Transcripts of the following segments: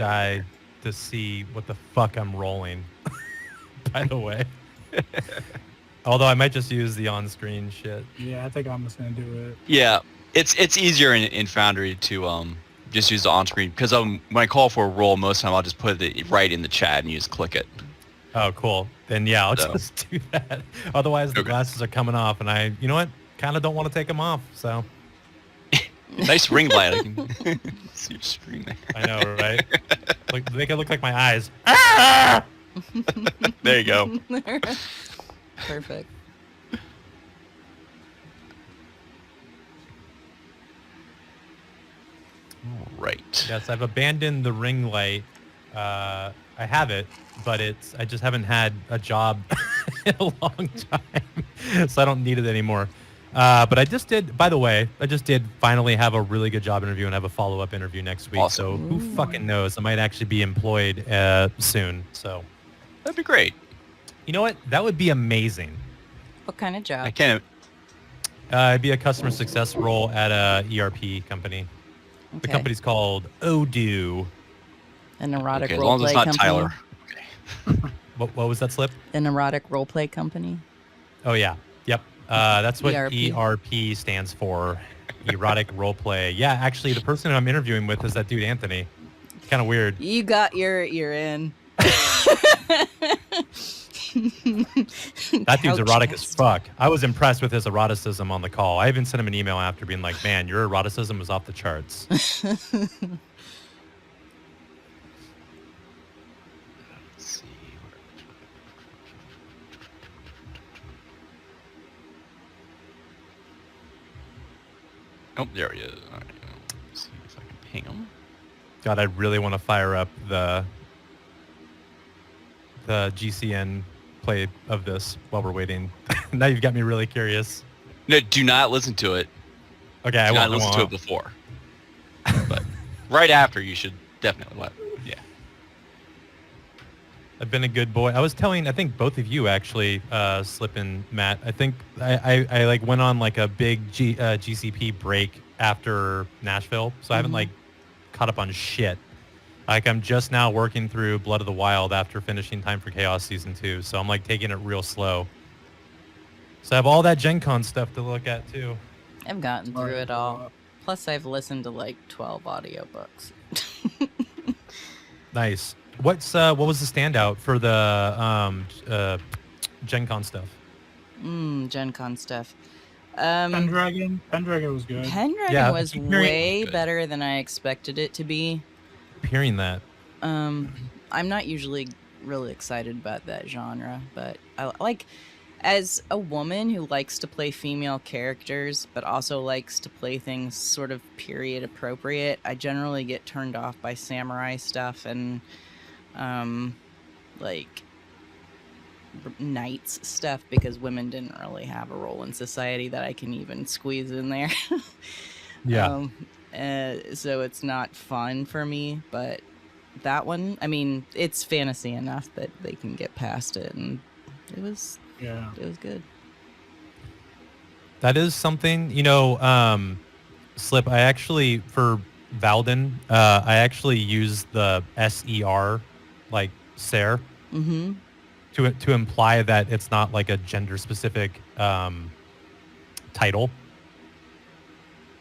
guy to see what the fuck I'm rolling. By the way, although I might just use the on-screen shit. Yeah, I think I'm just gonna do it. Yeah, it's easier in Foundry to just use the on-screen because when I call for a roll, most of the time I'll just put it right in the chat and you just click it. Oh, cool. Then yeah, I'll So. just do that. Otherwise, the Okay. glasses are coming off, and you know what? Kind of don't want to take them off. So Nice ring light. I can see your screen there. I know, right? Make it look like my eyes. Ah! There you go. Perfect. All right. Yes, I've abandoned the ring light. I have it, but I just haven't had a job in a long time, so I don't need it anymore. But I just did, by the way, I just did finally have a really good job interview and have a follow-up interview next week. Awesome. So who fucking knows? I might actually be employed soon. So That'd be great. you know what? That would be amazing. What kind of job? I can't. It'd be a customer success role at a ERP company. The Okay. company's called Odoo. An erotic Okay, as long as roleplay it's not company. Tyler. Okay. What was that, Slip? An erotic roleplay company. Oh yeah, yep. That's what ERP. ERP stands for. Erotic roleplay. Yeah, actually, the person who I'm interviewing with is that dude Anthony. It's kind of weird. You got your ear in. That dude's Couch erotic as guest. fuck. I was impressed with his eroticism on the call. I even sent him an email after being like, man, your eroticism is off the charts. Let's see. Oh, there he is. All right. Let's see if I can ping him. God, I really want to fire up the GCN play of this while we're waiting. Now you've got me really curious. No, do not listen to it. Okay, I Do not won't. listen to it before. But right after, you should definitely let. Yeah. I've been a good boy. I think both of you actually, Slip and Matt. I think I like went on like a big GCP break after Nashville, so I haven't like caught up on shit. Like I'm just now working through Blood of the Wild after finishing Time for Chaos Season 2, so I'm like taking it real slow. So I have all that Gen Con stuff to look at too. I've gotten through it all. Plus, I've listened to like 12 audiobooks. Nice. What was the standout for the Gen Con stuff? Gen Con stuff. Pendragon was good. Pendragon Yeah, was keep hearing- way Good. better than I expected it to be. Hearing that. I'm not usually really excited about that genre, but I like, as a woman who likes to play female characters, but also likes to play things sort of period appropriate, I generally get turned off by samurai stuff and, like, knights stuff because women didn't really have a role in society that I can even squeeze in there. Yeah. So it's not fun for me, but that one, I mean, it's fantasy enough that they can get past it, and it was good. That is something, Slip, I actually, for Valden, I actually use the SER, like, Ser, to imply that it's not, like, a gender-specific title.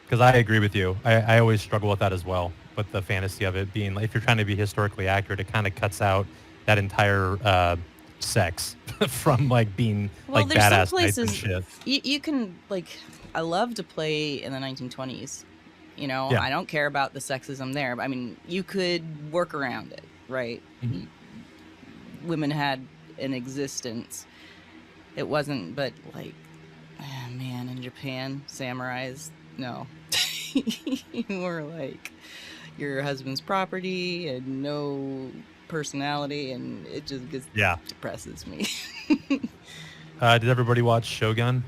Because I agree with you. I always struggle with that as well, with the fantasy of it being, like, if you're trying to be historically accurate, it kind of cuts out that entire sex from, like, being, Well, like, there's some badass knights and places shit. you can, like, I love to play in the 1920s. Yeah. I don't care about the sexism there. But, I mean, you could work around it, right? Mhm. Women had an existence. It wasn't, but, like, man, in Japan, samurais, no. You were, like, your husband's property and no personality, and it just depresses me. Did everybody watch Shogun?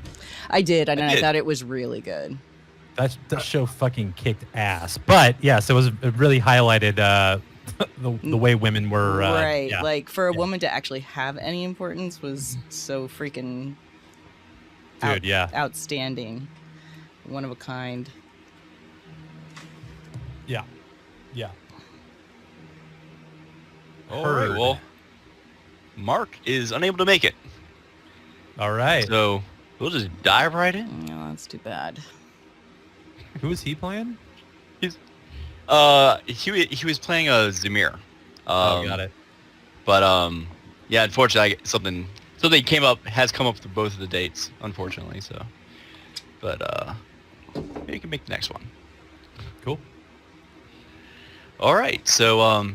I did, and I did. thought it was really good. That show fucking kicked ass. But yes, it really highlighted the way women were. Right, Yeah. like for a woman to actually have any importance was so freaking Dude, yeah. outstanding, one of a kind. Yeah. Yeah. All right, Heard. well, Mark is unable to make it. All right. So we'll just dive right in. No, that's too bad. Who is he playing? He was playing a Zamir. Got it. But yeah, unfortunately, something has come up through both of the dates, unfortunately. So, but maybe you can make the next one. Cool. All right. So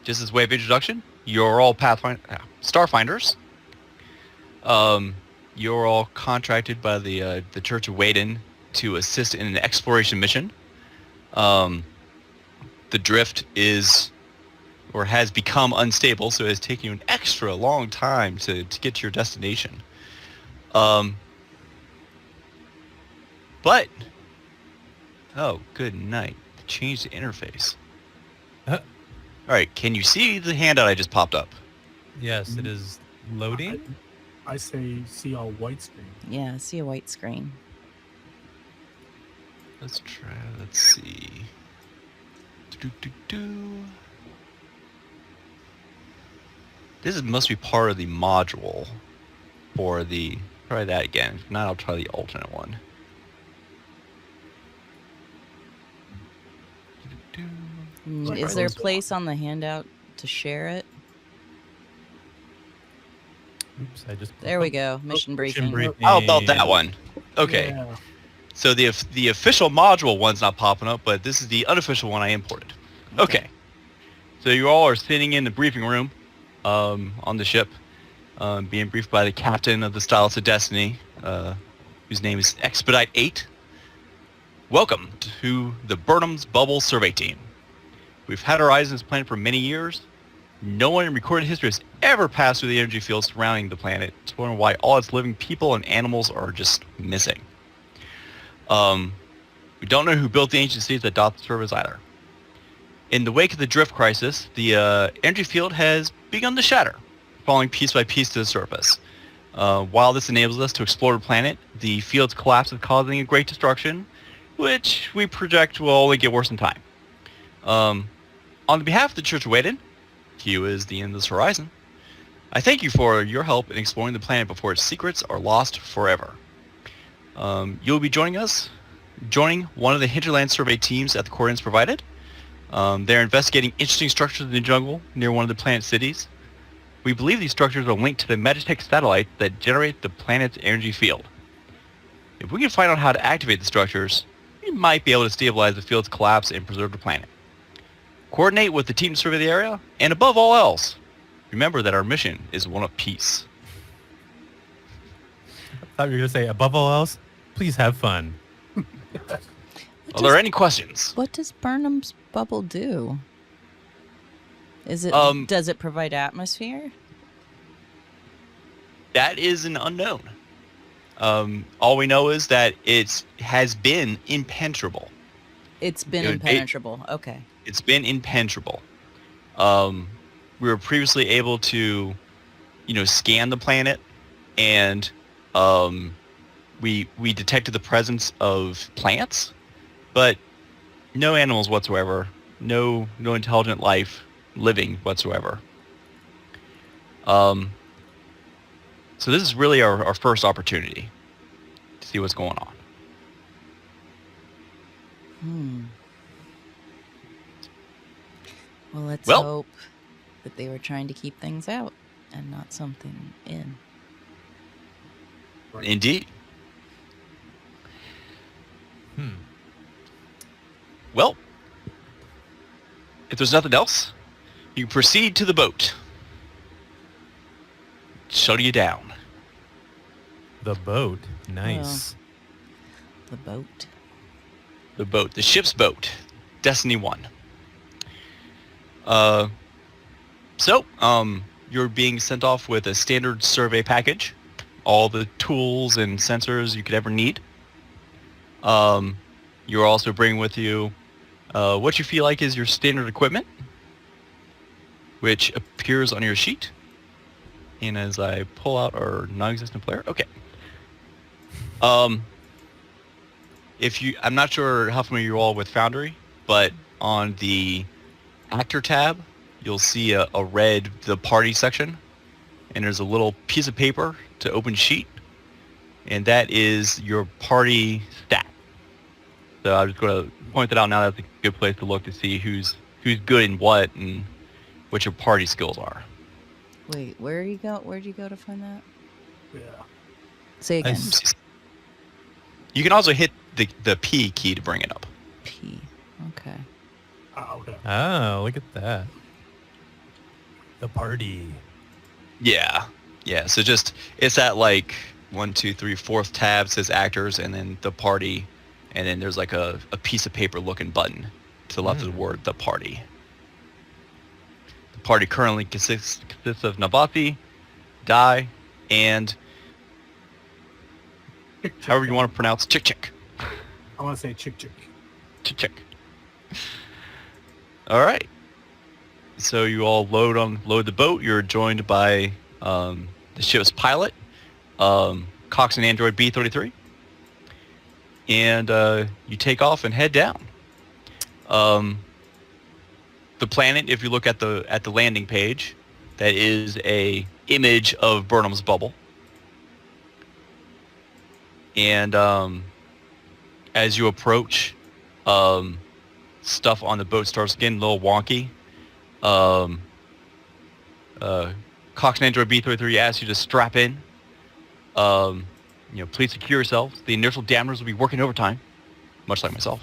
just as way of introduction, you're all Starfinders. You're all contracted by the Church of Waden to assist in an exploration mission. The drift is or has become unstable, so it has taken you an extra long time to get to your destination. But oh, good night. Change the interface. All right, can you see the handout I just popped up? Yes, it is loading. I say see all white screen. Yeah, I see a white screen. Let's try. Let's see. This must be part of the module for the. Try that again. If not, I'll try the alternate one. Is there a place on the handout to share it? Oops, I just. There we go. Mission briefing. How about that one? Okay. Yeah. So the official module one's not popping up, but this is the unofficial one I imported. Okay. So you all are sitting in the briefing room on the ship, being briefed by the captain of the Stylus of Destiny, whose name is Expedite 8. Welcome to the Burnham's Bubble Survey Team. We've had our eyes on this planet for many years. No one in recorded history has ever passed through the energy field surrounding the planet, exploring why all its living people and animals are just missing. We don't know who built the ancient cities that dot the surface either. In the wake of the drift crisis, the energy field has begun to shatter, falling piece by piece to the surface. While this enables us to explore the planet, the field's collapse is causing a great destruction, which we project will only get worse in time. On behalf of the Church of Waden, Q is the end of this horizon. I thank you for your help in exploring the planet before its secrets are lost forever. You'll be joining one of the hinterland survey teams at the coordinates provided. They're investigating interesting structures in the jungle near one of the planet's cities. We believe these structures are linked to the Magitech satellite that generate the planet's energy field. If we can find out how to activate the structures, we might be able to stabilize the field's collapse and preserve the planet. Coordinate with the team to survey the area, and above all else, remember that our mission is one of peace. I thought you were going to say, above all else, please have fun. Are there any questions? What does Burnham's bubble do? Is it does it provide atmosphere? That is an unknown. All we know is that it has been impenetrable. It's been impenetrable. Okay. It's been impenetrable. We were previously able to, scan the planet, and we detected the presence of plants, but no animals whatsoever, no intelligent life living whatsoever. So this is really our first opportunity to see what's going on. Well, let's hope that they were trying to keep things out and not something in. Right. Indeed. Well, if there's nothing else, you proceed to the boat. Shuttle you down. The boat. Nice. The boat. The boat. The ship's boat. Destiny 1. So, you're being sent off with a standard survey package. All the tools and sensors you could ever need. You're also bringing with you what you feel like is your standard equipment, which appears on your sheet. And as I pull out our non-existent player, okay. I'm not sure how familiar you're all with Foundry, but on the Actor tab, you'll see a the party section, and there's a little piece of paper to open sheet, and that is your party stat. So I'm just going to point that out now. That's a good place to look to see who's good in what and what your party skills are. Wait, where'd you go to find that? Yeah. Say again. You can also hit the P key to bring it up. P. Okay. Okay. Oh, look at that. The party. Yeah. So just it's that like 1, 2, 3, 4th tab says actors, and then the party, and then there's like a piece of paper looking button to the left of the word the party. The party currently consists of Nabati, Dai, and however you want to pronounce Chick. I want to say chick. Chick. All right. So you all load the boat. You're joined by the ship's pilot, Coxswain Android B-33, and you take off and head down. The planet, if you look at the landing page, that is a image of Burnham's bubble. And as you approach, stuff on the boat starts getting a little wonky. Coxswain Android B-33 asks you to strap in. Please secure yourselves. The inertial dampeners will be working overtime, much like myself,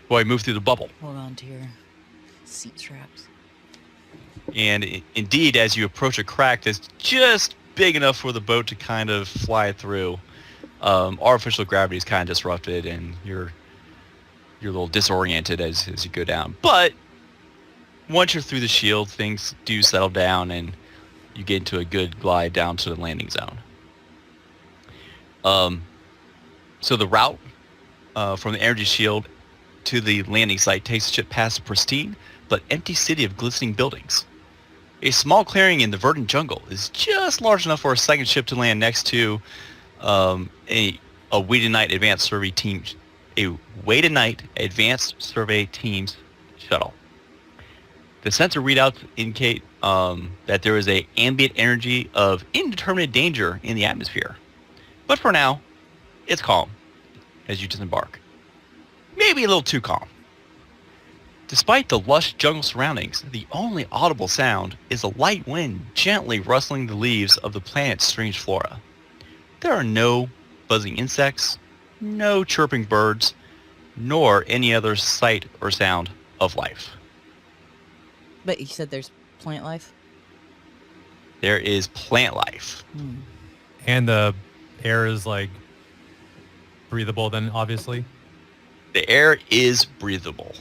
while you move through the bubble. Hold on to your seat straps. And indeed, as you approach a crack that's just big enough for the boat to kind of fly through, artificial gravity is kind of disrupted, and you're a little disoriented as you go down. But once you're through the shield, things do settle down, and you get into a good glide down to the landing zone. So the route from the energy shield to the landing site takes the ship past a pristine but empty city of glistening buildings. A small clearing in the verdant jungle is just large enough for a second ship to land next to a wait night advanced survey team, team's shuttle. The sensor readouts indicate that there is a ambient energy of indeterminate danger in the atmosphere. But for now, it's calm as you disembark. Maybe a little too calm. Despite the lush jungle surroundings, the only audible sound is a light wind gently rustling the leaves of the planet's strange flora. There are no buzzing insects, no chirping birds, nor any other sight or sound of life. But you said there's plant life? There is plant life. And the air is like breathable then, obviously. The air is breathable.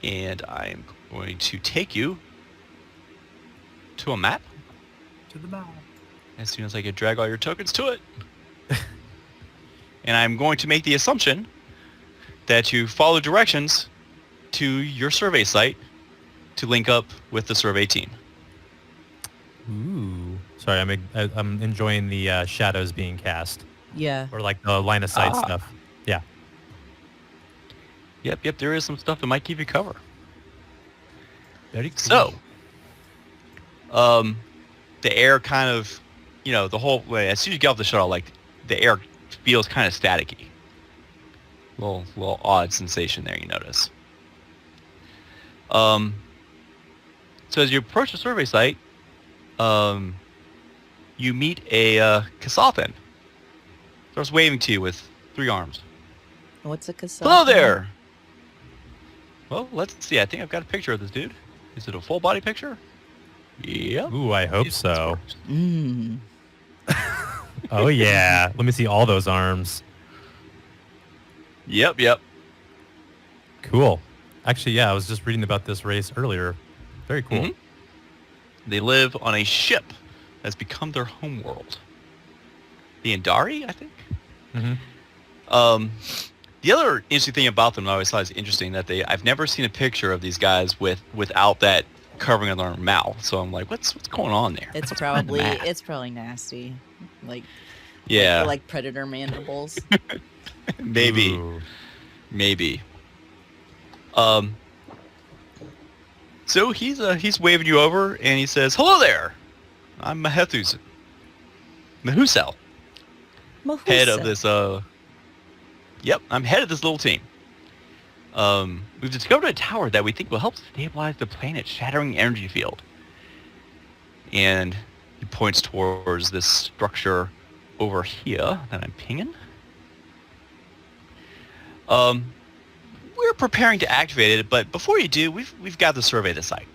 And I'm going to take you to a map. To the bow. As soon as I can drag all your tokens to it. And I'm going to make the assumption that you follow directions to your survey site to link up with the survey team. Ooh. Sorry, I'm enjoying the shadows being cast. Yeah. Or like the line of sight stuff. Yeah. Yep, there is some stuff that might give you cover. Very cool. So, the air kind of, the whole way, as soon as you get off the shuttle, like, the air feels kind of staticky. Little odd sensation there, you notice. So as you approach the survey site, you meet a Kasathan. Starts waving to you with 3 arms. What's a cassette? Hello there! Well, let's see. I think I've got a picture of this dude. Is it a full body picture? Yep. Ooh, I hope so. Mm. Oh, yeah. Let me see all those arms. Yep. Cool. Actually, yeah, I was just reading about this race earlier. Very cool. Mm-hmm. They live on a ship that's become their homeworld. The Indari, I think? Mm-hmm. The other interesting thing about them, I always thought is interesting, that I've never seen a picture of these guys without that covering on their mouth. So I'm like, what's going on there? It's What's probably behind that? it's probably nasty. Like Yeah. like predator mandibles. Maybe. Ooh. Maybe. So he's waving you over, and he says, "Hello there. I'm Mahusel, head of Mahusa. this. Yep, I'm head of this little team. We've discovered a tower that we think will help stabilize the planet's shattering energy field." And he points towards this structure over here that I'm pinging. We're preparing to activate it, but before you do, we've got to survey the site.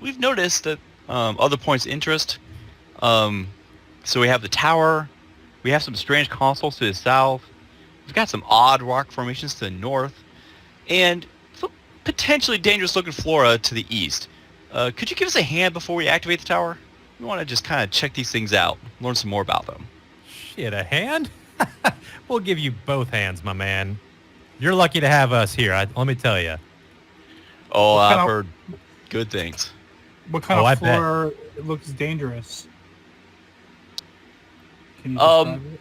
We've noticed that other points of interest. So we have the tower. We have some strange consoles to the south. We've got some odd rock formations to the north, and some potentially dangerous-looking flora to the east. Could you give us a hand before we activate the tower? We want to just kind of check these things out, learn some more about them. Shit, a hand? We'll give you both hands, my man. You're lucky to have us here. Let me tell you. Oh, What kind I've of- heard good things. What kind Oh, I of bet. floor looks dangerous? Can you Um, describe it?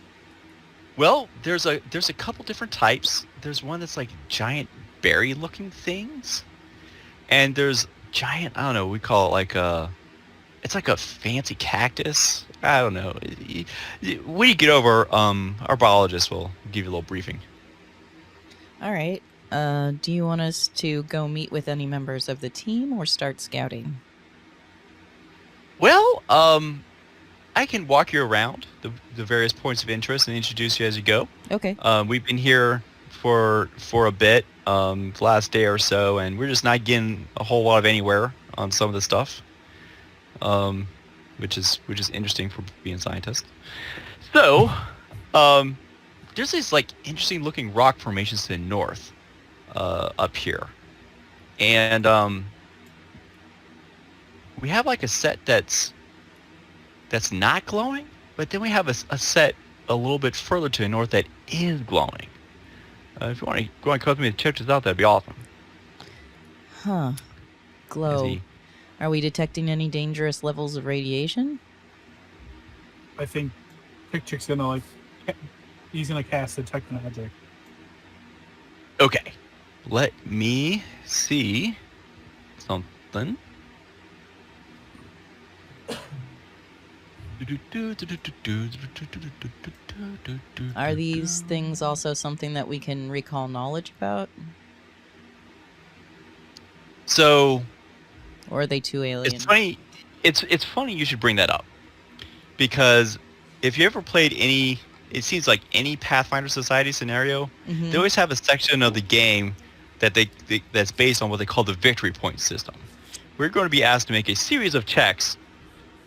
Well, there's a couple different types. There's one that's like giant berry-looking things, and there's giant. I don't know. We call it like it's like a fancy cactus. I don't know. When you get over, our biologist will give you a little briefing. All right. Do you want us to go meet with any members of the team or start scouting? Well, I can walk you around the various points of interest and introduce you as you go. Okay. We've been here for a bit, the last day or so, and we're just not getting a whole lot of anywhere on some of the stuff, which is interesting for being scientists. So, there's these like interesting looking rock formations to the north, up here, and we have like a set that's not glowing, but then we have a set a little bit further to the north that is glowing. If you want to go and come with me to check this out, that'd be awesome. Huh. As Glow. he- Are we detecting any dangerous levels of radiation? I think Chick's gonna he's gonna cast detect magic. Okay, let me see something. Are these things also something that we can recall knowledge about? So Or are they too alien? it's funny. It's funny you should bring that up, because if you ever played any, it seems like any Pathfinder Society scenario, Mhm. they always have a section of the game that that's based on what they call the victory point system. We're going to be asked to make a series of checks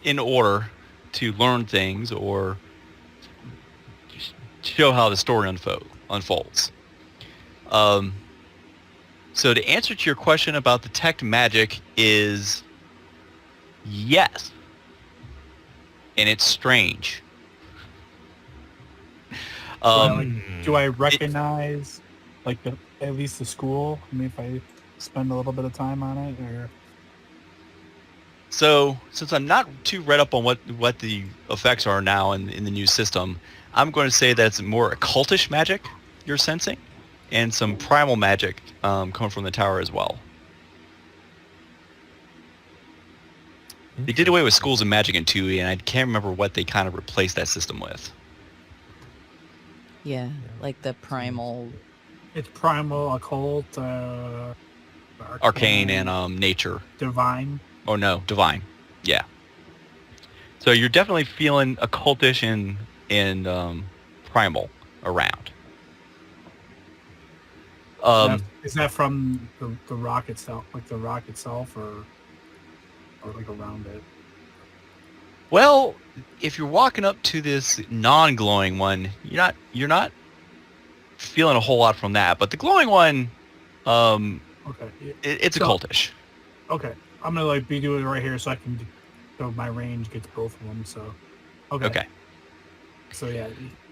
in order to learn things or show how the story unfolds. So the answer to your question about detect magic is yes, and it's strange. Do I recognize at least the school? I mean, if I spend a little bit of time on it, or So since I'm not too read up on what the effects are now in the new system, I'm going to say that it's more occultish magic you're sensing, and some primal magic coming from the tower as well. They did away with schools of magic in 2E, and I can't remember what they kind of replaced that system with. Yeah, like the primal. it's primal, occult, Arcane and nature. divine. Oh no, divine. Yeah. So you're definitely feeling occultish and primal around. Is that from the rock itself, like the rock itself, or like around it? Well, if you're walking up to this non-glowing one, you're not feeling a whole lot from that. But the glowing one, Okay. it's So- occultish. Okay. I'm gonna be doing it right here so I can, so my range gets both of them. So, okay. Okay. So yeah,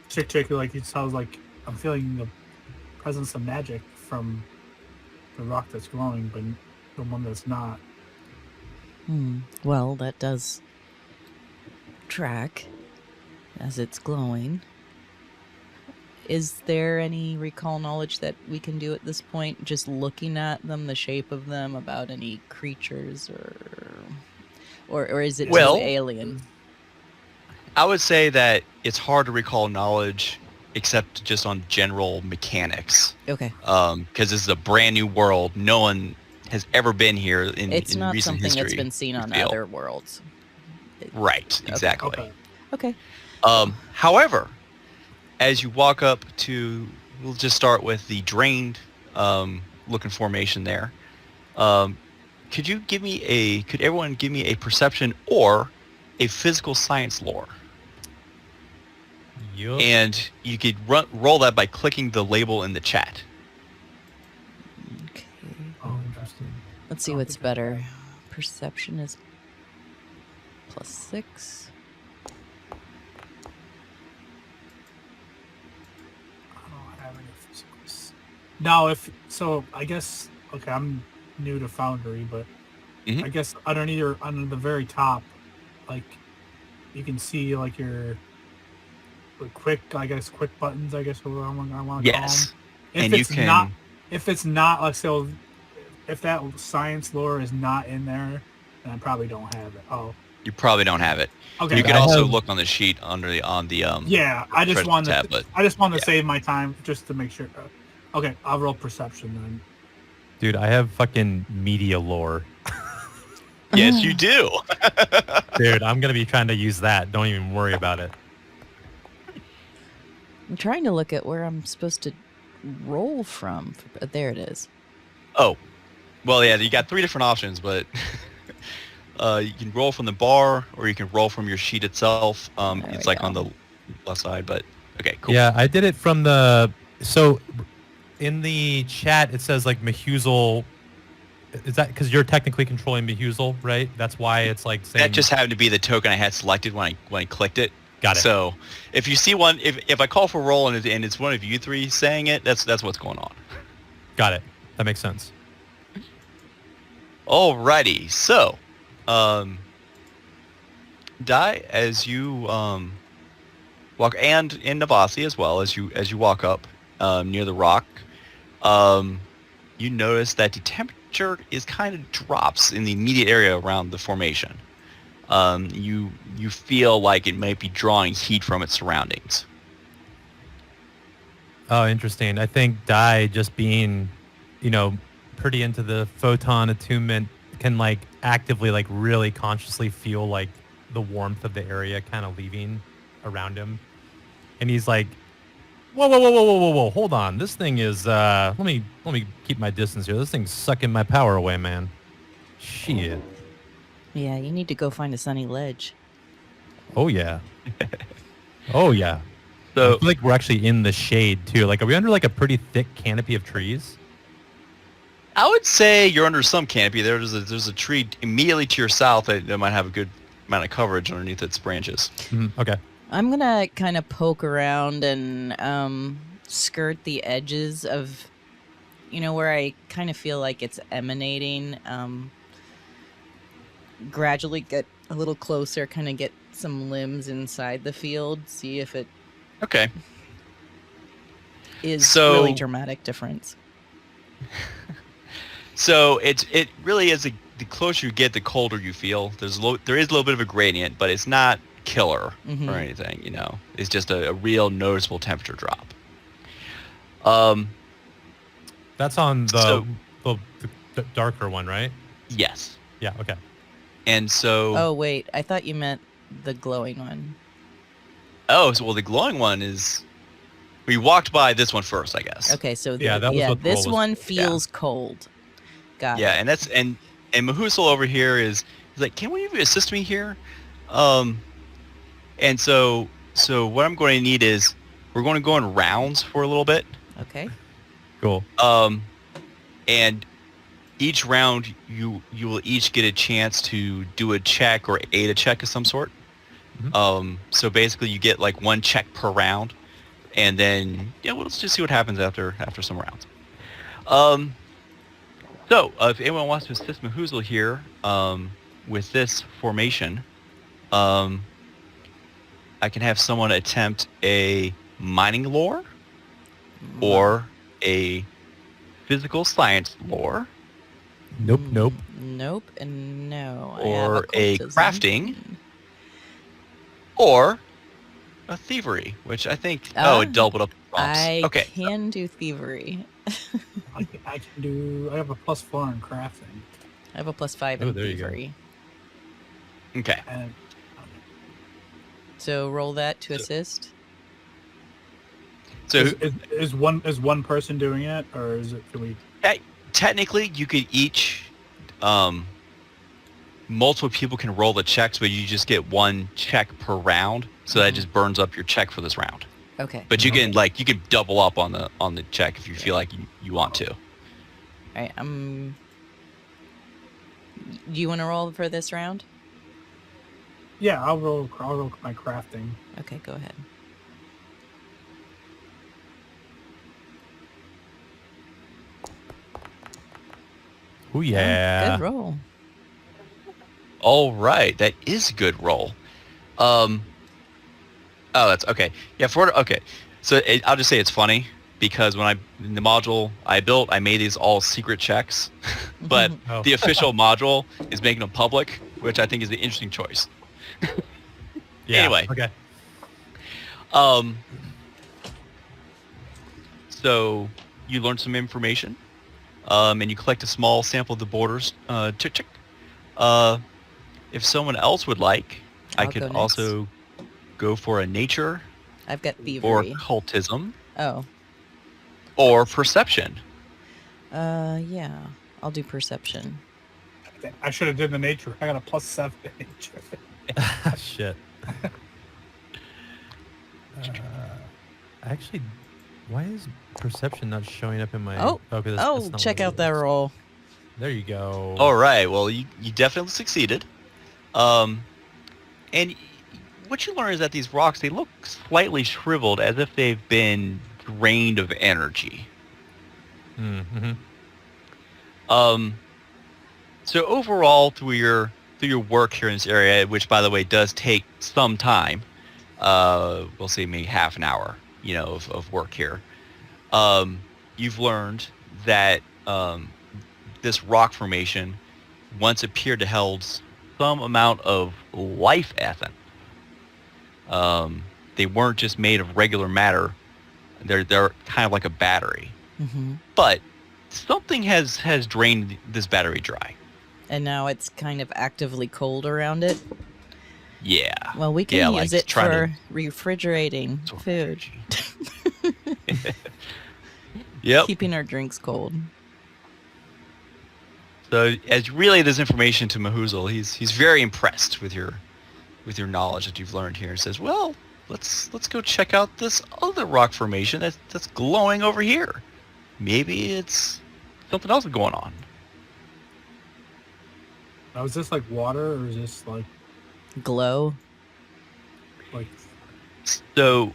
Chick, like it sounds like I'm feeling the presence of magic from the rock that's glowing, but the one that's not. Well, that does track as it's glowing. Is there any recall knowledge that we can do at this point? Just looking at them, the shape of them, about any creatures, or is it too Well- alien? I would say that it's hard to recall knowledge except just on general mechanics. Okay. Because this is a brand new world. No one has ever been here in It's not recent something history. that's been seen on feel. other worlds. Right, exactly. Okay. Okay. However, as you walk up to, we'll just start with the drained looking formation there. Could everyone give me a perception or a physical science lore? Yup. And you could roll that by clicking the label in the chat. Okay. Oh, interesting. Let's see I don't what's think I better. Perception is +6. I don't have any physicals. Now, I guess okay. I'm new to Foundry, but Mhm. I guess under the very top, like you can see like your quick buttons. I guess what I want to call them. Yes. If And you it's can- not, if it's not like so, if that science lore is not in there, then I probably don't have it. Oh, You probably don't have it. okay. You could I also have- look on the sheet on the Yeah, I just credits wanted tablet. to Yeah. save my time just to make sure. Okay, I'll roll perception then. Dude, I have fucking media lore. Yes, you do. Dude, I'm gonna be trying to use that. Don't even worry about it. I'm trying to look at where I'm supposed to roll from. There it is. Oh, well, yeah, you got 3 different options, but you can roll from the bar or you can roll from your sheet itself. There It's we like on go. the left side, but okay, cool. Yeah, I did it from the. So, in the chat, it says like Mahusel. Is that because you're technically controlling Mahusel, right? That's why it's like saying. That just happened to be the token I had selected when I clicked it. Got it. So if you see one, if I call for roll and it's one of you 3 saying it, that's what's going on. Got it. That makes sense. Alrighty, so, Dai, as you walk, and in Navasi as well, as you walk up near the rock, you notice that the temperature is kind of drops in the immediate area around the formation. You feel like it might be drawing heat from its surroundings. Oh, interesting. I think Dai just being, pretty into the photon attunement can like actively like really consciously feel like the warmth of the area kind of leaving around him. And he's like, whoa, hold on. This thing is, let me keep my distance here. This thing's sucking my power away, man. Shit. Yeah, you need to go find a sunny ledge. Oh, yeah. Oh, yeah. I So feel like we're actually in the shade, too. Like, are we under, like, a pretty thick canopy of trees? I would say you're under some canopy. There's a tree immediately to your south that might have a good amount of coverage underneath its branches. Okay. I'm going to kind of poke around and skirt the edges of, where I kind of feel like it's emanating. Gradually get a little closer, kind of get some limbs inside the field, see if it Okay. is So- really dramatic difference. So it really is the closer you get, the colder you feel. There is a little bit of a gradient, but it's not killer Mhm. or anything. It's just a real noticeable temperature drop. That's on So- the darker one, right? Yes. Yeah, okay. And so Oh, wait, I thought you meant the glowing one. the glowing one is. We walked by this one first, I guess. Okay, so Yeah, that was what the this roll was one for. feels cold. Got Yeah, it. and that's and Mahusal over here is like, can one of you assist me here? And so what I'm going to need is we're going to go in rounds for a little bit. Okay. Cool. And each round you will each get a chance to do a check or aid a check of some sort. So basically you get like 1 check per round, and then let's just see what happens after some rounds. So if anyone wants to assist Mahusal here with this formation, I can have someone attempt a mining lore. or a physical science lore, Nope. Nope, and no. I have or a occultism. crafting, or a thievery, which I think it doubled up prompts. I Okay. can do thievery. I can do. I have a +4 in crafting, I have a +5 Oh, in there you go. thievery. Okay. and So roll that to So- assist. So is one person doing it, or is it? Can we? technically you could each multiple people can roll the checks, but you just get one check per round, so that just burns up your check for this round. Okay. But you can double up on the check if you feel like you want to. All right. Do you want to roll for this round? Yeah, I'll roll my crafting. Okay, go ahead. Oh yeah. Good roll. All right, that is a good roll. Oh, that's okay. Yeah, okay. So I'll just say it's funny because when in the module I built, I made these all secret checks, but Oh. the official module is making them public, which I think is the interesting choice. Yeah. Anyway. Okay. So you learn some information, and you collect a small sample of the borders. Tick. If someone else would like, I I'll go could next. also go for a nature I've got or thievery. occultism Oh. or perception. Yeah. I'll do perception. I should have did the nature. I got a +7 in nature. Shit. Actually, why is perception not showing up in my? Oh. Okay, Oh, not check what out it that is. roll. There you go. All right. Well, you definitely succeeded. And what you learn is that these rocks, they look slightly shriveled as if they've been drained of energy. Mm-hmm. So overall, through your work here in this area, which by the way does take some time, we'll say maybe half an hour, of work here. You've learned that this rock formation once appeared to hold some amount of life essence. They weren't just made of regular matter; they're kind of like a battery. Mm-hmm. But something has drained this battery dry. And now it's kind of actively cold around it. Yeah. Well, we can Yeah, use like it trying for to refrigerating absorb food, energy. Yep. keeping our drinks cold. So as you relay this information to Mahuzal, he's very impressed with your knowledge that you've learned here. He says, "Well, let's go check out this other rock formation that's glowing over here. Maybe it's something else going on." Now, is this like water, or is this like Glow. So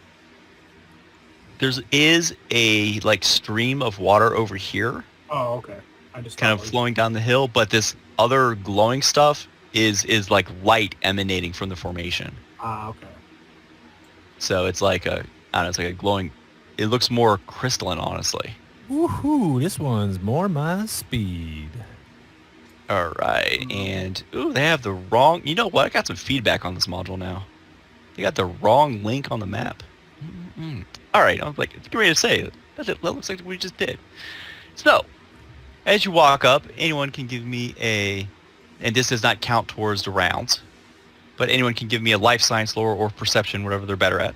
there is a stream of water over here, Oh, okay. I just kind thought of it was- flowing down the hill, but this other glowing stuff is like light emanating from the formation. Ah, okay. So it's like it's like a glowing. It looks more crystalline, honestly. Woohoo! This one's more my speed. All right, and they have the wrong. You know what? I got some feedback on this module now. They got the wrong link on the map. All right, I was like, get ready to say that looks like we just did. So, as you walk up, anyone can give me and this does not count towards the rounds, but anyone can give me a life science lore or perception, whatever they're better at.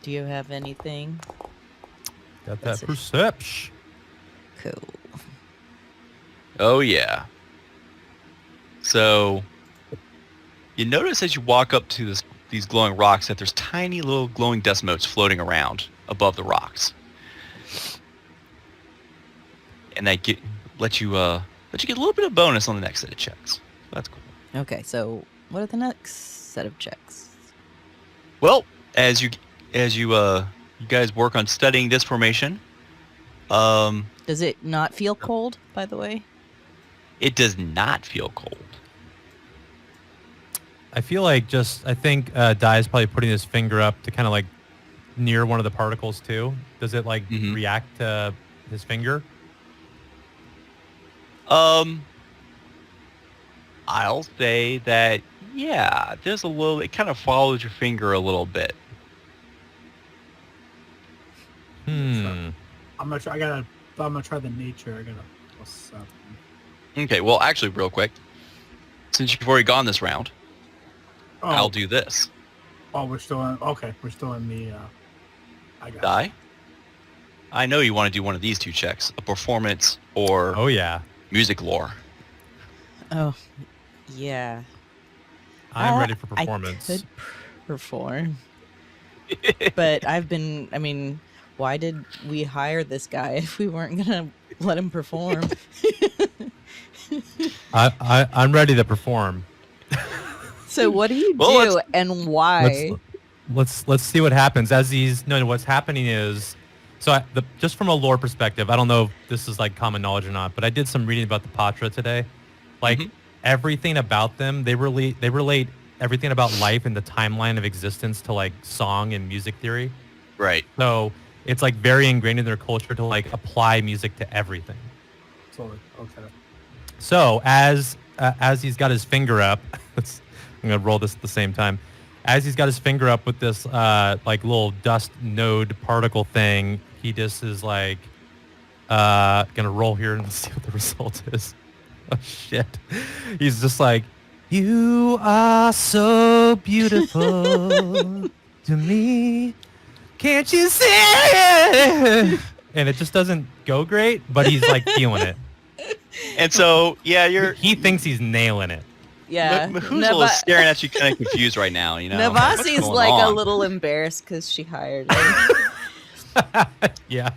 Do you have anything? Got That's that it. perception. Cool. Oh yeah. So you notice as you walk up to these glowing rocks that there's tiny little glowing dust motes floating around above the rocks, and that let you get a little bit of bonus on the next set of checks. That's cool. Okay, so what are the next set of checks? Well, as you guys work on studying this formation, Does it not feel cold, by the way? it does not feel cold. I feel like I think Dai is probably putting his finger up to kind of like near one of the particles too? Does it like Mhm. react to his finger? I'll say that, yeah, there's a little, it kind of follows your finger a little bit. Hmm. I'm gonna try. I'm gonna try the nature. I gotta +7. Okay, well, actually, real quick, since you've already gone this round, Oh, I'll do this. Oh, we're still in. Okay, we're still in the. I got Die. I know you want to do one of these two checks, a performance or Oh yeah. music lore. Oh, yeah. I'm ready for performance. I could perform. But I mean, why did we hire this guy if we weren't going to let him perform? I'm ready to perform. So what do you Well, do and why? Let's see what happens as these. No, what's happening is, just from a lore perspective, I don't know if this is like common knowledge or not, but I did some reading about the Patra today. Like everything about them, they relate everything about life and the timeline of existence to like song and music theory. Right. So it's like very ingrained in their culture to like apply music to everything. So okay. So as he's got his finger up, I'm gonna roll this at the same time. As he's got his finger up with this like little dust node particle thing, he just is like gonna roll here and see what the result is. Oh shit! He's just like, "You are so beautiful to me. Can't you see it?" And it just doesn't go great, but he's like feeling it. And so, yeah, He thinks he's nailing it. Yeah. Mahuzal is staring at you kind of confused right now, you know? What's Navasi's going like a on? little embarrassed because she hired him. Yeah.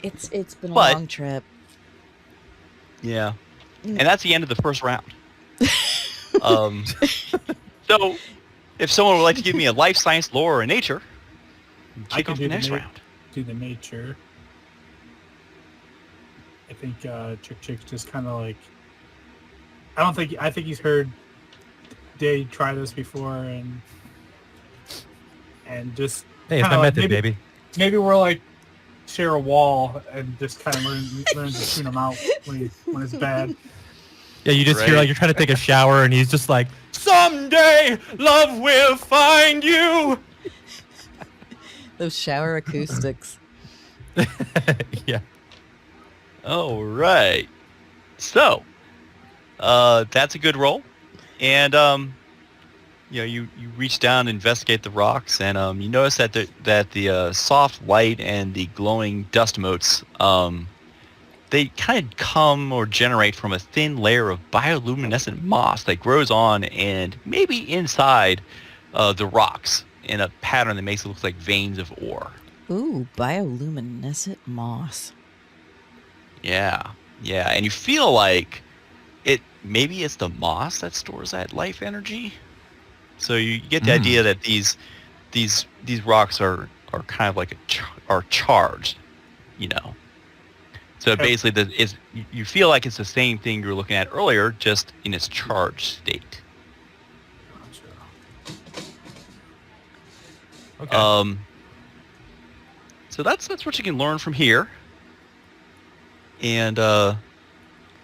It's been a But- long trip. Yeah. And that's the end of the first round. So, if someone would like to give me a life science, lore, or nature, I kick can off do the the next na- round. Do the nature. I think Chick just kind of like. I think he's heard Day try this before and just. Hey, it's kinda my like method, baby. Maybe we're like share a wall and just kind of learn to tune him out when it's bad. Yeah, you just hear Right. like you're trying to take a shower, and he's just like, "Someday, love will find you." Those shower acoustics. Yeah. All right. So, that's a good roll. And, you reach down and investigate the rocks, and you notice that the soft light and the glowing dust motes, they kind of come or generate from a thin layer of bioluminescent moss that grows on and maybe inside the rocks in a pattern that makes it look like veins of ore. Ooh, bioluminescent moss. Yeah, and you feel like maybe it's the moss that stores that life energy. So you get the idea that these rocks are kind of like are charged, you know. So basically, you feel like it's the same thing you were looking at earlier, just in its charged state. Okay. So that's what you can learn from here. And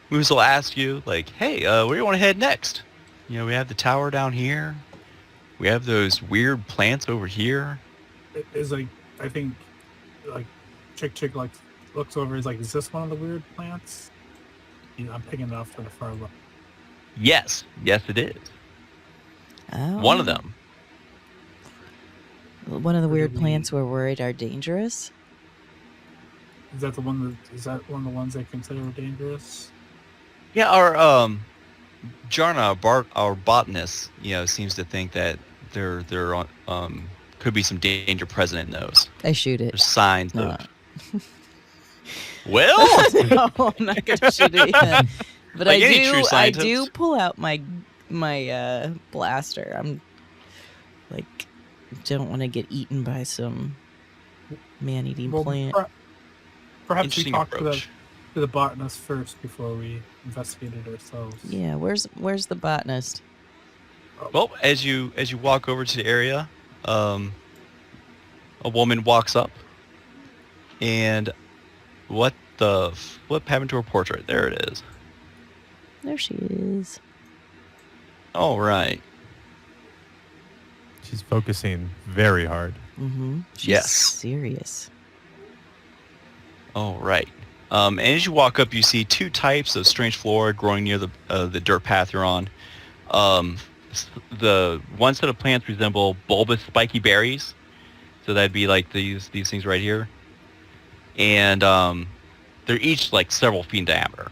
Moose will ask you, like, hey, where do you want to head next? You know, we have the tower down here. We have those weird plants over here. It is like I think like Chick like looks over. Is like, is this one of the weird plants? I'm picking it off to the far left. Yes, it is. Oh. One of them. One of the weird we- plants we're worried are dangerous. Is that the one? Is that one of the ones they consider dangerous? Yeah, our Jarna, our botanist, seems to think that there could be some danger present in those. I shoot it. There's signs No. of. Well, No, I'm not gonna shoot it yet. But Like I any true do. I scientist. do pull out my blaster. I'm like, don't want to get eaten by some man-eating plant. Perhaps we interesting talk approach. to the botanist first before we investigate it ourselves. Yeah, where's the botanist? Well, as you walk over to the area, a woman walks up, and what the flip happened to her portrait? There it is. There she is. All right. She's focusing very hard. Mm-hmm. She's Yes. serious. All right. And as you walk up, you see two types of strange flora growing near the dirt path you're on. The one set of plants resemble bulbous, spiky berries. So that'd be like these things right here. And they're each like several feet in diameter.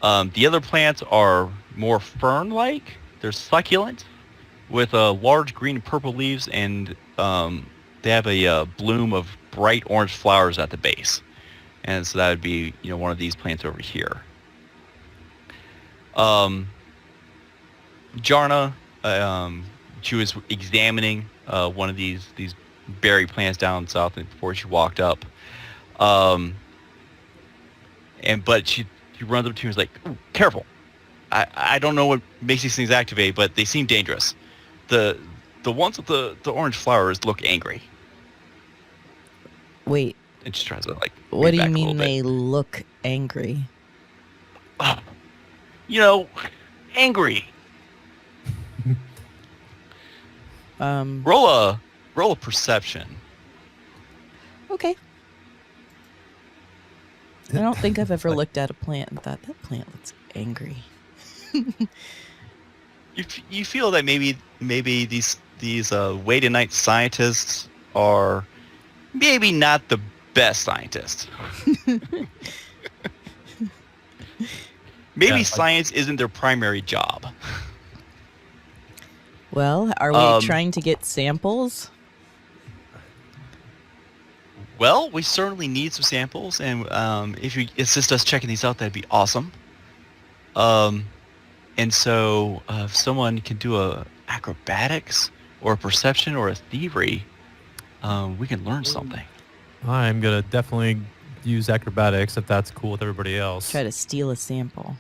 The other plants are more fern-like. They're succulent with large green and purple leaves, and they have a bloom of bright orange flowers at the base. And so that would be, one of these plants over here. Jarna, she was examining one of these berry plants down south before she walked up. But she runs up to me and is like, "Ooh, careful. I don't know what makes these things activate, but they seem dangerous. The ones with the orange flowers look angry." Wait, And she tries to like. what do you back a mean little bit. they look angry? Angry. Um, Roll a perception. okay. I don't think I've ever looked at a plant and thought, that plant looks angry. You feel that maybe these wait at night scientists are maybe not the best scientists. Maybe Yeah, like- science isn't their primary job. Well, are we trying to get samples? Well, we certainly need some samples, and if you assist us checking these out, that'd be awesome. And so if someone can do a acrobatics or a perception or a thievery, we can learn something. I'm gonna definitely use acrobatics if that's cool with everybody else. Try to steal a sample.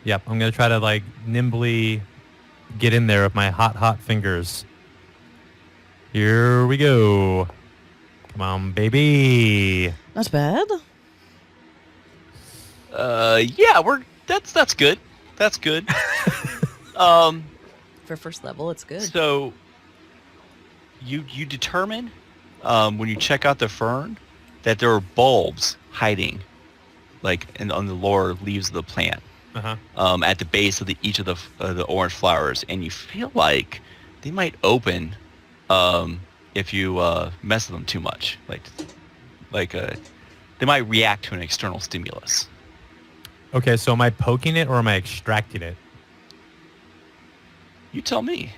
Yep, I'm gonna try to like nimbly get in there with my hot fingers. Here we go. Come on, baby. Not bad. Yeah, that's good. That's good. For first level, it's good. So you determine when you check out the fern that there are bulbs hiding, like on the lower leaves of the plant, at the base of each of the orange flowers, and you feel like they might open if you mess with them too much. They might react to an external stimulus. Okay, so am I poking it or am I extracting it? You tell me.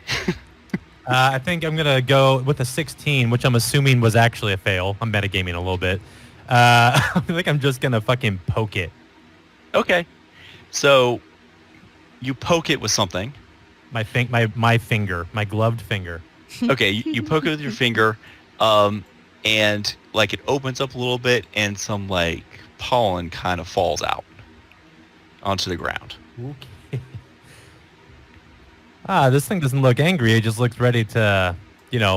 I think I'm gonna go with a 16, which I'm assuming was actually a fail. I'm metagaming a little bit. I feel like I'm just gonna fucking poke it. Okay. So you poke it with something. My finger, my gloved finger. Okay, you poke it with your finger, and like it opens up a little bit, and some like pollen kind of falls out onto the ground. Okay. This thing doesn't look angry. It just looks ready to,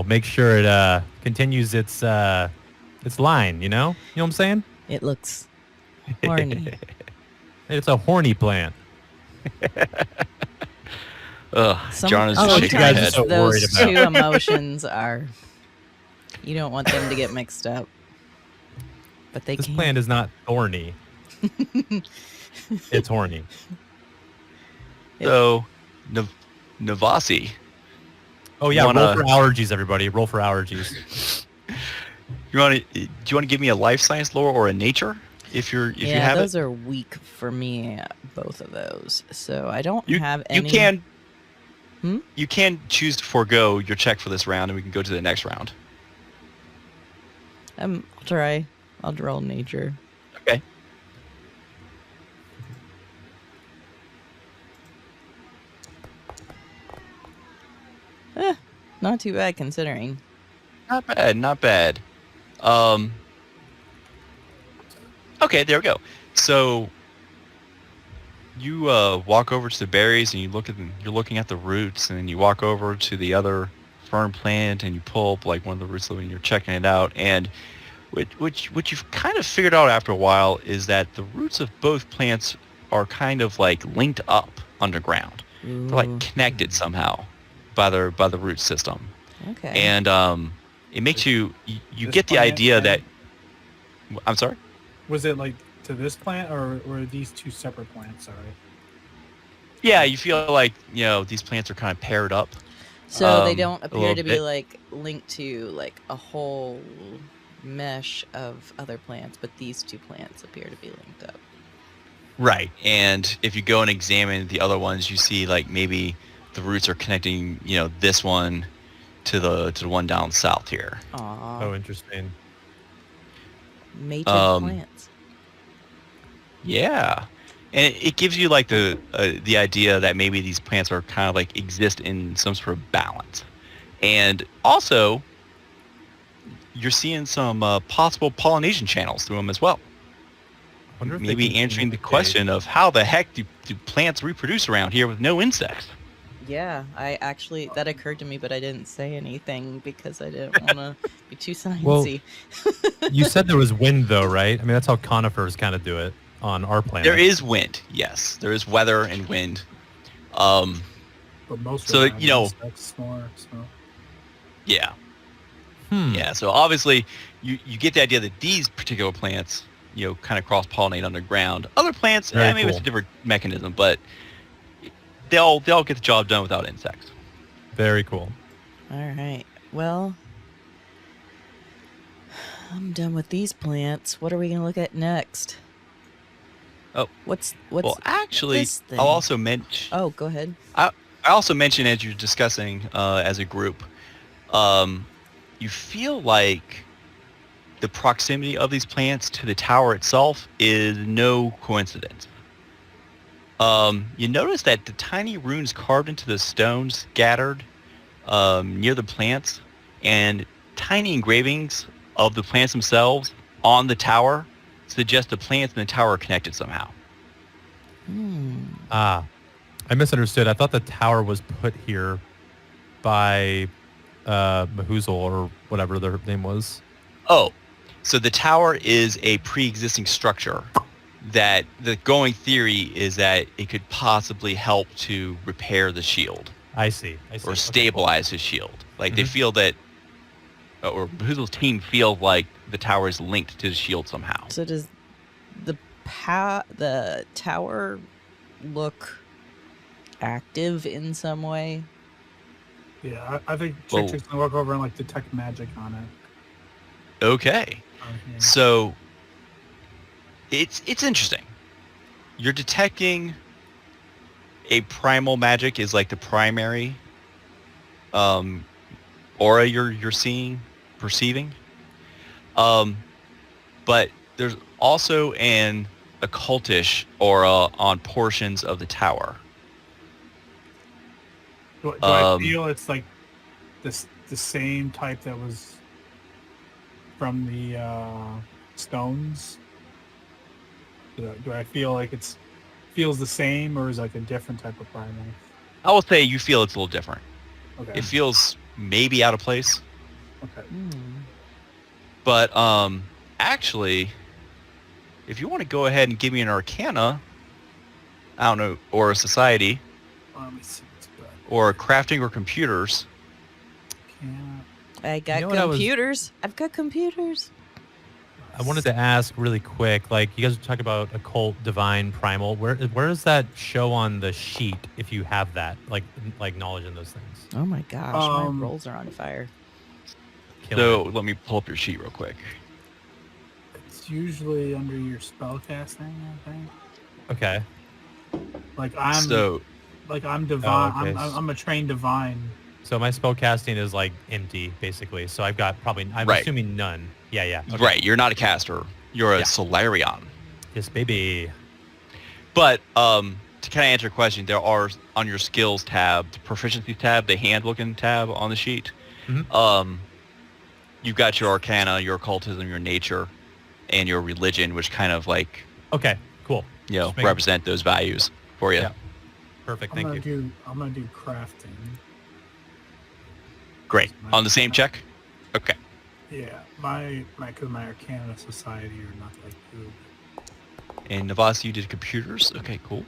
make sure it continues its line. You know what I'm saying? It looks horny. It's a horny plant. Ugh, John is Oh, just you shaking guys his are head. so worried Those about. two emotions are... You don't want them to get mixed up. But they This can. plant is not thorny. It's horny. So, Navasi, Oh yeah, Wanna- roll for allergies, everybody. Roll for allergies. do you want to give me a life science lore or a nature if you Yeah, have those it? are weak for me, both of those. So I don't You have any... you can Hmm? you can choose to forego your check for this round, and we can go to the next round. I'll try. I'll roll nature. Okay. Not too bad considering. Not bad, not bad. Okay, there we go. So you walk over to the berries and you look at them. You're looking at the roots, and then you walk over to the other fern plant and you pull up like one of the roots and you're checking it out, and what you've kind of figured out after a while is that the roots of both plants are kind of like linked up underground. Ooh. They're like connected somehow by the root system. Okay. And it makes you This get the plant idea and- that I'm sorry? Was it like to this plant, or were these two separate plants? Sorry. Yeah, you feel like, these plants are kind of paired up. So they um, don't a appear little to be bit. like linked to like a whole mesh of other plants, but these two plants appear to be linked up. Right. And if you go and examine the other ones, you see like maybe the roots are connecting, this one to the one down south here. Aw. Oh, interesting. Mated um, plants. Yeah. And it gives you like the idea that maybe these plants are kind of like exist in some sort of balance. And also, you're seeing some possible pollination channels through them as well. Wonder if they Maybe can answering the communicate. question of how the heck do plants reproduce around here with no insects? Yeah, I actually that occurred to me, but I didn't say anything because I didn't want to be too sciencey. You said there was wind, though, right? I mean, that's how conifers kind of do it on our planet. There is wind, yes. There is weather and wind. But most So, of them have insects more. So Yeah. Hmm. Yeah, so obviously you get the idea that these particular plants, kind of cross-pollinate underground. Other plants, Very maybe it's a cool. different mechanism, but they'll get the job done without insects. Very cool. All right. Well, I'm done with these plants. What are we going to look at next? Oh. What's Well, actually, this thing? I'll also mention. Oh, go ahead. I also mentioned as you're discussing as a group, you feel like the proximity of these plants to the tower itself is no coincidence. You notice that the tiny runes carved into the stones scattered near the plants, and tiny engravings of the plants themselves on the tower suggest the plants in the tower are connected somehow. Ah, I misunderstood. I thought the tower was put here by Mahuzal or whatever their name was. Oh, so the tower is a pre-existing structure that the going theory is that it could possibly help to repair the shield I see. or Okay, cool. stabilize his shield. Like they Mhm. feel that, or Mahuzal's team feels like the tower is linked to the shield somehow. So does the tower look active in some way? yeah, I think Well- Chick's gonna walk over and like detect magic on it. Okay, Yeah. so it's interesting. You're detecting a primal magic is like the primary aura you're seeing, perceiving. But there's also an occultish aura on portions of the tower. Do I Um, feel it's like the same type that was from the stones? Do I feel like feels the same, or is it like a different type of primal? I will say you feel it's a little different. Okay. It feels maybe out of place, Okay. but actually, if you want to go ahead and give me an Arcana, I don't know, or a Society, Let me see what's good. or crafting or computers. Yeah. I got know what I was- computers. I've got computers. I wanted to ask really quick, like you guys talk about occult, divine, primal. Where does that show on the sheet if you have that, like knowledge in those things? Oh my gosh, my Um, rolls are on fire. Killing So it. let me pull up your sheet real quick. It's usually under your spell casting, I think. Okay. Like I'm So divine. okay. I'm a trained divine. So my spell casting is like empty, basically. So I've got probably, I'm Right. assuming none. Yeah. Okay. right, you're not a caster. You're a Yeah. Solarion. Yes, baby. But to kind of answer your question, there are on your skills tab, the proficiency tab, the hand-looking tab on the sheet. Mhm. You've got your Arcana, your occultism, your nature, and your religion, which kind of like Okay, cool. Just making- represent those values for you. Yeah. Perfect, thank you. I'm gonna do crafting. Great. On the same check? Okay. Yeah, my Arcana Society are not that good. And Navas, you did computers? Okay, cool.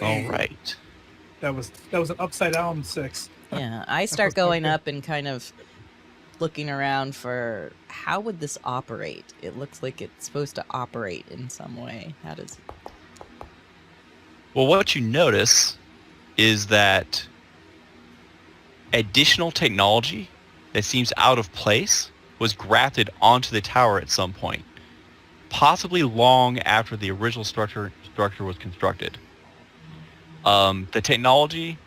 All right. That was an upside down 6. Yeah, I start going up and kind of looking around for how would this operate? It looks like it's supposed to operate in some way. How does Well, what you notice is that additional technology that seems out of place was grafted onto the tower at some point, possibly long after the original structure was constructed. The technology,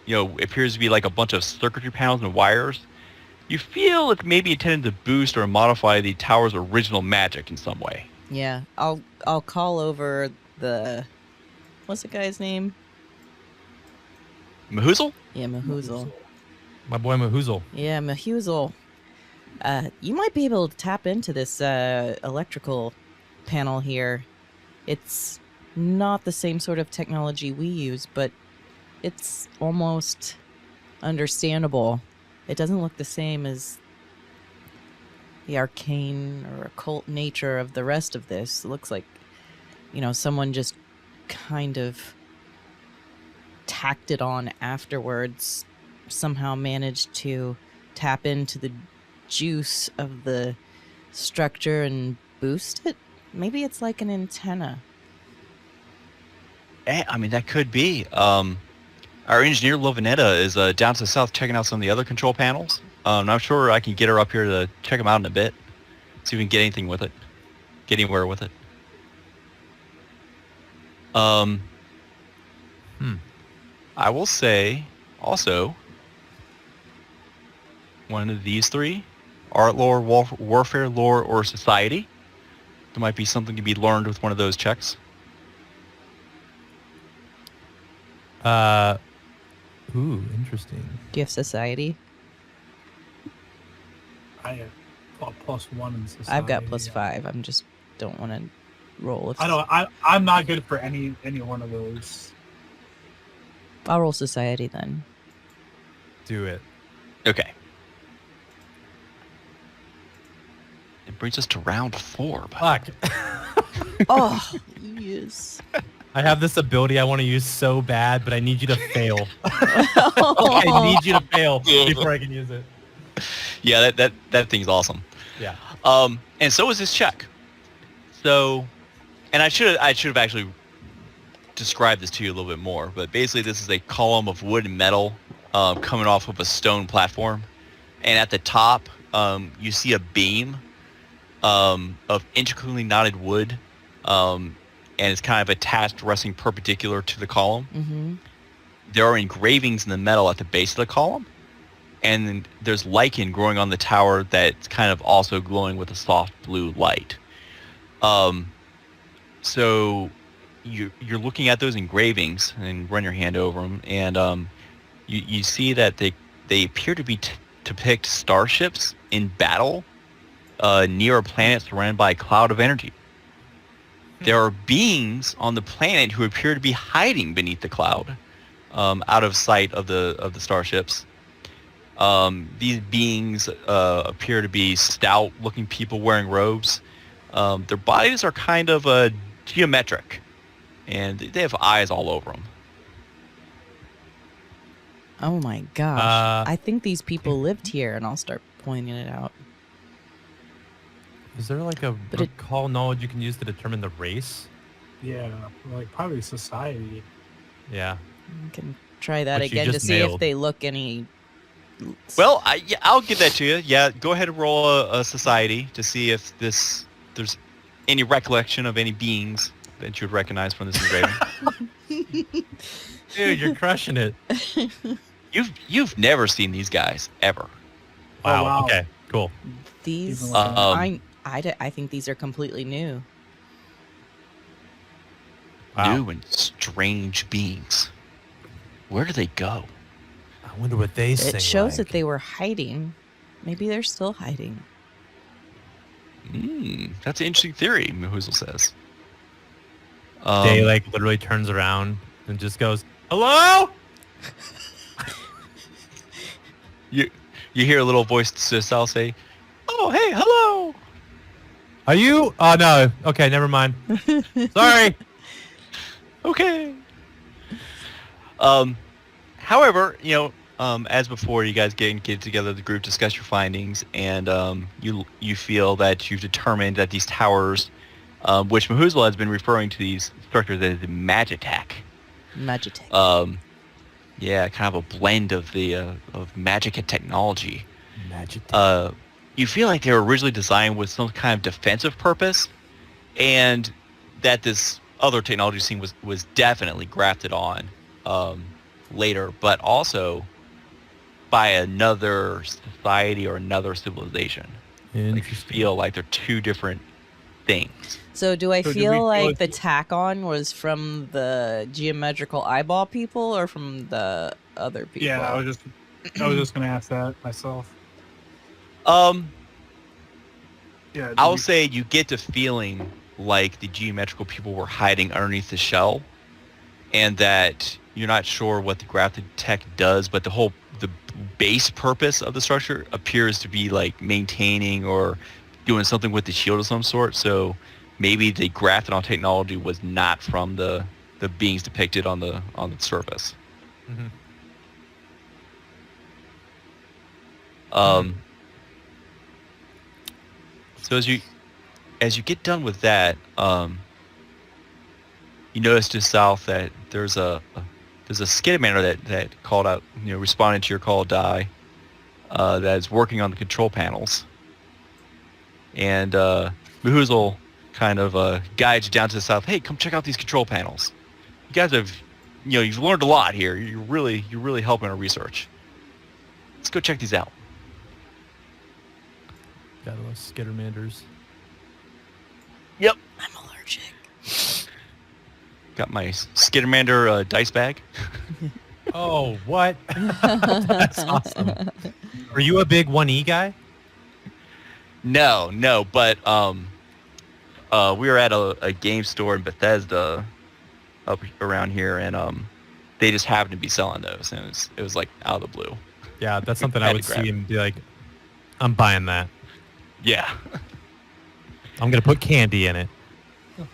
appears to be like a bunch of circuitry panels and wires. You feel it's maybe intended to boost or modify the tower's original magic in some way. Yeah, I'll call over the what's the guy's name? Mahoozle? Yeah, Mahoozle. My boy Mahoozle. Yeah, Mahoozle. You might be able to tap into this electrical panel here. It's not the same sort of technology we use, but it's almost understandable. It doesn't look the same as the arcane or occult nature of the rest of this. It looks like, someone just kind of tacked it on afterwards, somehow managed to tap into the juice of the structure and boost it. Maybe it's like an antenna. I mean, that could be. Our engineer, Lovinetta, is down to the south checking out some of the other control panels. I'm sure I can get her up here to check them out in a bit. See if we can get anything with it. Get anywhere with it. I will say, also, one of these three, art lore, warfare lore, or society. There might be something to be learned with one of those checks. Ooh, interesting. Do you have society? I have +1 in society. I've got +5. I'm just don't want to roll. I don't. I'm not good for any one of those. I'll roll society then. Do it. Okay. It brings us to round 4. Fuck. Oh, yes. I have this ability I want to use so bad, but I need you to fail. I need you to fail before I can use it. Yeah, that thing's awesome. Yeah. And so is this check. So, and I should have actually described this to you a little bit more, but basically this is a column of wood and metal coming off of a stone platform, and at the top you see a beam of intricately knotted wood, and it's kind of attached, resting perpendicular to the column. Mm-hmm. There are engravings in the metal at the base of the column, and then there's lichen growing on the tower that's kind of also glowing with a soft blue light. So you're looking at those engravings and run your hand over them, and you see that they appear to be depict starships in battle near a planet surrounded by a cloud of energy. There are beings on the planet who appear to be hiding beneath the cloud, out of sight of the starships. These beings appear to be stout-looking people wearing robes. Their bodies are kind of geometric, and they have eyes all over them. Oh my gosh. I think these people lived here, and I'll start pointing it out. Is there like a recall knowledge you can use to determine the race? Yeah, like probably society. Yeah. You can try that Which you again to just see if nailed. they look any... Well, I'll give that to you. Yeah, go ahead and roll a society to see if there's any recollection of any beings that you would recognize from this engraving. Dude, you're crushing it. You've never seen these guys ever. Wow. Oh, wow. Okay, cool. These... Even I think these are completely new. Wow. New and strange beings. Where do they go? I wonder what they say. It shows like. that they were hiding. Maybe they're still hiding. That's an interesting theory, Mahoozle says. Day like literally turns around and just goes, "Hello?" You hear a little voice to the south say, "Oh, hey, hello." Are you? Oh no. Okay, never mind. Sorry. Okay. Um, however, as before, you guys get together, the group, discuss your findings, and you feel that you've determined that these towers, which Mahuzla has been referring to these structures as Magitech. Magitech. Yeah, kind of a blend of the of magic and technology. Magic. You feel like they were originally designed with some kind of defensive purpose, and that this other technology scene was definitely grafted on later, but also by another society or another civilization. Like, you Interesting. feel like they're two different things. So do I So do we feel feel like like- the tack-on was from the geometrical eyeball people or from the other people? Yeah, I was just gonna ask that myself. Yeah, I'll say you get the feeling like the geometrical people were hiding underneath the shell, and that you're not sure what the grafted tech does, but the base purpose of the structure appears to be like maintaining or doing something with the shield of some sort. So maybe the grafted on technology was not from the beings depicted on the surface. Mm-hmm. So as you get done with that, you notice to the south that there's a Skidamander that called out, responded to your call, Die, that is working on the control panels. And Mahuzal kind of guides you down to the south. Hey, come check out these control panels. You guys have, you've learned a lot here. You're really helping our research. Let's go check these out. Got those skittermanders. Yep. I'm allergic. Got my Skidamander dice bag. Oh, what? That's awesome. Are you a big 1E guy? No, but we were at a game store in Bethesda up around here, and they just happened to be selling those, and it was like out of the blue. Yeah, that's something I Had would to grab see and be like, I'm buying that. Yeah. I'm going to put candy in it. So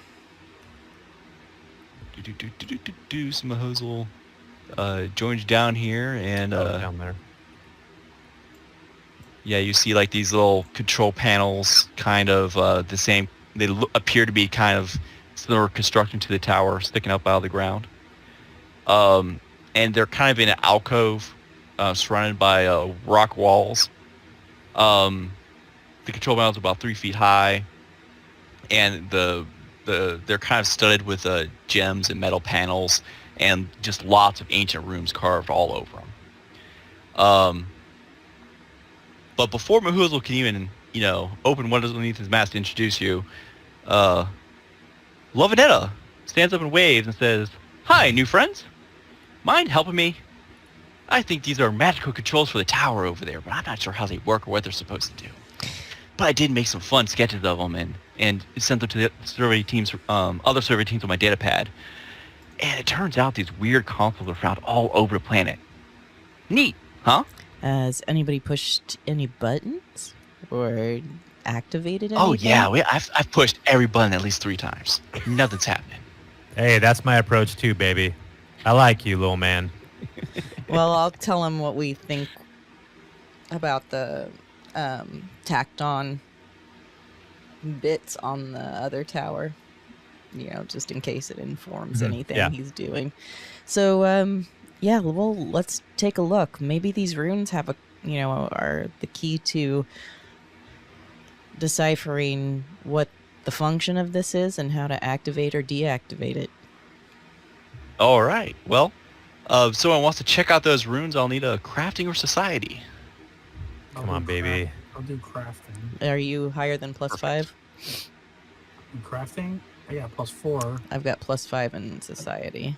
Mahuzal joins you down here, and Down there. yeah, you see like these little control panels, kind of the same. They appear to be kind of similar construction to the tower, sticking up out of the ground. And they're kind of in an alcove, surrounded by rock walls. The control panels are about 3 feet high, and they're kind of studded with gems and metal panels, and just lots of ancient runes carved all over them. But before Mahuzal can even, open one underneath his mask to introduce you, Lovinetta stands up and waves and says, "Hi, new friends. Mind helping me? I think these are magical controls for the tower over there, but I'm not sure how they work or what they're supposed to do. But I did make some fun sketches of them and sent them to the survey teams, other survey teams on my data pad. And it turns out these weird consoles are found all over the planet. Neat, huh?" Has anybody pushed any buttons or activated anything? Oh yeah, I've pushed every button at least 3 times. Nothing's happening. Hey, that's my approach too, baby. I like you, little man. Well, I'll tell him what we think about the tacked on bits on the other tower, just in case it informs anything yeah. he's doing. So, yeah, well, let's take a look. Maybe these runes have are the key to deciphering what the function of this is and how to activate or deactivate it. All right. Well, if someone wants to check out those runes, I'll need a crafting or society. Come on, baby. I'll do crafting. Are you higher than +5? And crafting? Yeah, +4. I've got +5 in society.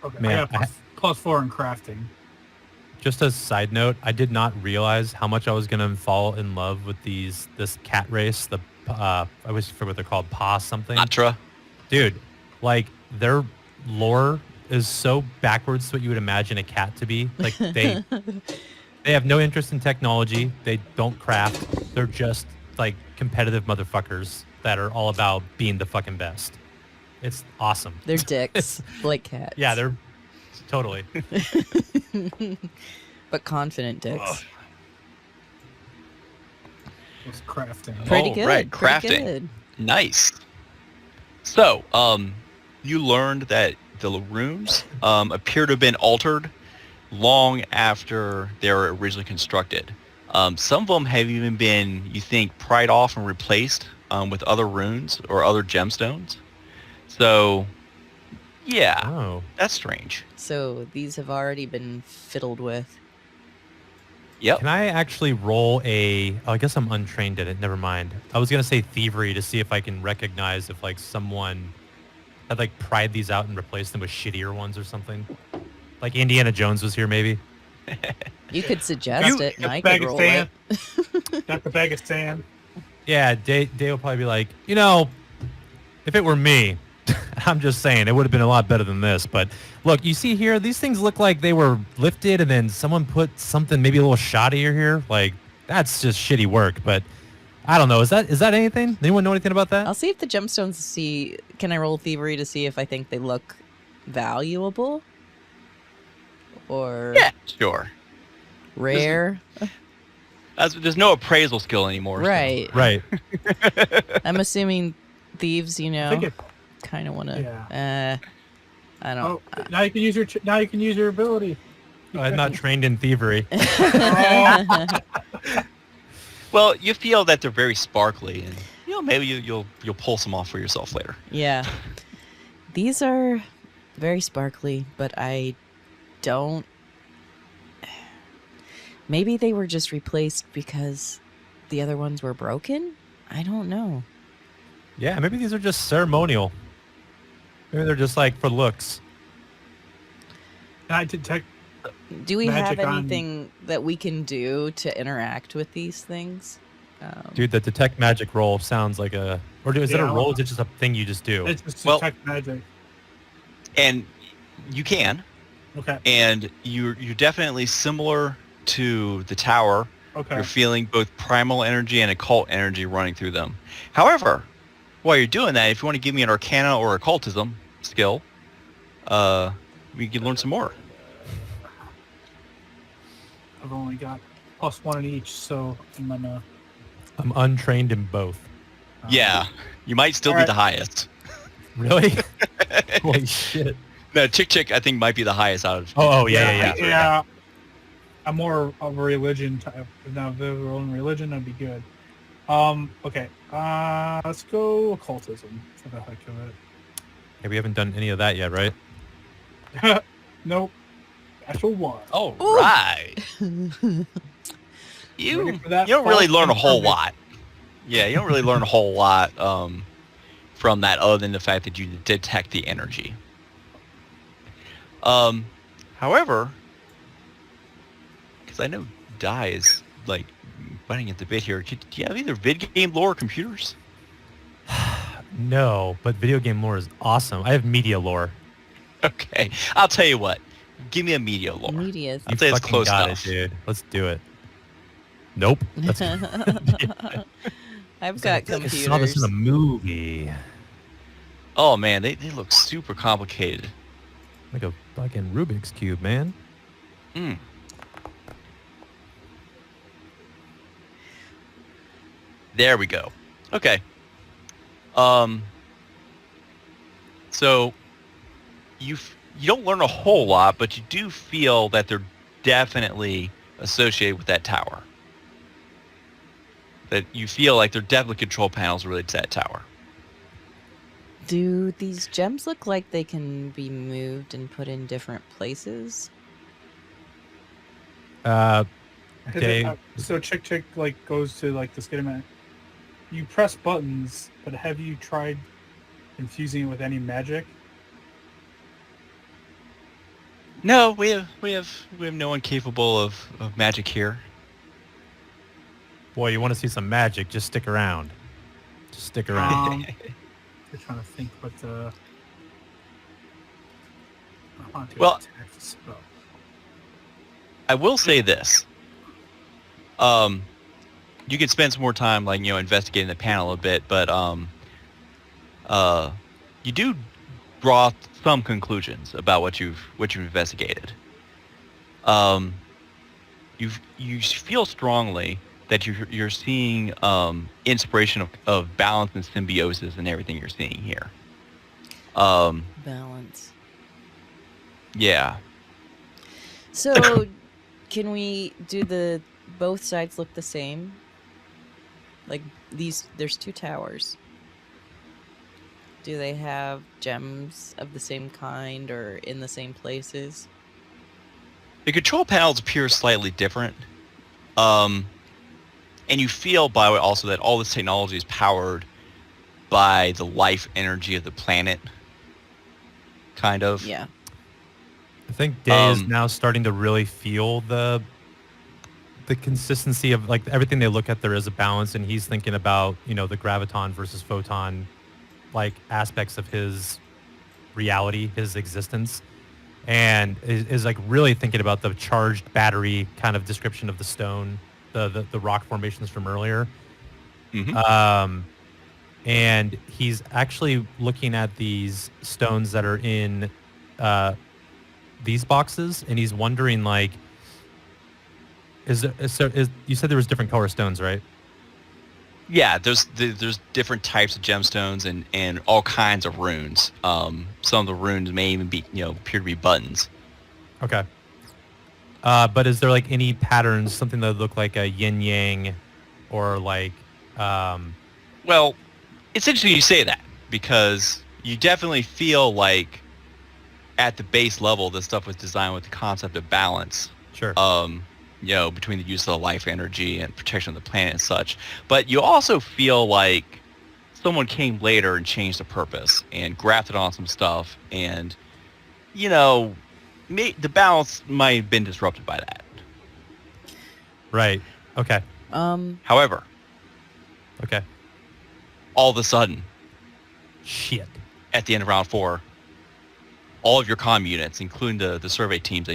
Okay, Man, I got +4 in crafting. Just as a side note, I did not realize how much I was gonna fall in love with this cat race. The I always forget what they're called, Paw something. Atra. Dude, like their lore is so backwards to what you would imagine a cat to be. Like They have no interest in technology. They don't craft. They're just like competitive motherfuckers that are all about being the fucking best. It's awesome. They're dicks, like cats. Yeah, they're totally. but confident dicks. Was crafting. Pretty Oh, good. right, pretty crafting. good. Nice. So, you learned that the runes appear to have been altered long after they were originally constructed. Some of them have even been, you think, pried off and replaced with other runes or other gemstones. So, yeah, Oh. that's strange. So these have already been fiddled with. Yep. Can I actually roll a... Oh, I guess I'm untrained at it. Never mind. I was going to say thievery to see if I can recognize if like someone had like pried these out and replaced them with shittier ones or something. Like Indiana Jones was here maybe. You could suggest it, and I bag could of roll sand. it. Got the bag of sand. Yeah, Dave will probably be like, you know, if it were me, I'm just saying it would have been a lot better than this. But look, you see here, these things look like they were lifted and then someone put something maybe a little shoddier here. Like that's just shitty work. But I don't know. Is that anything? Anyone know anything about that? I'll see if the gemstones can I roll thievery to see if I think they look valuable or Yeah, sure. rare. There's no appraisal skill anymore. so- Right. Right. I'm assuming thieves, you I think know, it, kind of want to. Yeah. I don't. oh, now you can use your ability. I'm not trained in thievery. Oh, Well, you feel that they're very sparkly, and maybe you'll pull some off for yourself later. Yeah. These are very sparkly, but I don't. Maybe they were just replaced because the other ones were broken? I don't know. Yeah, maybe these are just ceremonial. Maybe they're just like for looks. can I detect? Do we have Magic on- anything that we can do to interact with these things? Dude, the detect magic roll sounds like a... Or is it a Yeah, roll? Or is it just a thing you just do? It's just Well- detect magic. And you can, Okay. and you're definitely similar to the tower. Okay. You're feeling both primal energy and occult energy running through them. However, while you're doing that, if you want to give me an arcana or occultism skill, we can learn some more. I've only got +1 in each, so I'm gonna. I'm untrained in both. Yeah, you might still be Alright. the highest. Really? Holy shit. No, Chick I think might be the highest out of. Oh, yeah. Yeah. I'm more of a religion type. Now, if they were in religion, that'd be good. Okay. Let's go occultism for the heck of Yeah, we haven't done any of that yet, right? it. Nope. Actual one. Oh, Ooh. right. Ready You for that don't really false learn a whole impermanent? lot. Yeah, you don't really learn a whole lot from that, other than the fact that you detect the energy. However, because I know Dai is like biting at the bit here. Do you have either vid game lore or computers? No, but video game lore is awesome. I have media lore. Okay, I'll tell you what. Give me a media lore. Medias. I'd say it's fucking close got enough. it, dude. Let's do it. Nope. That's I've got I computers. saw this in a movie. Oh man, they look super complicated. Like a fucking Rubik's Cube, man. Mm. There we go. Okay. So you don't learn a whole lot, but you do feel that they're definitely associated with that tower. That you feel like they're definitely control panels related to that tower. Do these gems look like they can be moved and put in different places? Has it- Dave. so Chick like goes to like the schematic. You press buttons, but have you tried infusing it with any magic? No, we have no one capable of magic here. Boy, you want to see some magic? Just stick around. Just stick around. I'm trying to think what the. I want to Well- attack the spell. I will say this. You can spend some more time, like, investigating the panel a bit, but you do draw some conclusions about what you've investigated. You feel strongly that you're seeing inspiration of balance and symbiosis in everything you're seeing here. Balance. Yeah. So, can we do both sides look the same? Like there's two towers. Do they have gems of the same kind or in the same places? The control panels appear slightly different. And you feel by the way also that all this technology is powered by the life energy of the planet. Kind of. Yeah. I think Day is now starting to really feel the consistency of like everything they look at. There is a balance, and he's thinking about the graviton versus photon like aspects of his reality, his existence, and is like really thinking about the charged battery kind of description of the stone, the rock formations from earlier. Mm-hmm. And he's actually looking at these stones that are in these boxes, and he's wondering like, you said there was different color stones, right? Yeah, there's different types of gemstones and all kinds of runes. Some of the runes may even be appear to be buttons. Okay. But is there like any patterns, something that look like a yin yang, or like? Well, it's interesting you say that because you definitely feel like at the base level this stuff was designed with the concept of balance. Sure. Between the use of the life energy and protection of the planet and such. But you also feel like someone came later and changed the purpose and grafted on some stuff, and the balance might have been disrupted by that. Right. Okay. However, okay. all of a sudden, shit, at the end of round 4, all of your comm units, including the survey teams,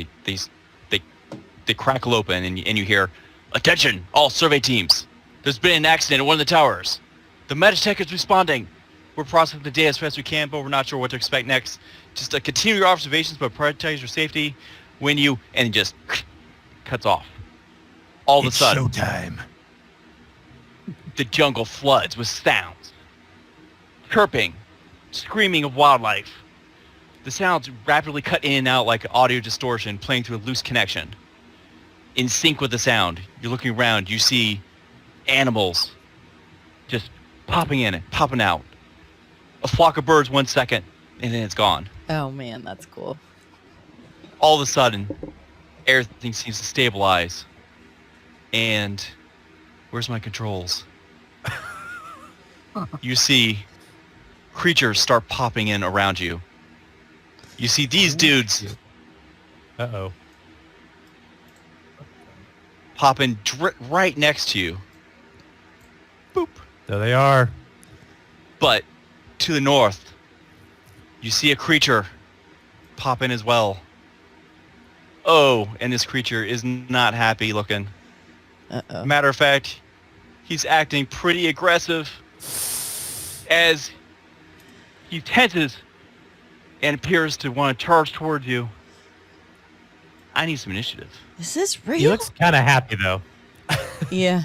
they crackle open and you hear, "Attention, all survey teams. There's been an accident at one of the towers. The Meditech is responding. We're processing the data as fast as we can, but we're not sure what to expect next. Just continue your observations, but prioritize your safety when you..." And just cuts off. All of a sudden, showtime. The jungle floods with sounds. Chirping, screaming of wildlife. The sounds rapidly cut in and out like audio distortion playing through a loose connection. In sync with the sound, you're looking around, you see animals just popping in and popping out. A flock of birds 1 second, and then it's gone. Oh man, that's cool. All of a sudden, everything seems to stabilize. And where's my controls? You see creatures start popping in around you. You see these dudes Uh-oh. popping right next to you. Boop. There they are. But to the north, you see a creature pop in as well. Oh, and this creature is not happy looking. Uh-oh. Matter of fact, he's acting pretty aggressive as he tenses and appears to want to charge towards you. I need some initiative. Is this real? He looks kind of happy though. Yeah.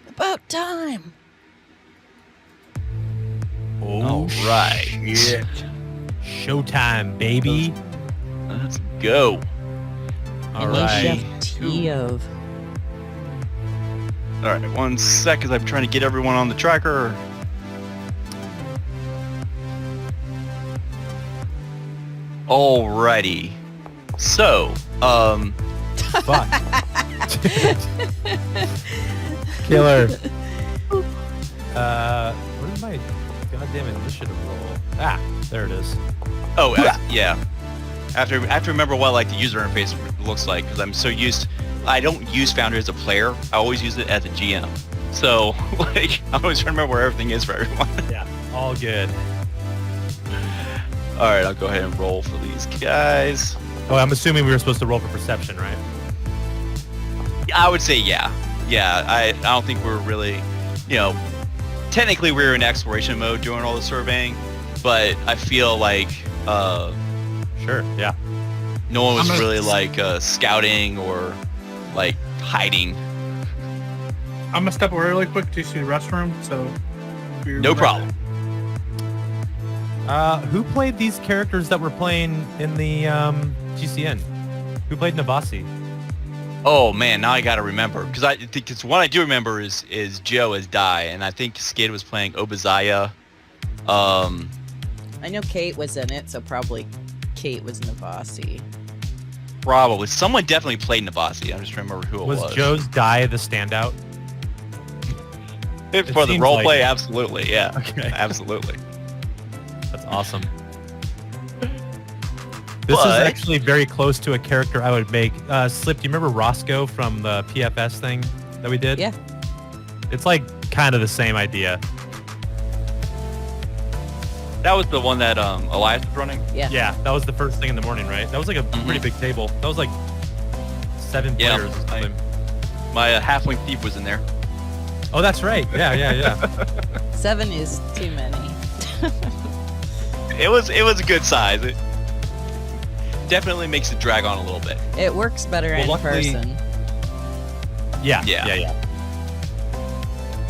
About time. All right. Shit. Showtime, baby. Let's go. All right. Initiative. All right, 1 sec as I'm trying to get everyone on the tracker. Alrighty. So, Fuck. Killer. Where's my goddamn initiative roll? Ah, there it is. yeah. I have to remember what like the user interface looks like because I'm so used. I don't use Foundry as a player. I always use it as a GM. So like I always try to remember where everything is for everyone. Yeah, all good. All right, I'll go ahead and roll for these guys. Oh, I'm assuming we were supposed to roll for perception, right? I would say yeah. Yeah, I don't think we're really, technically we're in exploration mode doing all the surveying, but I feel like Sure. Yeah. no one was I'm gonna- really like scouting or like hiding. I'm gonna step away really quick to use the restroom. So. No problem. Who played these characters that were playing in the GCN? Who played Navasi? Oh man, now I gotta remember because I think it's one I do remember is Joe as Dai, and I think Skid was playing Obadiah. I know Kate was in it, so probably Kate was Navasi. Probably someone definitely played Navasi. I just remember who it was. Was Joe's Die the standout? For the seems role like play? it. Absolutely, yeah. Okay. Absolutely. That's awesome. This is But- actually very close to a character I would make. Slip, do you remember Roscoe from the PFS thing that we did? Yeah. It's like kind of the same idea. That was the one that Elias was running. Yeah. Yeah, that was the first thing in the morning, right? That was like a pretty big table. That was like 7 Yeah, players or something. My halfling thief was in there. Oh, that's right. Yeah. 7 is too many. It was a good size. It definitely makes it drag on a little bit. It works better Well, in luckily- person. Yeah.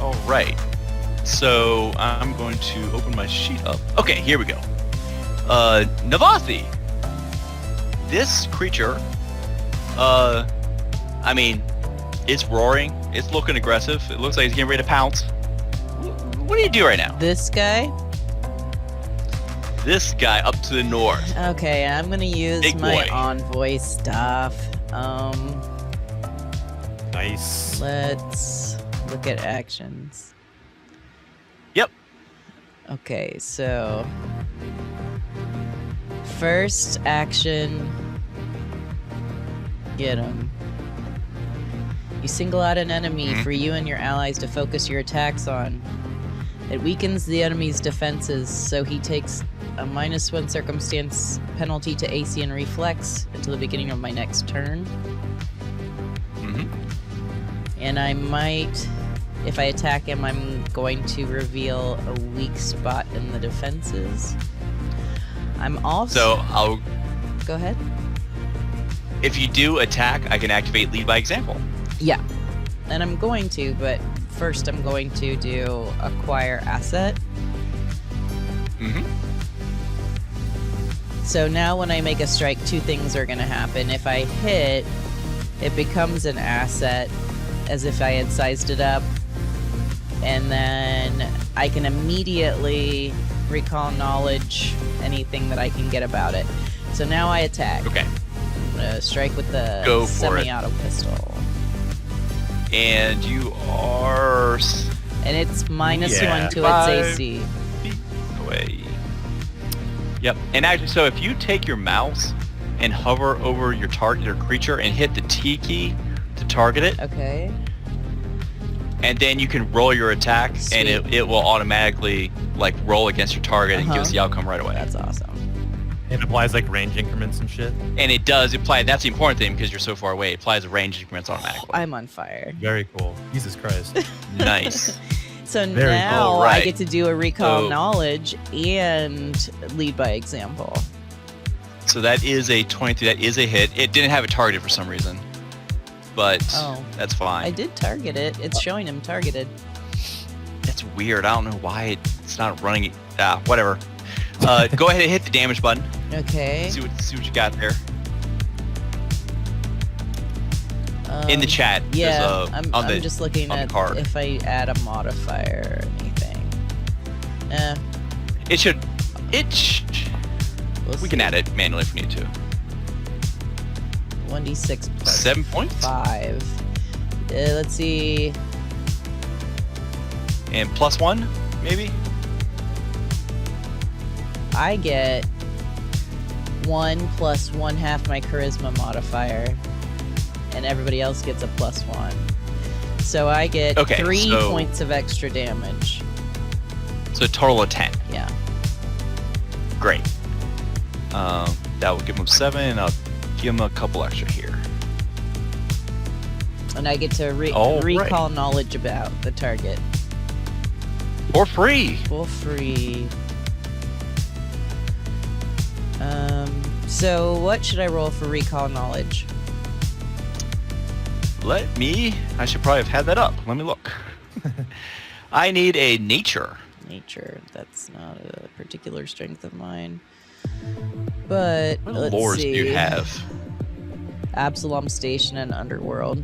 All right. So I'm going to open my sheet up. Okay, here we go. Navathi. This creature, I mean, it's roaring. It's looking aggressive. It looks like it's getting ready to pounce. What do you do right now? This guy? This guy up to the north. Okay, I'm gonna use Big my boy. envoy stuff. Nice. Let's look at actions. Yep. Okay, so first action, get him. You single out an enemy for you and your allies to focus your attacks on. It weakens the enemy's defenses, so he takes a -1 circumstance penalty to AC and reflex until the beginning of my next turn. Mm-hmm. And I might, if I attack him, I'm going to reveal a weak spot in the defenses. I'm also... So I'll. Go ahead. If you do attack, I can activate lead by example. Yeah. And I'm going to, but first I'm going to do acquire asset. Mm-hmm. So now when I make a strike, 2 things are going to happen. If I hit, it becomes an asset as if I had sized it up. And then I can immediately recall knowledge anything that I can get about it. So now I attack. Okay. I'm going to strike with the Go for it. semi-auto pistol. And you are And it's -1 to Five. its AC. feet away. Yep. And actually, so if you take your mouse and hover over your target or creature and hit the T key to target it, Okay. and then you can roll your attack, and Sweet. it will automatically like roll against your target and give us the outcome right away. That's awesome. It applies like range increments and shit. And it does apply. That's the important thing because you're so far away. It applies the range increments automatically. I'm on fire. Very cool. Jesus Christ. Nice. So Very now cool. I Right. get to do a recall So- knowledge and lead by example. So that is a 23. That is a hit. It didn't have it targeted for some reason, but Oh. that's fine. I did target it. It's showing him targeted. That's weird. I don't know why it's not running. Whatever. Go ahead and hit the damage button. Okay. See what you got there in the chat. Yeah, there's, I'm on the, just looking on the at card. if I add a modifier or anything. It should. We'll We can add it manually if we need to. 1d6 plus 7 points 5. Let's see. and +1 maybe. I get 1 plus 1/2 my charisma modifier, and everybody else gets a +1. So I get Okay, 3 so- points of extra damage. So a total of 10. Yeah. Great. That will give him 7, and I'll give him a couple extra here. And I get to All right. recall knowledge about the target For free. for free. So what should I roll for recall knowledge? I should probably have had that up. Let me look. I need a nature. Nature. That's not a particular strength of mine. But What let's lores see. do you have? Absalom Station and Underworld.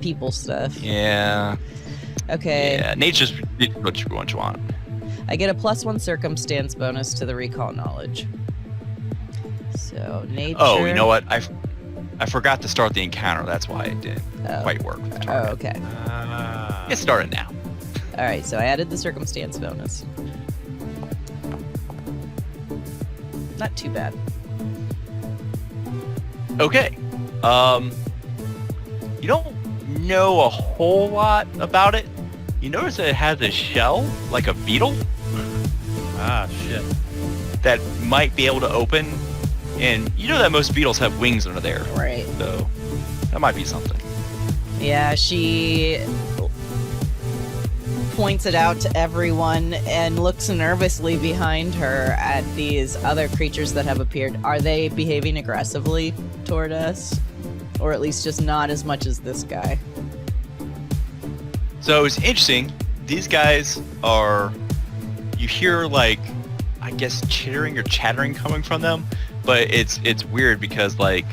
People stuff. Yeah. Okay. Yeah, nature's what you want. I get a +1 circumstance bonus to the recall knowledge. So nature. Oh, you know what? I forgot to start the encounter. That's why it didn't quite work with the Oh, target. okay. It started now. All right. So I added the circumstance bonus. Not too bad. Okay. You don't know a whole lot about it. You notice that it has a shell, like a beetle, Ah, shit. that might be able to open. And you know that most beetles have wings under there. Right. So that might be something. Yeah, she points it out to everyone and looks nervously behind her at these other creatures that have appeared. Are they behaving aggressively toward us? Or at least just not as much as this guy? So it's interesting. These guys are, you hear like, I guess chittering or chattering coming from them, but it's weird because like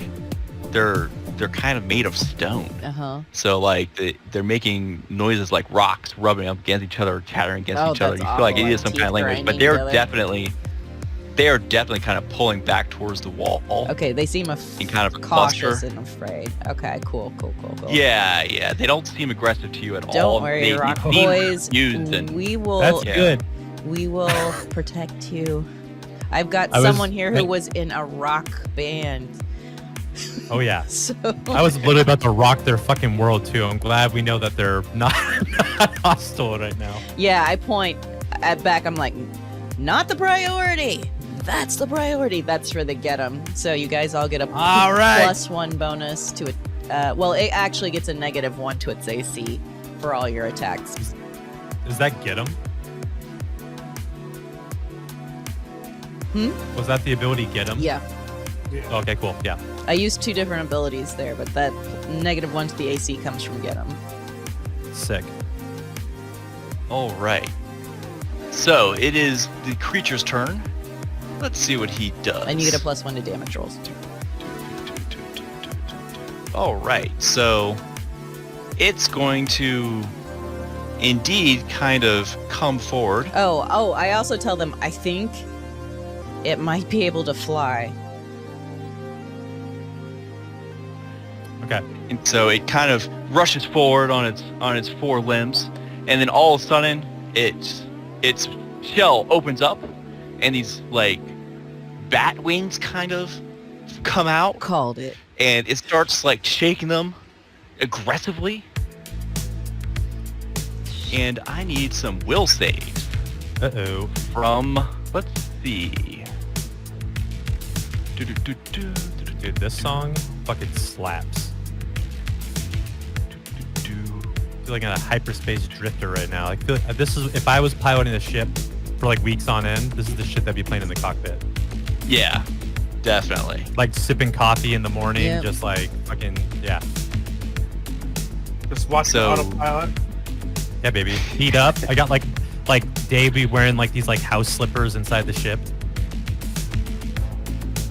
they're kind of made of stone. Uh-huh. So like they're making noises like rocks rubbing up against each other, chattering against Oh, each other. that's You feel like awful, it is some like kind of teeth language, but grinding together. they are definitely kind of pulling back towards the wall. Okay, they seem And kind of a cautious cluster. and afraid. Okay, cool. Yeah. They don't seem aggressive to you at all. Don't worry, They Rock seem Boys. confused and We will That's Yeah. good. we will protect you. I've got I was- someone here who was in a rock band. Oh, yeah. So I was literally about to rock their fucking world, too. I'm glad we know that they're not hostile right now. yeah, I point at back. I'm like, not the priority. That's the priority. That's for the get 'em. So you guys all get a All right. +1 bonus to it. Well, it actually gets a -1 to its AC for all your attacks. Does that get him? Hmm? Was that the ability get him? Yeah, Yeah. Okay, cool. Yeah. I used 2 different abilities there, but that -1 to the AC comes from get 'em. Sick. all right. So it is the creature's turn. Let's see what he does. And you get a +1 to damage rolls. All right, so it's going to indeed kind of come forward. Oh, I also tell them I think it might be able to fly. Okay. And so it kind of rushes forward on its 4 limbs, and then all of a sudden its shell opens up, and these like bat wings kind of come out, Called it. and it starts like shaking them aggressively. And I need some will saves Uh-oh. from, let's see. Dude, this song fucking slaps. I feel like in a hyperspace drifter right now. I feel like this is, if I was piloting a ship for like weeks on end, this is the shit that'd be playing in the cockpit. Yeah, definitely. Like sipping coffee in the morning, Yep. just like fucking, yeah. Just watch So- the autopilot. Yeah, baby. Heat up. I got like Dave be wearing like these like house slippers inside the ship.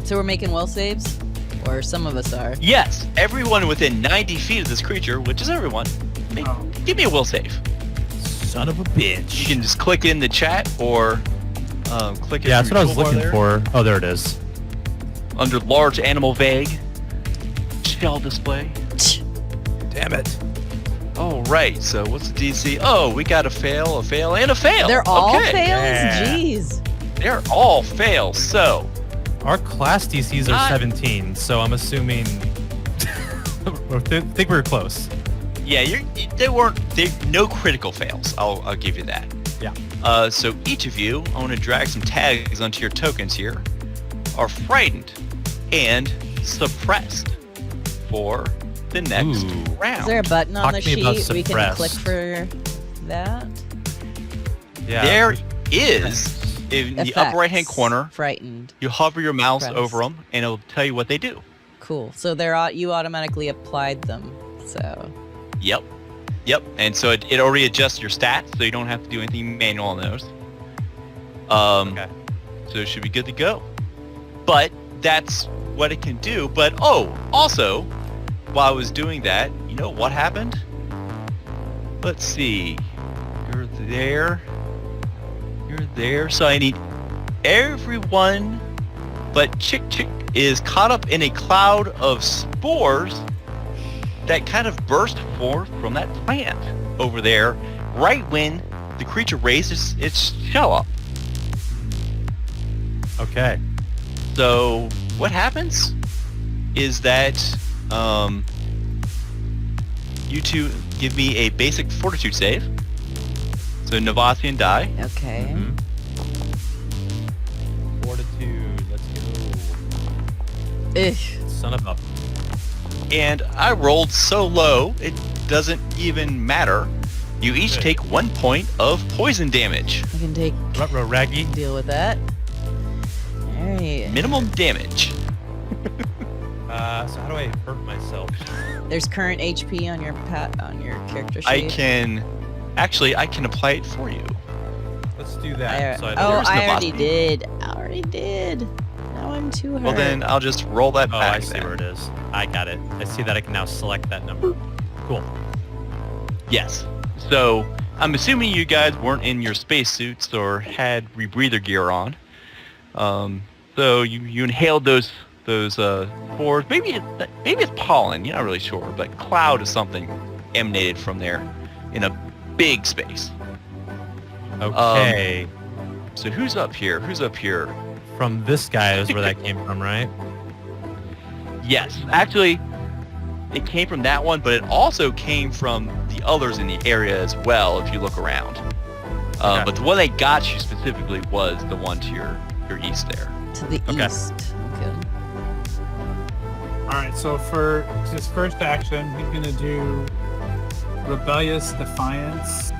So we're making will saves? Or some of us are. Yes, everyone within 90 feet of this creature, which is everyone, Oh. give me a will save. Son of a bitch. You can just click in the chat or click it Yeah, that's through what I was your toolbar looking there. for. Oh, there it is. Under large animal vague, shell display. Damn it. All right, so what's the DC? Oh, we got a fail, and a fail. They're all okay. fails? Yeah. Jeez. They're all fails. So Our class DCs are Not- 17, so I'm assuming. I think we were close. yeah, they no critical fails. I'll give you that. Yeah. So each of you, I want to drag some tags onto your tokens here, are frightened and suppressed for the next Ooh. round. Is there a button on Talk the to me about sheet we can click suppressed. for that? Yeah. There is, in the upper right-hand Effects. corner, Frightened. you hover your mouse Press. over them, and it'll tell you what they do. Cool. So you automatically applied them. So Yep. And so it already adjusts your stats, so you don't have to do anything manual on those. Okay. So it should be good to go. But that's what it can do. But also, while I was doing that, you know what happened? Let's see. You're there. So I need everyone but Chick is caught up in a cloud of spores that kind of burst forth from that plant over there right when the creature raises its shell up. Okay. So what happens is that you two give me a basic fortitude save. So Navasian die. okay. Mhm. Fortitude. Let's go. Ugh. Son of a. And I rolled so low, it doesn't even matter. You each Good. take 1 point of poison damage. I can Ruh-roh, Raggy. deal with that. All right. Minimum damage. So how do I hurt myself? There's current HP on your character sheet. I can apply it for you. Let's do that. So I don't. There's I already Navasi. did. Now I'm too hurt. Well then I'll just roll that Oh, back. I see then. where it is. I got it. I see that I can now select that number. Cool. Yes. So I'm assuming you guys weren't in your spacesuits or had rebreather gear on. So you inhaled those spores. Maybe it's pollen. You're not really sure, but cloud of something emanated from there in a big space. Okay. So who's up here? From this guy is where that came from, right? Yes, actually, it came from that one, but it also came from the others in the area as well. If you look around, Okay. but the one that got you specifically was the one to your east there. to the Okay. east. Okay. All right, so for his first action, he's gonna do rebellious defiance.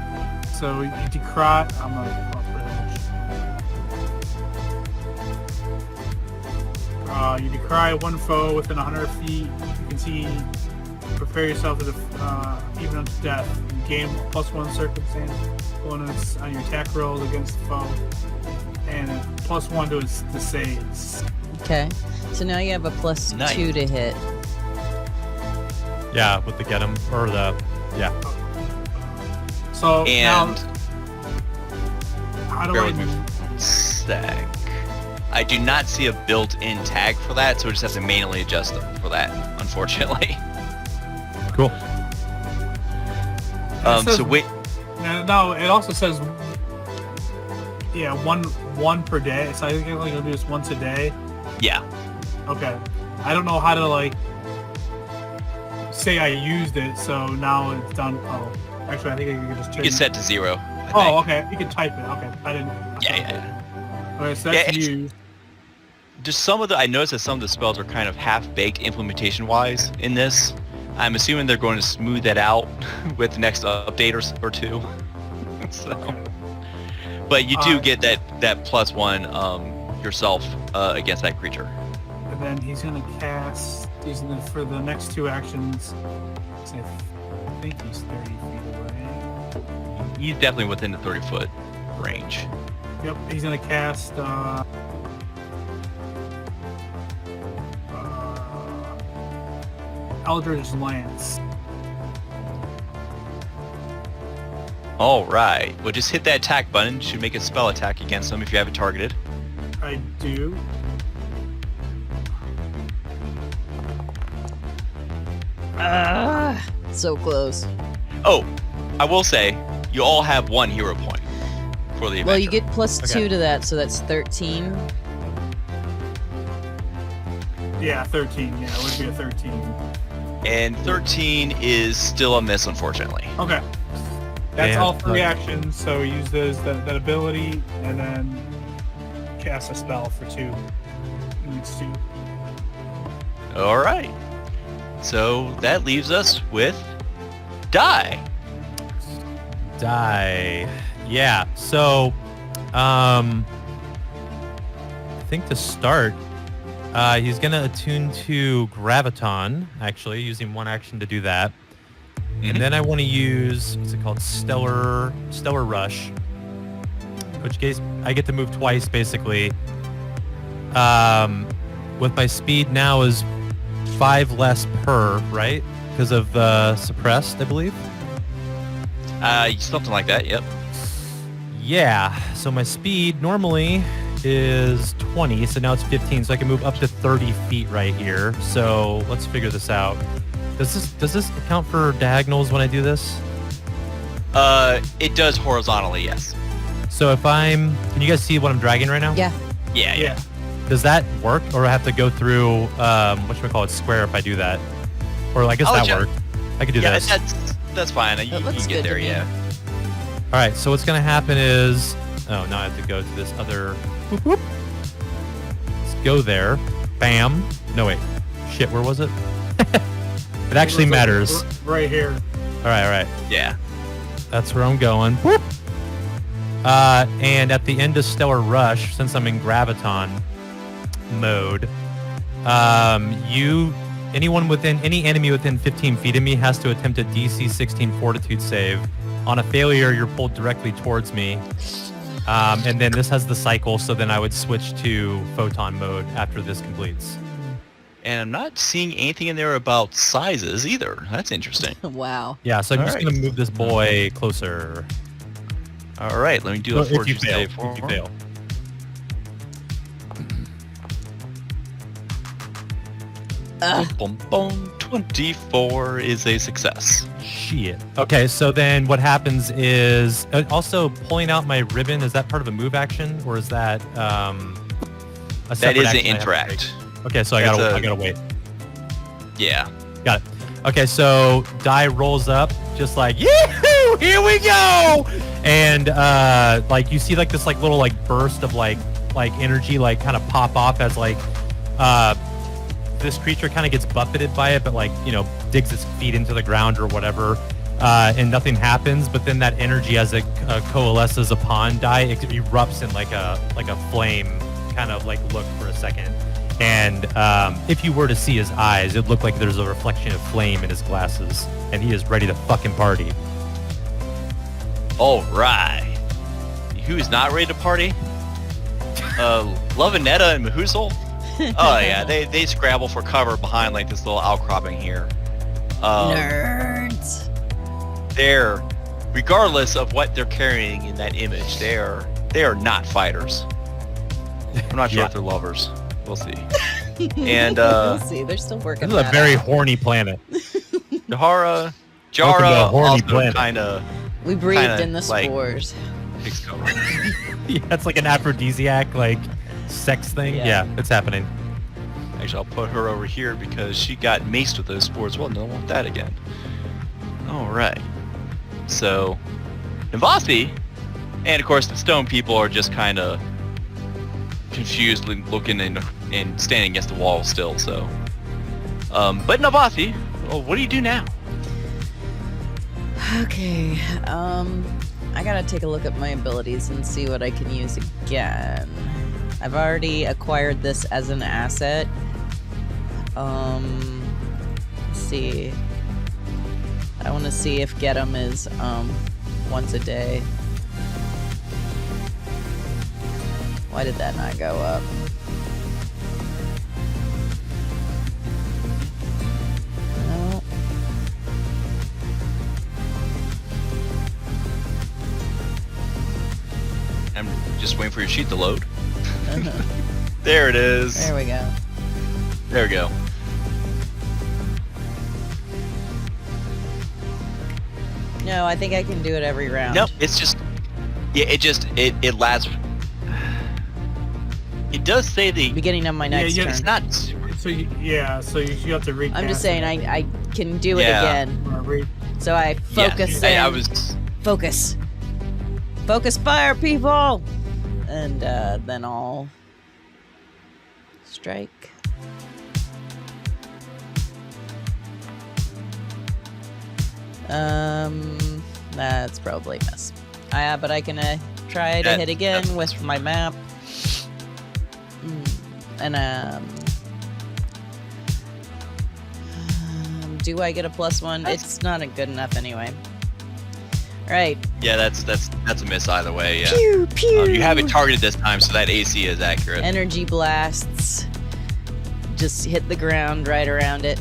So you decry. I'm gonna. You decry one foe within 100 feet. You can see. Prepare yourself to even unto death. You gain +1 circumstance bonus on your attack rolls against the foe, and a +1 to his to saves. Okay. So now you have a +2 Nice. to hit. Yeah, with the get him or the yeah. So And now, how do bear I? with me for 1 sec. I do not see a built-in tag for that, so we just have to manually adjust it for that, unfortunately. Cool. It says- So wait. No, it also says, yeah, one per day. So I think I'm gonna do this once a day. Yeah. Okay. I don't know how to like say I used it, so now it's done. Oh, actually, I think I can just You change. can set to 0. I Oh, think. okay. You can type it. Okay, I didn't. Yeah. Okay, so Yeah, that's it's- used. Just I noticed that some of the spells are kind of half-baked implementation-wise in this. I'm assuming they're going to smooth that out with the next update or two. So, but you do get that +1 yourself against that creature. And then he's gonna cast. For the next two actions. I think he's 30 feet away. He's definitely within the 30-foot range. Yep, he's gonna cast. Eldritch Lance. All right. Well, just hit that attack button. Should make a spell attack against them if you have it targeted. I do. So close. Oh, I will say you all have 1 hero point for the adventure. Well, you get +2 Okay. to that, so that's 13. Yeah, 13. Yeah, it would be a 13. And 13 is still a miss, unfortunately. Okay. That's Damn. all 3 actions, so use that ability, and then cast a spell for 2. Needs 2. All right. So that leaves us with Die. Yeah. So, I think to start, he's gonna attune to Graviton. Actually, using one action to do that, and then I want to use what's it called, Stellar Rush, which case I get to move twice basically. With my speed now is 5 less per, right? Because of suppressed, I believe. Something like that. Yep. Yeah. So my speed normally is 20, so now it's 15, so I can move up to 30 feet right here. So let's figure this out. Does this account for diagonals when I do this? It does horizontally, yes. So if can you guys see what I'm dragging right now? Yeah. Yeah. Does that work, or I have to go through square if I do that? Or I guess that worked. I could do this. That's fine. You looks can get good there, to me. yeah. All right. So what's gonna happen is, now I have to go to this other. Whoop, whoop. Let's go there. Bam. No wait. Shit. Where was it? It actually matters. Right here. All right. Yeah. That's where I'm going. Whoop. And at the end of Stellar Rush, since I'm in Graviton mode, any enemy within 15 feet of me has to attempt a DC 16 Fortitude save. On a failure, you're pulled directly towards me. And then this has the cycle, so then I would switch to Photon mode after this completes. And I'm not seeing anything in there about sizes either. That's interesting. Wow. Yeah, so I'm All just right. going to move this boy closer. All right, let me do a If you fortitude fail. save for If you him. fail. Boom, boom. 24 is a success. Shit. Okay, so then what happens is also pulling out my ribbon. Is that part of a move action, or is that a That separate is action an I have to interact. take? Okay, so I That's gotta wait. Yeah. Got it. Okay, so Die rolls up, just like, yee-hoo, here we go! And like you see like this like little like burst of like energy like kind of pop off as like this creature kind of gets buffeted by it, but like, digs its feet into the ground or whatever, and nothing happens. But then that energy, as it coalesces upon Die, it erupts in like a flame kind of like look for a second. And if you were to see his eyes, it looked like there's a reflection of flame in his glasses, and he is ready to fucking party. All right. Who's not ready to party? Lovinetta and Mahoozle? Oh yeah, they scrabble for cover behind like this little outcropping here. Nerds. They're, regardless of what they're carrying in that image, they are not fighters. I'm not sure Yeah. if they're lovers. We'll see. And We'll see. They're still working. This is a that very out. horny planet. Jara Welcome to a horny also planet. kind of We breathed kinda in the like- spores. takes cover. Yeah, it's like an aphrodisiac, like sex thing. Yeah. Yeah, it's happening. Actually, I'll put her over here because she got maced with those spores. Well, don't want that again. All right. So, Navasi, and of course the stone people are just kind of confused, looking and standing against the wall still. So, but Navasi, well, what do you do now? Okay. I gotta take a look at my abilities and see what I can use again. I've already acquired this as an asset. Let's see. I want to see if get 'em is once a day. Why did that not go up? No. I'm just waiting for your sheet to load. There it is. There we go. There we go. No, I think I can do it every round. Nope, it's just, yeah, it lasts. It does say the, Beginning of my next yeah, turn. it's not, So you have to recast. I'm just saying I can do it Yeah. again. So I focus yeah, I in. was, Focus. Focus fire, people! And then I'll strike. That's probably a miss. But I can try to hit again with my map. Do I get a +1? It's not good enough anyway. Right. Yeah, that's a miss either way. Yeah. Pew pew. You have it targeted this time, so that AC is accurate. Energy blasts. Just hit the ground right around it.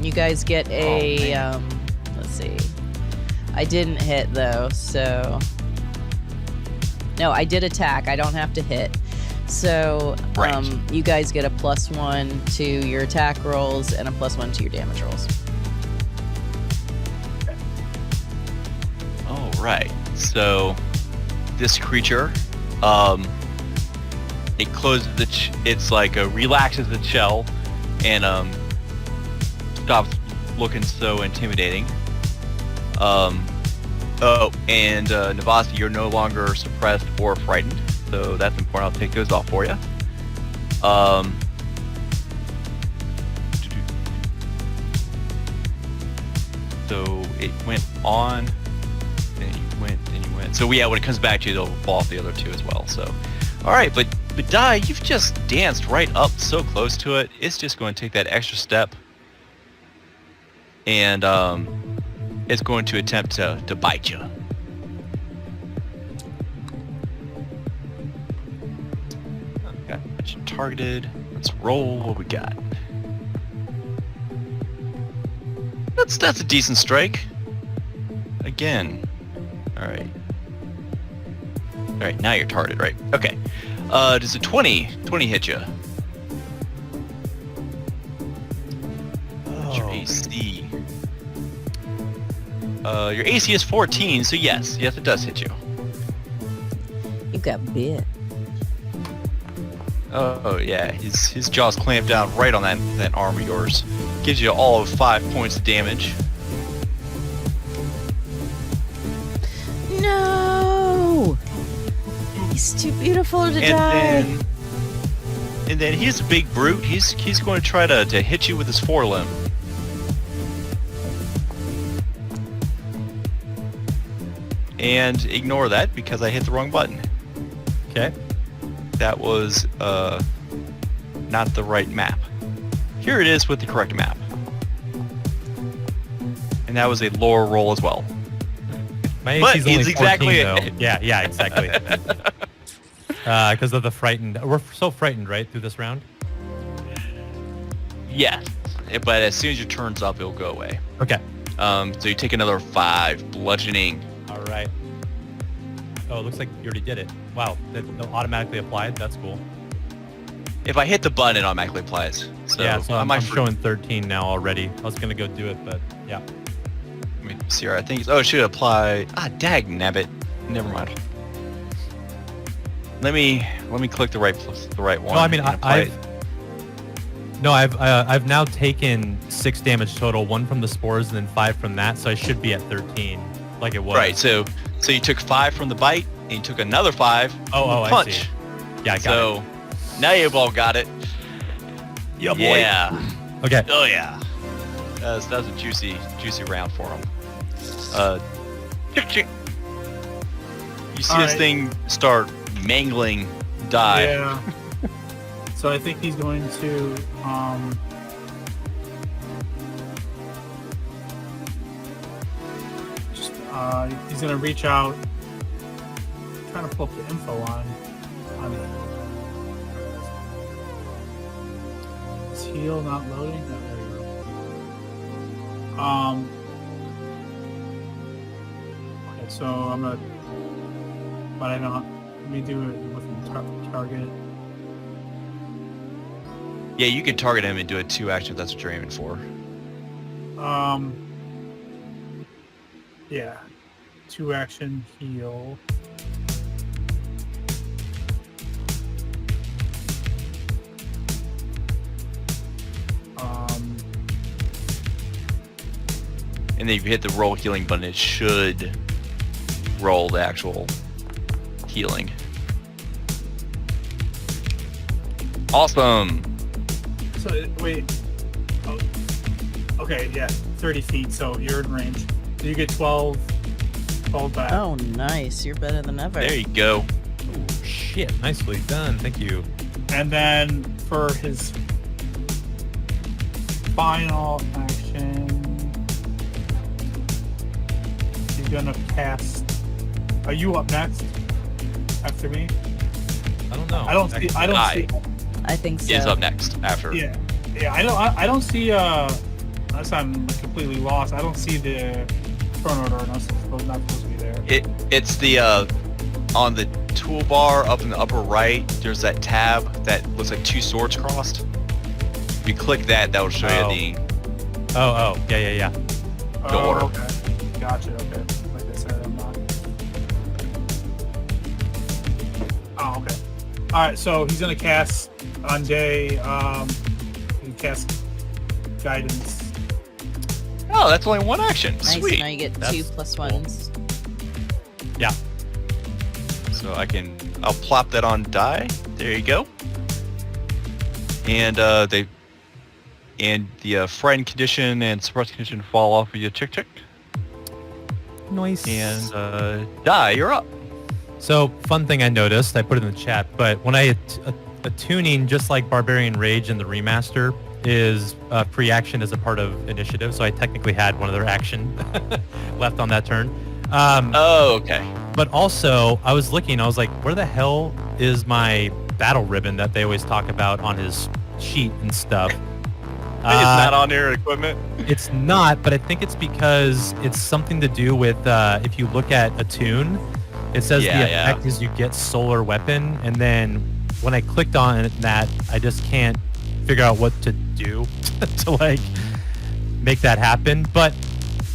You guys get a let's see. I didn't hit though, so no, I did attack. I don't have to hit. So Right. You guys get a +1 to your attack rolls and a +1 to your damage rolls. All right. So this creature, it closes it's like relaxes the shell and stops looking so intimidating. And Navasi, you're no longer suppressed or frightened, so that's important. I'll take those off for you. So it went on, then you went, then you went. So yeah, when it comes back to you, they'll fall off the other two as well. So, all right, but Dai, you've just danced right up so close to it. It's just going to take that extra step, and it's going to attempt to bite you. Okay, that's targeted. Let's roll what we got. That's a decent strike. Again. All right, now you're targeted, right? Okay. Does a 20 hit you? What's your AC? Your AC is 14, so yes, it does hit you. You got bit. Oh yeah, his jaws clamp down right on that arm of yours. Gives you all of 5 points of damage. No! He's too beautiful to die. And then he's a big brute. He's going to try to hit you with his forelimb. And ignore that because I hit the wrong button. Okay. That was not the right map. Here it is with the correct map. And that was a lower roll as well. My But AC's only it's 14, exactly though. Yeah, exactly. Because of the frightened. We're so frightened, right, through this round? Yes. But as soon as your turn's up, it'll go away. Okay. So you take another 5 bludgeoning. All right. Oh, it looks like you already did it. Wow, that automatically applied. That's cool. If I hit the button, it automatically applies. So yeah, so I I'm might showing 13 now already. I was going to go do it, but yeah. Let me see here. I think it should apply. Dag nabbit. Never mind. Let me click the right one. No, I mean, and apply it. I've now taken 6 damage total, 1 from the spores and then 5 from that, so I should be at 13, like it was. Right. So you took 5 from the bite, and you took another 5 from the punch. I see. Yeah, I got it. So now you've all got it. Yeah, boy. Yeah. Okay. Oh yeah. That was a juicy round for him. You see All this right. thing start mangling Dai. Yeah. So I think he's going to he's gonna reach out, trying to pull up the info on it. Is heal not loading? No, there you go. Okay, so I'm gonna, but I don't. Let me do it with target. Yeah, you can target him and do a 2 action if that's what you're aiming for. Yeah. 2 action heal. And then if you hit the roll healing button, it should roll the actual healing. Awesome. So wait. Oh, okay, yeah. 30 feet, so you're in range. So you get 12 back. Oh, nice. You're better than ever. There you go. Oh, shit. Nicely done. Thank you. And then for his final action, he's gonna cast. Are you up next? After me? I don't know. I don't see. I don't see. I think so. Is up next after. Yeah. I don't see. Unless I'm completely lost. I don't see the turn order. Unless it's not supposed to be there. It's the on the toolbar up in the upper right. There's that tab that looks like two swords crossed. If you click that, that will show you the. Oh. Yeah. The order. Okay. Gotcha. Okay. Like I said, I'm not. Oh, okay. All right. So he's gonna cast on day. He can cast guidance. Oh, that's only one action. Nice. Sweet. Now you get That's 2 plus cool. 1s. Yeah. So I'll plop that on die. There you go. And the frightened condition and suppressed condition fall off of your tick. Nice. And die, you're up. So, fun thing I noticed, I put it in the chat, but when I attuning, just like Barbarian Rage in the remaster, is pre-action as a part of initiative, so I technically had one of their action left on that turn. Oh, okay. But also, I was looking, I was like, where the hell is my battle ribbon that they always talk about on his sheet and stuff? It's not on your equipment. It's not, but I think it's because it's something to do with if you look at Attune, it says the effect is you get solar weapon, and then when I clicked on that, I just can't figure out what to do to like make that happen. But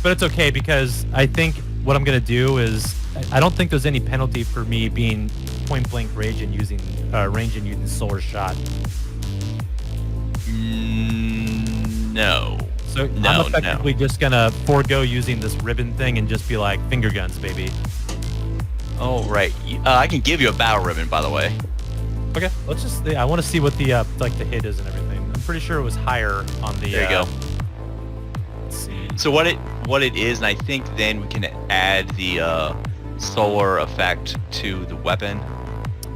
it's okay because I think what I'm gonna do is I don't think there's any penalty for me being point blank range and using solar shot. No. So I'm effectively just gonna forego using this ribbon thing and just be like finger guns, baby. Oh, right. I can give you a battle ribbon, by the way. Okay, let's just. I want to see what the like the hit is and everything. I'm pretty sure it was higher on the. There you go. Let's see. So what it is, and I think then we can add the solar effect to the weapon.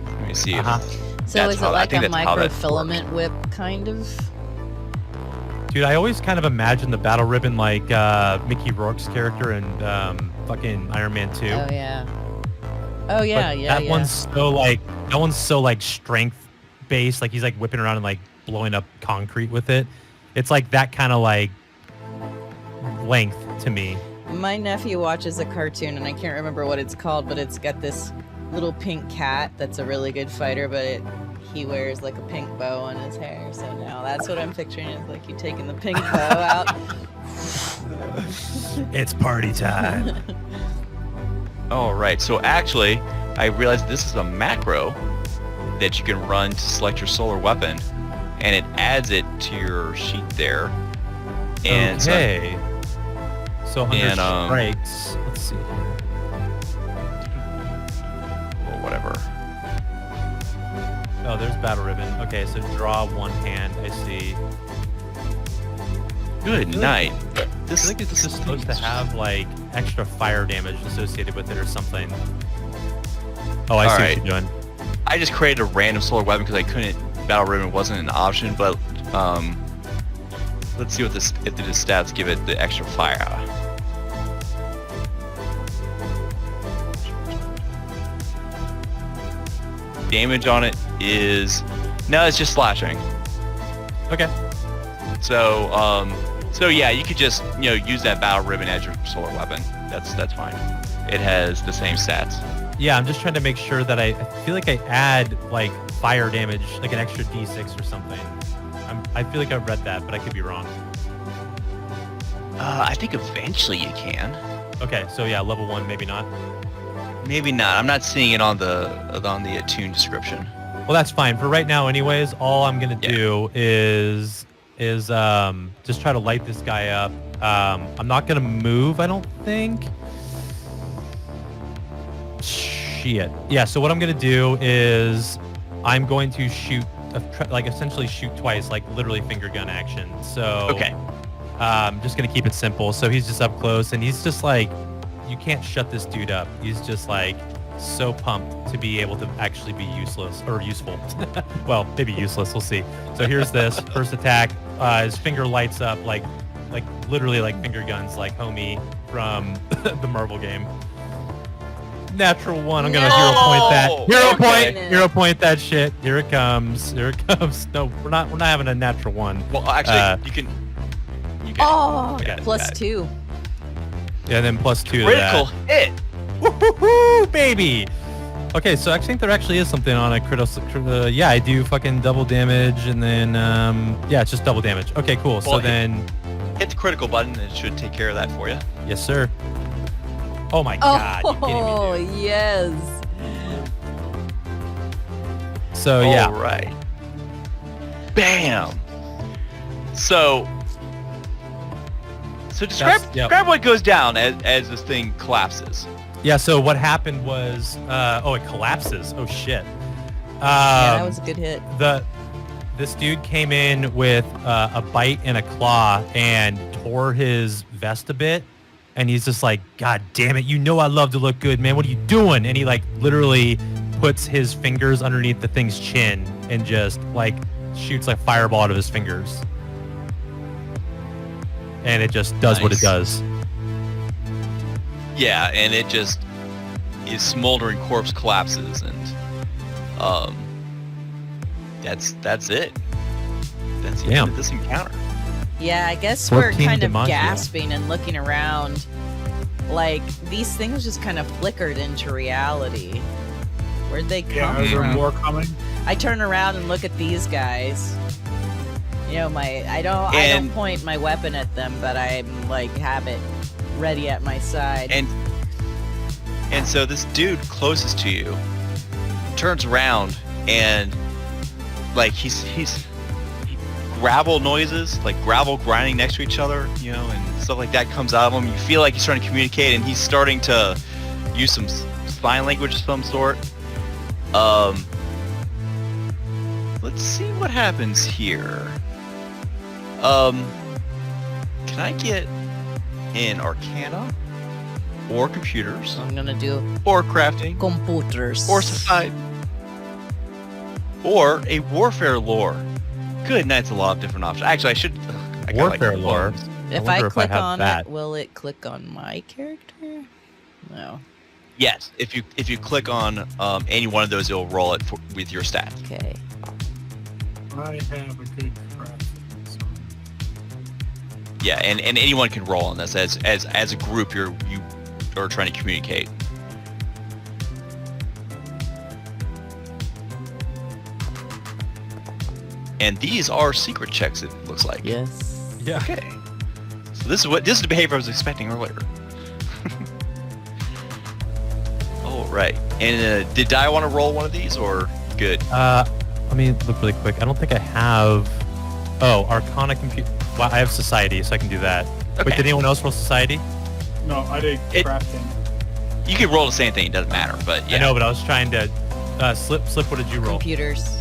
Let me see. Uh-huh. So That's is it how- I like think a that's how that microfilament whip, kind of? Dude, I always kind of imagine the battle ribbon like Mickey Rourke's character in fucking Iron Man 2. Oh, yeah. Oh, yeah, But yeah, that one's so like strength based. Like he's like whipping around and like blowing up concrete with it. It's like that kind of like length to me. My nephew watches a cartoon, and I can't remember what it's called, but it's got this little pink cat that's a really good fighter, but he wears like a pink bow on his hair. So now that's what I'm picturing, is like you taking the pink bow out. It's party time. Oh, right. So actually, I realized this is a macro that you can run to select your solar weapon, and it adds it to your sheet there. And okay. So under and, strikes, let's see here. or whatever. Oh, there's battle ribbon. Okay, so draw one hand. I see. Good night. I feel like it's just supposed to have like extra fire damage associated with it or something. Oh, I see what you're doing. I just created a random solar weapon because I couldn't. Battle ribbon wasn't an option, but let's see what this if the stats give it the extra fire. Damage on it is it's just slashing. Okay. So yeah, you could just use that battle ribbon as your solar weapon. That's fine. It has the same stats. Yeah, I'm just trying to make sure that I feel like I add like fire damage, like an extra D6 or something. I feel like I've read that, but I could be wrong. I think eventually you can. Okay, so yeah, level 1, maybe not. Maybe not. I'm not seeing it on the attune description. Well, that's fine. For right now, anyways, all I'm gonna do is just try to light this guy up. I'm not gonna move, I don't think. Shit. Yeah. So what I'm gonna do is I'm going to shoot, like essentially shoot twice, like literally finger gun action. So Okay. Just gonna keep it simple. So he's just up close, and he's just like, you can't shut this dude up. He's just like so pumped to be able to actually be useless or useful. Well, maybe useless. We'll see. So here's this first attack. His finger lights up like literally like finger guns, like homie from the Marvel game. Natural one. I'm gonna No! 0 point that. Okay. 0 point that shit. Here it comes. Here it comes. No, we're not having a natural one. Well, actually, you can. Oh, Okay, plus got it. 2. Yeah, and then plus 2 to Critical that. hit. Woohoo, baby. Okay, so I think there actually is something on a critical. Yeah, I do fucking double damage, and then yeah, it's just double damage. Okay, cool. So Well, then, Hit the critical button, and it should take care of that for you. yes, sir. Oh my god, you kidding Oh, me, dude? yes. So yeah, All right. Bam. So describe yep. describe what goes down as this thing collapses. yeah. So what happened was, oh, it collapses. Oh shit. Yeah, that was a good hit. This dude came in with a bite and a claw and tore his vest a bit, and he's just like, God damn it, you know I love to look good, man. What are you doing? And he like literally puts his fingers underneath the thing's chin and just like shoots like fireball out of his fingers. And it just does what it Nice. does. Yeah, and it just his smoldering corpse collapses, and that's it. That's the Damn. end of this encounter. Yeah, I guess we're 14 kind of DiMaggio. gasping and looking around. Like, these things just kind of flickered into reality. Where'd they come Yeah, is there from? more coming? I turn around and look at these guys. You know, I don't And- point my weapon at them, but I'm like have it ready at my side. And so this dude closest to you turns around, and like he's gravel noises, like gravel grinding next to each other, you know, and stuff like that comes out of him. You feel like he's trying to communicate, and he's starting to use some sign language of some sort. Let's see what happens here. Can I get an Arcana, or computers, I'm gonna do or crafting, computers. or society, or a warfare lore? Good, that's a lot of different options. Actually, I got, Warfare like, lore. clones. If I I wonder if I click have on that. it, will it click on my character? No. Yes, if you click on any one of those, it'll roll it with your stat. Okay. I have a good craft. So. Yeah, and anyone can roll on this as a group. You are trying to communicate. And these are secret checks. It looks like. Yes. Yeah. Okay. So this is the behavior I was expecting earlier. All right. And did I want to roll one of these, or good? Let me look really quick. I don't think I have. Oh, Arcana compute. Well, I have Society, so I can do that. Okay. Wait, did anyone else roll Society? No, I did It- crafting. You can roll the same thing. It doesn't matter. But yeah. I know, but I was trying to slip. What did you roll? Computers.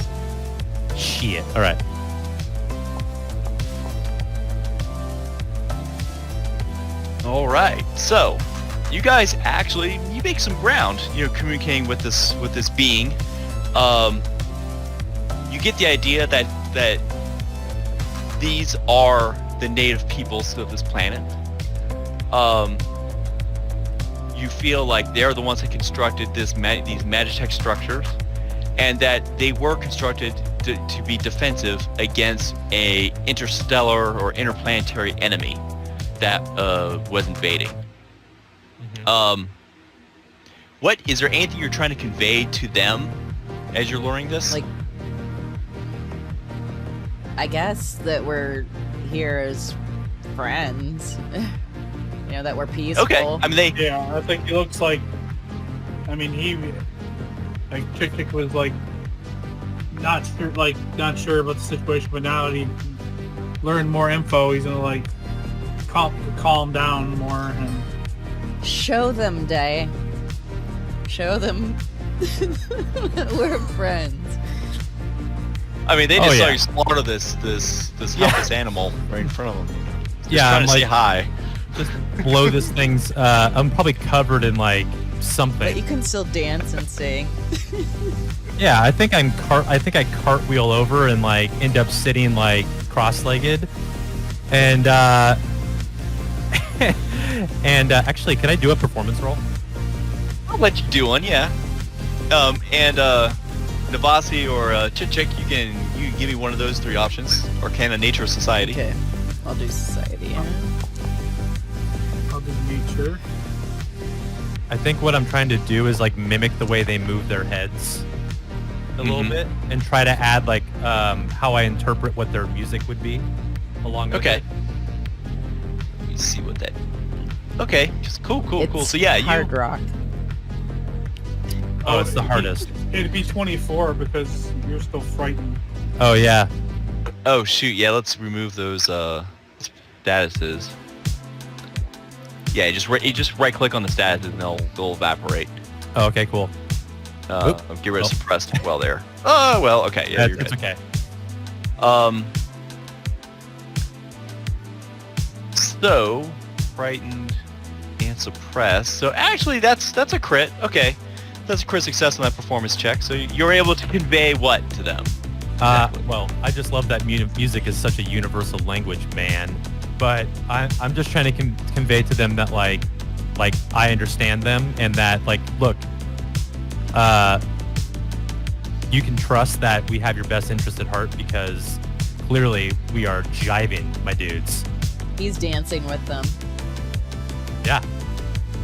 Shit. All right. All right. So, you guys actually you make some ground. You know, communicating with this being. You get the idea that these are the native peoples of this planet. You feel like they're the ones that constructed these Magitech structures, and that they were constructed to be defensive against a interstellar or interplanetary enemy that was invading. What is there anything you're trying to convey to them as you're learning this? Like, I guess that we're here as friends. You know, that we're peaceful. okay, I mean they. Yeah, I think he looks like. I mean, Chick was like not sure about the situation, but now that he learned more info, he's gonna like calm down more and Show them, Day. Show them that we're friends. I mean, they Oh, just saw yeah. you slaughter this helpless animal right in front of them. Yeah, trying I'm to say like, hi. just blow this thing's. I'm probably covered in like But something. you can still dance and sing. Yeah, I think I think I cartwheel over and like end up sitting like cross-legged, and and actually, can I do a performance roll? I'll let you do one, yeah. And Navasi or Chichik, you can give me one of those three options, or can a nature or society. Okay, I'll do society. I'll do nature. I think what I'm trying to do is like mimic the way they move their heads a little Mhm. bit, and try to add like how I interpret what their music would be along with Okay. it. Let me see what that. Okay, just cool. It's So yeah, hard rock. Oh, it's the hardest. It'd be 24 because you're still frightened. Oh yeah. Oh shoot, yeah. Let's remove those statuses. Yeah, you just right click on the statuses and they'll evaporate. Oh, okay, cool. Get rid of Oh. suppressed as well there. Oh well, okay, yeah, you're It's good. okay. So frightened and suppressed. So actually, that's a crit. Okay, that's a crit success on that performance check. So you're able to convey what to them? Exactly. Well, I just love that music is such a universal language, man. But I'm just trying to convey to them that like I understand them, and that like, look, you can trust that we have your best interest at heart, because clearly we are jiving, my dudes. He's dancing with them. Yeah,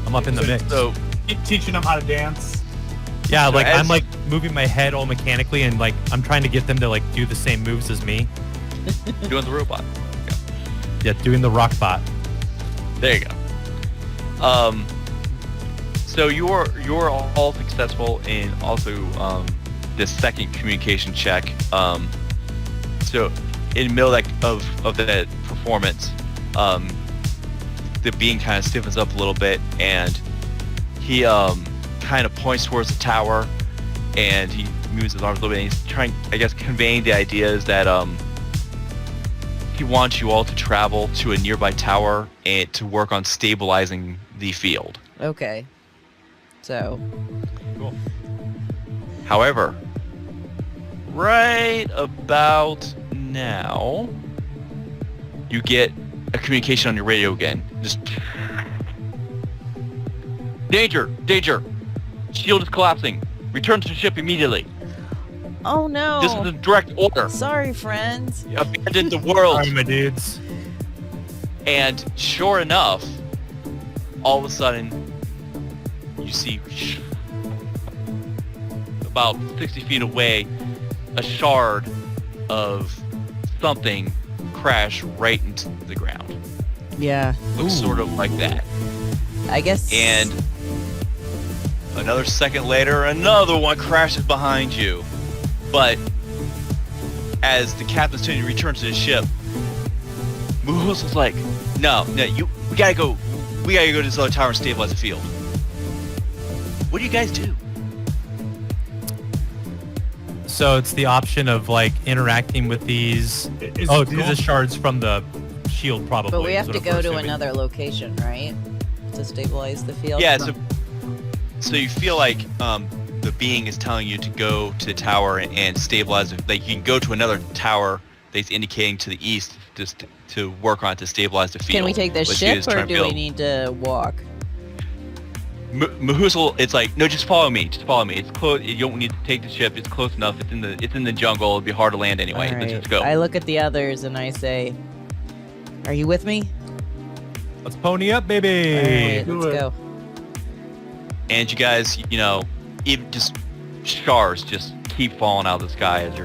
I'm up in the mix. So Teaching them how to dance. Yeah, So like as- I'm like moving my head all mechanically, and like I'm trying to get them to like do the same moves as me. doing the robot. Yeah, doing the rock bot. There you go. So you're all successful in also this second communication check. So in the middle of that performance, the being kind of stiffens up a little bit, and he kind of points towards the tower, and he moves his arms a little bit, and he's trying, I guess, conveying the ideas that he wants you all to travel to a nearby tower and to work on stabilizing the field. Okay. So, Cool. However, right about now, you get a communication on your radio again. Just danger! Shield is collapsing. Return to the ship immediately. oh no. This is a direct order. Sorry, friends. Abandon the world. Sorry, my dudes. And sure enough, all of a sudden, you see about 60 feet away a shard of something crash right into the ground. Yeah. Looks sort of like that. I guess. And another second later, another one crashes behind you. But as the captain's turning to return to the ship, Muhus is like, no, we gotta go to this other tower and stabilize the field. What do you guys do? So it's the option of like interacting with these. Is Oh, it these are shards from the shield, probably. But we is have what to I'm go to assuming. another location, right? To stabilize the field. Yeah, so you feel like the being is telling you to go to the tower and stabilize it. Like you can go to another tower that's indicating to the east just to work on it to stabilize the field. Can we take the But you ship, just or try and do we build- need to walk? Mahusal, it's like, no, just follow me. It's close. You don't need to take the ship. It's close enough. It's in the jungle. It'd be hard to land anyway. All Let's right. just go. I look at the others and I say, "Are you with me?" Let's pony up, baby. All right, Do let's it. go. And you guys, even just shards just keep falling out of the sky as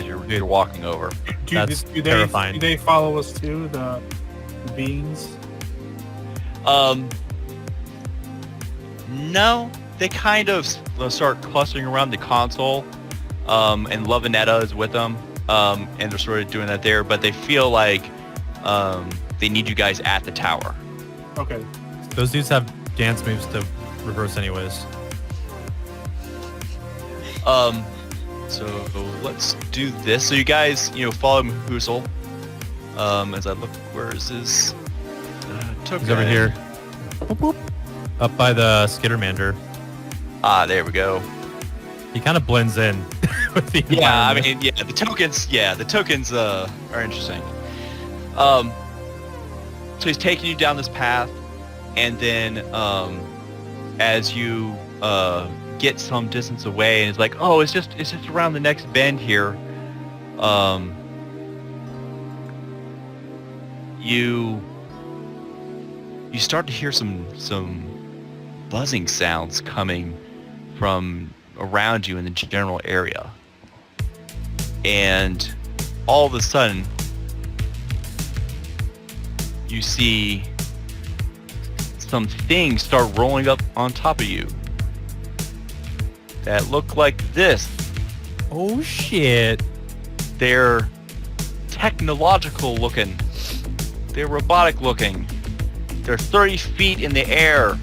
you're walking over. That's terrifying. Do they follow us too, the beings? No, they kind of start clustering around the console, and Lovinetta is with them, and they're sort of doing that there, but they feel like they need you guys at the tower. Okay. Those dudes have dance moves to reverse anyways. So let's do this. So you guys, follow Mahusal, As I look, where is his token? He's over here. Boop, boop. Up by the Skittermander. Ah, there we go. He kind of blends in with the Yeah, I environment. mean, the tokens are interesting. So he's taking you down this path, and then as you get some distance away, and it's like, oh, it's just around the next bend here. You start to hear some buzzing sounds coming from around you in the general area, and all of a sudden you see some things start rolling up on top of you that look like this. Oh shit. They're technological looking. They're robotic looking. They're 30 feet in the air.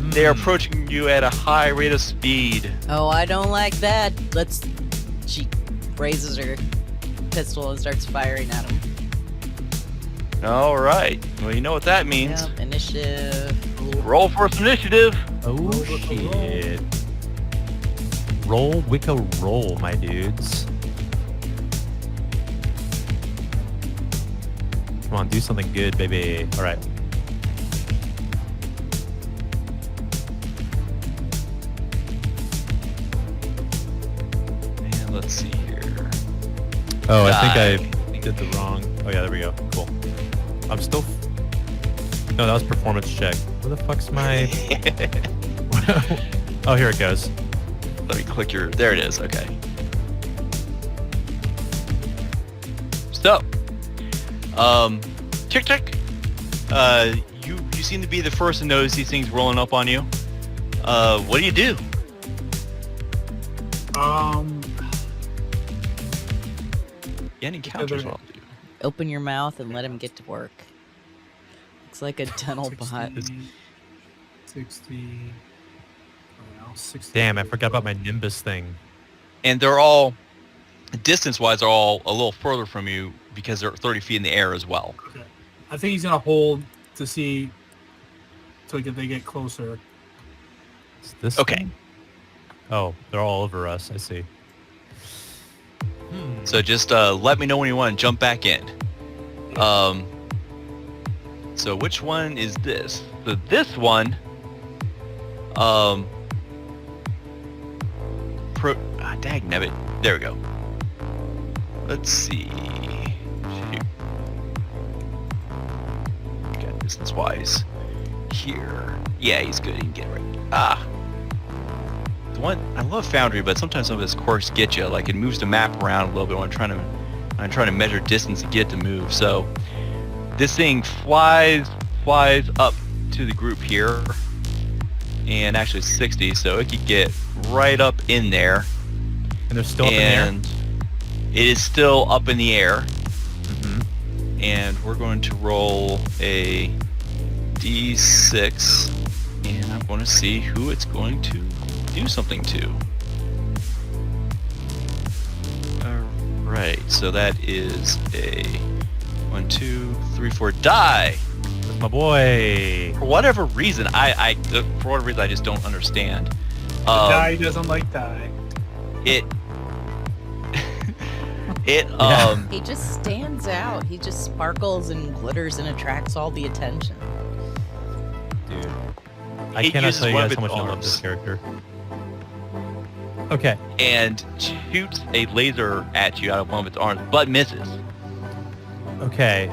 They're approaching you at a high rate of speed. Oh, I don't like that. She raises her pistol and starts firing at him. All right. Well, you know what that means. Yep, initiative. Roll for some initiative. Oh shit. Roll, Wicca, roll, my dudes. Come on, do something good, baby. All right. And let's see here. Oh, I think Die. I did the wrong. Oh yeah, there we go. Cool. I'm still. No, that was performance check. Where the fuck's my? Oh, here it goes. Let me click your. There it is. Okay. So, Chick Chick, you seem to be the first to notice these things rolling up on you. What do you do? Any encounters will do. Open your mouth and let him get to work. Looks like a dental bot. 60. Oh, 60. Damn, I forgot about my Nimbus thing. And they're all, distance-wise, are all a little further from you because they're 30 feet in the air as well. Okay. I think he's gonna hold to see till they get closer. Is this Okay. thing? Oh, they're all over us. I see. So just let me know when you want to jump back in. So which one is this? So this one, dagnabbit. There we go. Let's see. Shoot. Okay, distance-wise. Here. Yeah, he's good. He can get right. The one I love Foundry, but sometimes some of his quirks get you. Like it moves the map around a little bit when I'm trying to measure distance to get to move. So this thing flies up to the group here, and actually 60, so it could get right up in there. And they're still up in the air. And it is still up in the air. Mm-hmm. And we're going to roll a d6, and I'm going to see who it's going to do something to. Alright, so that is a 1, 2, 3, 4 die. That's my boy. For whatever reason, I just don't understand. Die doesn't like die. It Yeah. He just stands out. He just sparkles and glitters and attracts all the attention. Dude. I It cannot uses tell you one guys of how much its I love arms. this character. Okay. and shoots a laser at you out of one of its arms, but misses. Okay.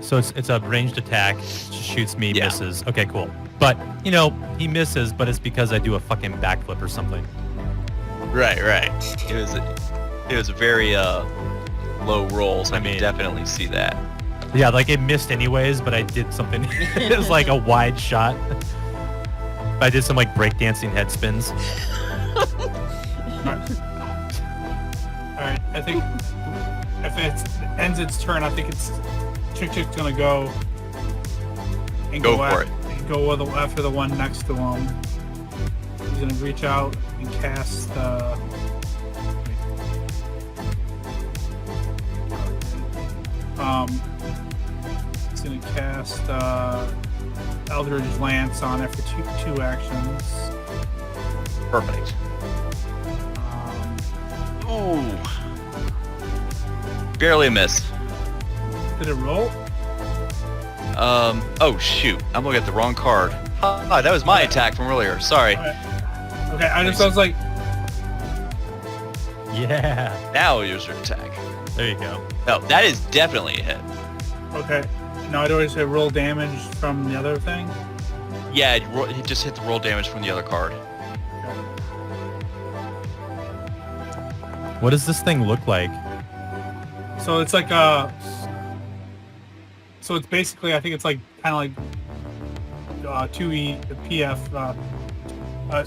So it's a ranged attack. Shoots me, Yeah. misses. Okay, cool. But, you know, he misses, but it's because I do a fucking backflip or something. Right. It was a very low roll, so I mean- can definitely see that. Yeah, like it missed anyways, but I did something. It was like a wide shot. I did some like breakdancing head spins. Alright, I think if it ends its turn, I think it's Chick Chick's gonna go and Go for it. And go after the one next to him. He's gonna reach out and cast It's gonna cast Eldritch Lance on after two actions. Perfect. Ooh. Barely a miss. Did it roll? Oh shoot. I'm looking at the wrong card. Ah, that was my attack from earlier. Sorry. Okay, I was like, Yeah. Now use your attack. There you go. No, that is definitely a hit. okay. Now I always say roll damage from the other thing. Yeah, it just hit the roll damage from the other card. What does this thing look like? So it's like so it's basically, I think it's like kind of like 2E PF.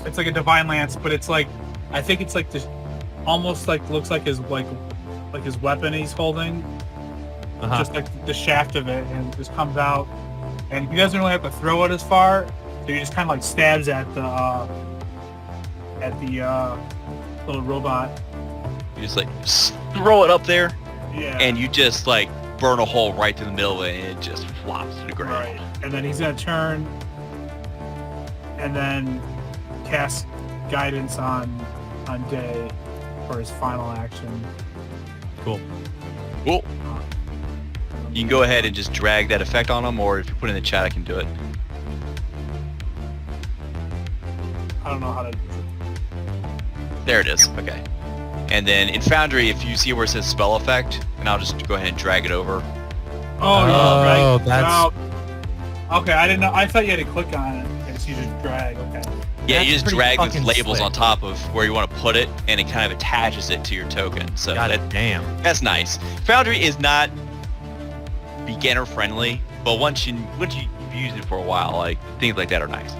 It's like a divine lance, but it's like, I think it's like this, almost like looks like his his weapon he's holding, just like the shaft of it, and it just comes out, and he doesn't really have to throw it as far, so he just kind of like stabs at the little robot. You just like throw it up there, Yeah. and you just like burn a hole right through the middle of it, and it just flops to the ground. Right. And then he's gonna turn and then cast guidance on Day for his final action. Cool. Cool. You can go ahead and just drag that effect on him, or if you put it in the chat, I can do it. I don't know how to. There it is. Okay. And then in Foundry, if you see where it says spell effect, and I'll just go ahead and drag it over. Oh, yeah, right. that's- Okay, I didn't know. I thought you had to click on it. Okay, so you just drag. Okay. Yeah, That's you just pretty drag those fucking labels slick. on top of where you want to put it, and it kind of attaches it to your token. So God damn. that's nice. Foundry is not beginner friendly, but once you've used it for a while, like things like that are nice.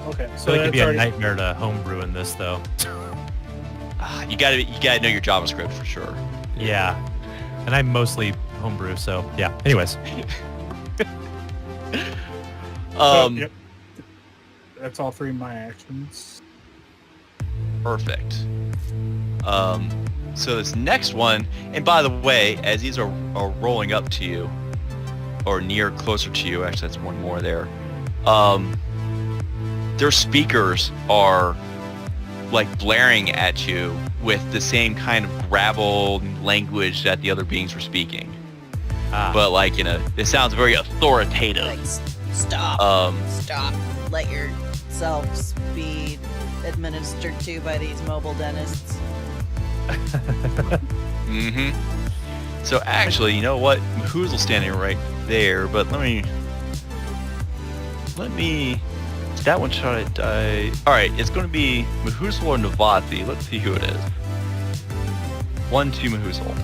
Okay. I So feel like it'd be a already, nightmare to homebrew in this, though. You gotta know your JavaScript for sure. Yeah. And I mostly homebrew, so yeah. Anyways. yep. That's all three of my actions. Perfect. So this next one, and by the way, as these are rolling up to you, or near closer to you, actually that's one more there, their speakers are like blaring at you with the same kind of gravel language that the other beings were speaking. But like, it sounds very authoritative. Like, stop. Um, Stop. Let yourselves be administered to by these mobile dentists. Mm-hmm. So actually, you know what? Mahoozle's standing right there, but let me. That one shot at die. All right, it's going to be Mahoozle or Navathi. Let's see who it is. 1-2 Mahoozle.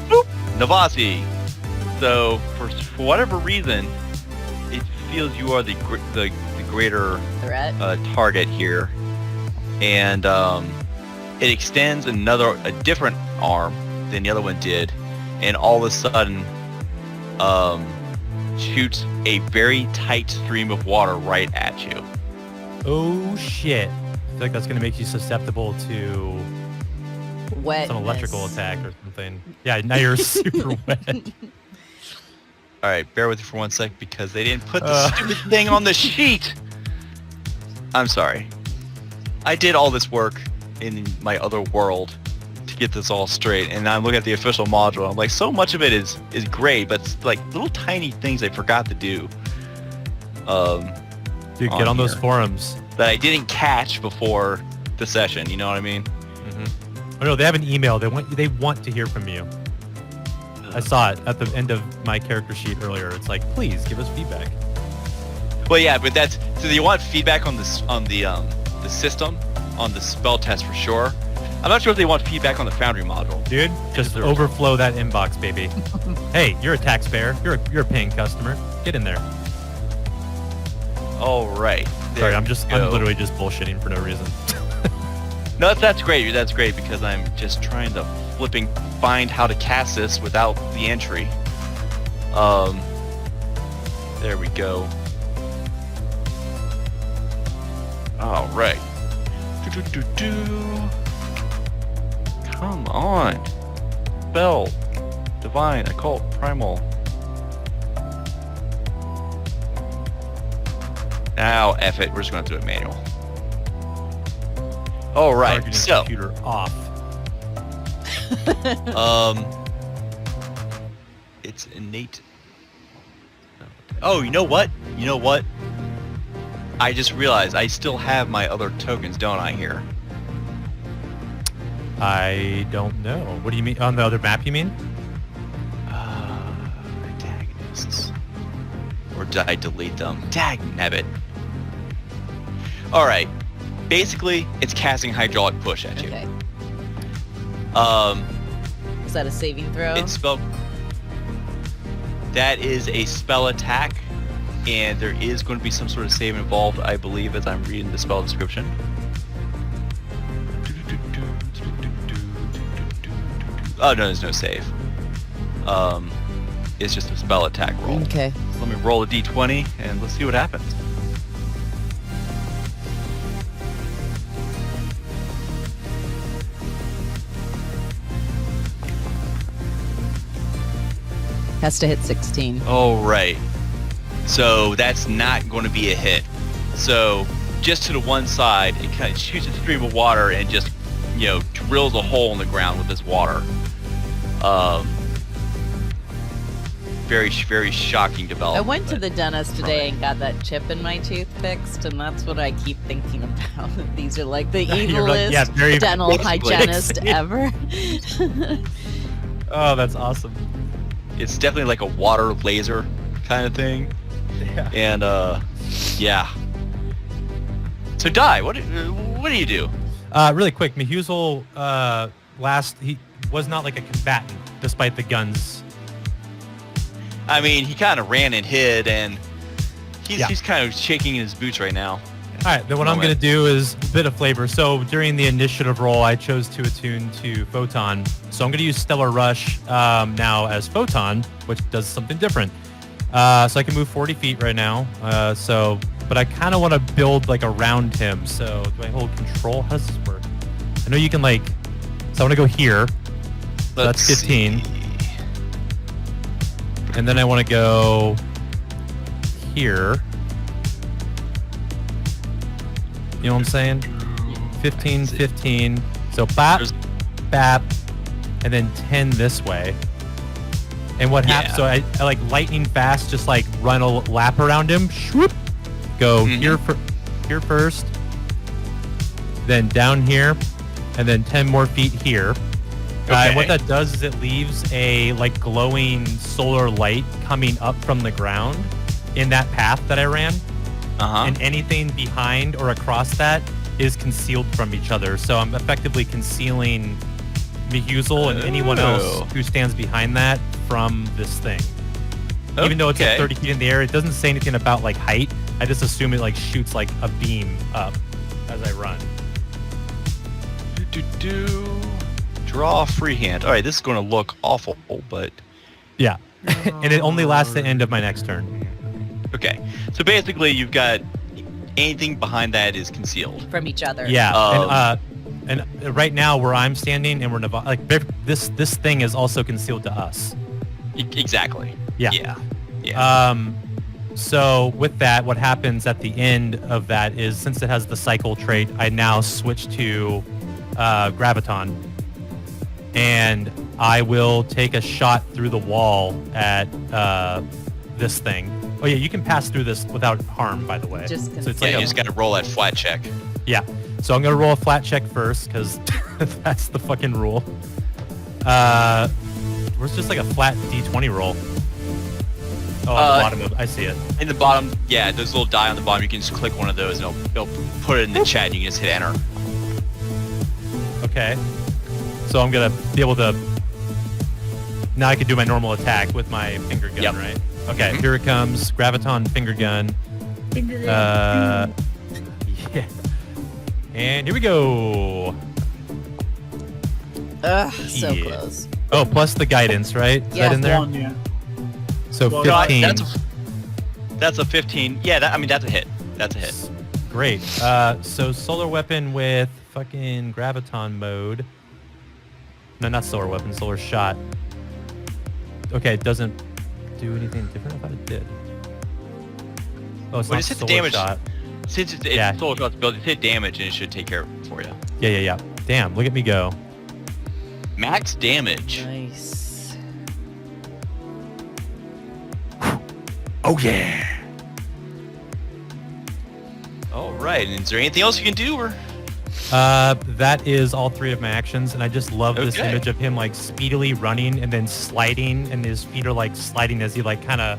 Nope. Navathi. So for whatever reason, it feels you are the greater Threat. target here, and it extends a different arm than the other one did, and all of a sudden shoots a very tight stream of water right at you. Oh, shit. I feel like that's going to make you susceptible to Wet. some electrical attack or something. Yeah, now you're super wet. All right, bear with me for 1 sec because they didn't put the stupid thing on the sheet. I'm sorry. I did all this work in my other world to get this all straight, and I'm looking at the official module. I'm like, so much of it is great, but it's like little tiny things I forgot to do. Dude, get on those here forums. that I didn't catch before the session. You know what I mean? Oh no, they have an email. They want to hear from you. I saw it at the end of my character sheet earlier. It's like, please give us feedback. Well, yeah, but that's so you want feedback on this on the system, on the spell test for sure. I'm not sure if they want feedback on the Foundry module. Dude, just They're- overflow that inbox, baby. Hey, you're a taxpayer. You're a paying customer. Get in there. All right. Sorry, there I'm we go. literally just bullshitting for no reason. No, that's great. That's great because I'm just trying to flipping find how to cast this without the entry. There we go. All right. Come on. Spell. Divine, occult, primal. Now, F it. We're just going to do it manual. All right. Targeting So, computer off. it's innate. Oh, you know what? You know what? I just realized I still have my other tokens, don't I, here? I don't know. What do you mean? On the other map, you mean? Antagonists. Or did I delete them? Dagnabbit. Alright. Basically, it's casting hydraulic push at you. Okay. Is that a saving throw? It's spell. That is a spell attack, and there is going to be some sort of save involved, I believe, as I'm reading the spell description. Oh no, there's no save. It's just a spell attack roll. Okay. Let me roll a d20 and let's see what happens. Has to hit 16. Oh, right. So that's not going to be a hit. So just to the one side, it kind of shoots a stream of water and just, you know, drills a hole in the ground with this water. Very, very shocking development. I went to the dentist today and got that chip in my tooth fixed, and that's what I keep thinking about. These are like the You're like, evilest yeah, very dental basically. hygienist ever. Oh, that's awesome. It's definitely like a water laser kind of thing. Yeah. And, yeah. So, Dai, what do you do? Really quick, Mehuzal, he was not like a combatant, despite the guns. I mean, he kind of ran and hid, and Yeah. he's kind of shaking in his boots right now. All right, then what I'm going to do is a bit of flavor. So during the initiative roll, I chose to attune to Photon. So I'm going to use Stellar Rush now as Photon, which does something different. So I can move 40 feet right now. But I kind of want to build like around him. So do I hold control? How does this work? I know you can like, so I want to go here. So that's 15. See. And then I want to go here. You know what I'm saying? 15, 15. So bap, bap, and then 10 this way. And what happens, so I like lightning fast, just like run a lap around him. Swoop, go here first, then down here, and then 10 more feet here. And what that does is it leaves a like glowing solar light coming up from the ground in that path that I ran. And anything behind or across that is concealed from each other. So I'm effectively concealing Mehuzal and anyone else who stands behind that from this thing. Even though it's at 30 feet in the air, it doesn't say anything about like height. I just assume it like shoots like a beam up as I run. Draw freehand. All right, this is going to look awful, but... Yeah. And it only lasts the end of my next turn. Okay. So basically, you've got anything behind that is concealed. From each other. Yeah. And right now where I'm standing and we're like this thing is also concealed to us. Exactly. Yeah. Yeah. So with that, what happens at the end of that is since it has the cycle trait, I now switch to Graviton. And I will take a shot through the wall at this thing. Oh yeah, you can pass through this without harm, by the way. Just so it's Yeah, like you just got to roll that flat check. Yeah. So I'm gonna roll a flat check first because that's the fucking rule. Where's just like a flat D20 roll? Oh, on the bottom of I see it. In the bottom, yeah, there's a little die on the bottom. You can just click one of those and it'll put it in the chat and you can just hit enter. Okay. So I'm gonna be able to. Now I can do my normal attack with my finger gun, right? Okay, here it comes. Graviton finger gun. Yeah. And here we go. Ugh, so Yeah. close. Oh, plus the guidance, right? Is Yeah. that in there? One, yeah. So Well, 15. That's a 15. Yeah, that's a hit. That's a hit. Great. So solar weapon with fucking graviton mode. No, not solar weapon, solar shot. Okay, it doesn't do anything different. I thought it did. Oh, it's Well, not just hit the solar damage. shot. Since it's Yeah. solar shot's ability, hit damage and it should take care of it for you. Yeah. Damn, look at me go. Max damage. Nice. Oh yeah. All right. And is there anything else you can do, or? That is all 3 of my actions, and I just love this Okay. image of him like speedily running and then sliding, and his feet are like sliding as he like kind of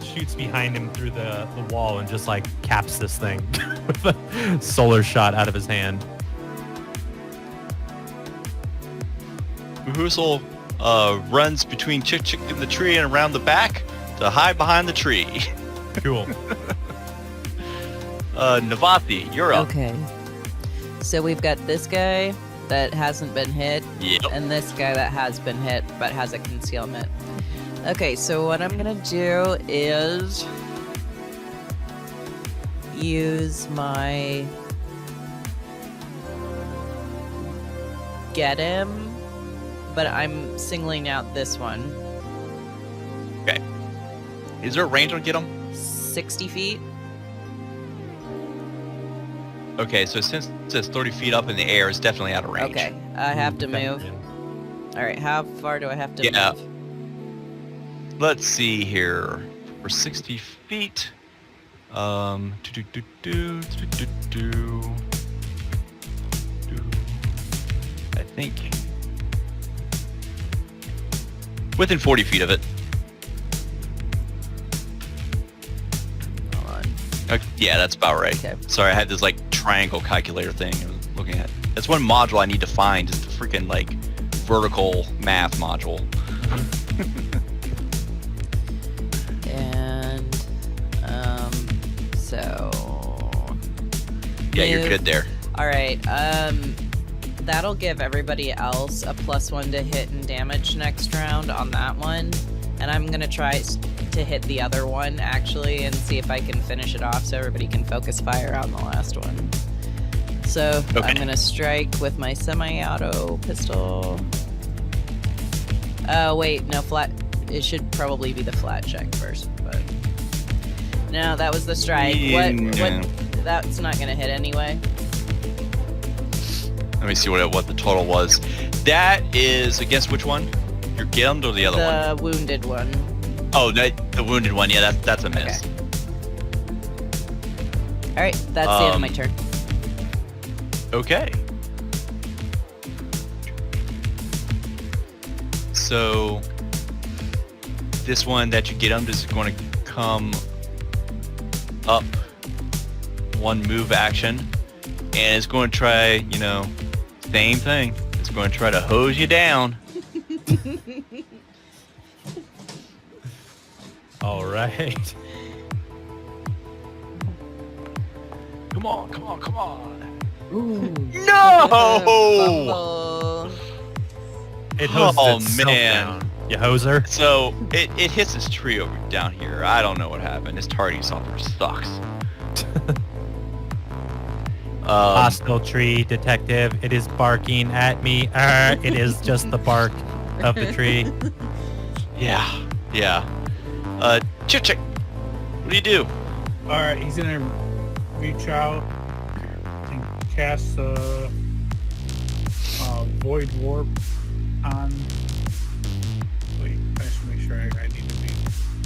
shoots behind him through the wall and just like caps this thing with a solar shot out of his hand. Whoosel runs between Chick Chick in the tree and around the back to hide behind the tree. Cool. Navati, you're up. Okay. So we've got this guy that hasn't been hit, Yep. and this guy that has been hit but has a concealment. Okay, so what I'm gonna do is use my get him, but I'm singling out this one. Okay. Is there a range on get him? 60 feet. Okay, so since it's 30 feet up in the air, it's definitely out of range. Okay, I have to move. All right, how far do I have to Yeah. move? Let's see here. For 60 feet. I think within 40 feet of it. Hold on. Okay, yeah, that's about right. Okay. Sorry, I had this like triangle calculator thing I was looking at. That's one module I need to find, is the freaking like vertical math module. And so Yeah, you're Move. good there. all right, that'll give everybody else a +1 to hit and damage next round on that one, and I'm gonna try to hit the other one actually and see if I can finish it off so everybody can focus fire on the last one. So Okay. I'm gonna strike with my semi-auto pistol. Oh wait, no, flat. It should probably be the flat check first, but no, that was the strike. Yeah. What? That's not gonna hit anyway. Let me see what the total was. That is against which one? Your Gilmed or the other one? The wounded one. Oh, the wounded one. Yeah, that's a miss. Okay. All right, that's the end of my turn. Okay. So this one that you get him is going to come up 1 move action, and it's going to try, same thing. It's going to try to hose you down. All right. Come on, come on, come on. Ooh. No! Fumble. It hoses Oh, itself man. down. You hoser. So it hits this tree over down here. I don't know what happened. This tardy software sucks. Hostile tree detective. It is barking at me. It is just the bark of the tree. Yeah. Chick Chick, what do you do? All right, he's gonna reach out and cast a void warp on. Wait, I should make sure I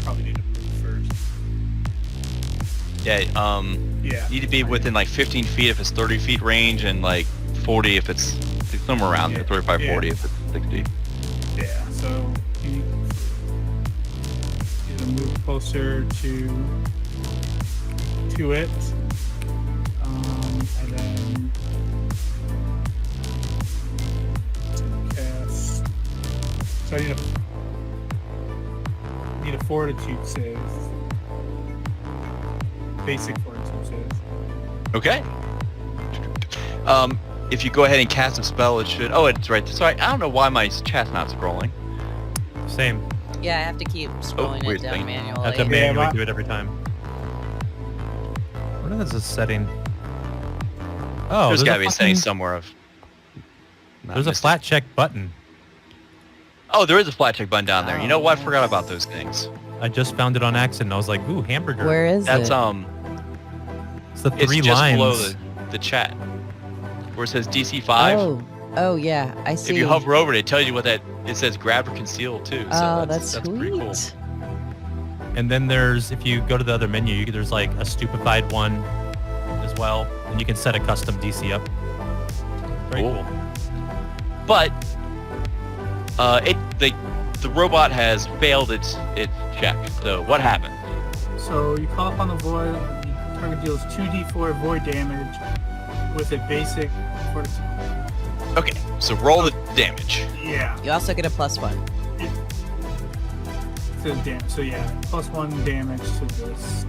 probably need to move first. Yeah, Yeah. need to be within like 15 feet if it's 30 feet range, and like 40 if it's somewhere around there, 35, Yeah. 40 if it's 60. Yeah. So he's gonna move closer to it, and then cast. So I need a fortitude save. Basic fortitude save. Okay. If you go ahead and cast a spell, it should. Oh, it's right. Sorry, I don't know why my chat's not scrolling. Same. Yeah, I have to keep scrolling weird it down thing. I have manually. to manually my- do it every time. What is this setting? Oh, There's got to be a setting fucking- somewhere of. Not There's a missed it. flat check button. Oh, there is a flat check button down there. You know Oh, what? I forgot nice. about those things. I just found it on accident. I was like, ooh, hamburger. Where is That's it? It's the it's three just lines. below the chat where it says DC5. Oh yeah, I see. If you hover over it, it tells you what that. It says grab or conceal too. So Oh, that's pretty cool. sweet. And then there's, if you go to the other menu, there's like a stupefied one as well. And you can set a custom DC up. Very Cool. cool. But the robot has failed its check. So what happened? So you call upon the void. The target deals 2d4 void damage with a basic fortitude. Okay, so roll the damage. Yeah. You also get a +1. To the damage. So yeah, +1 damage to this.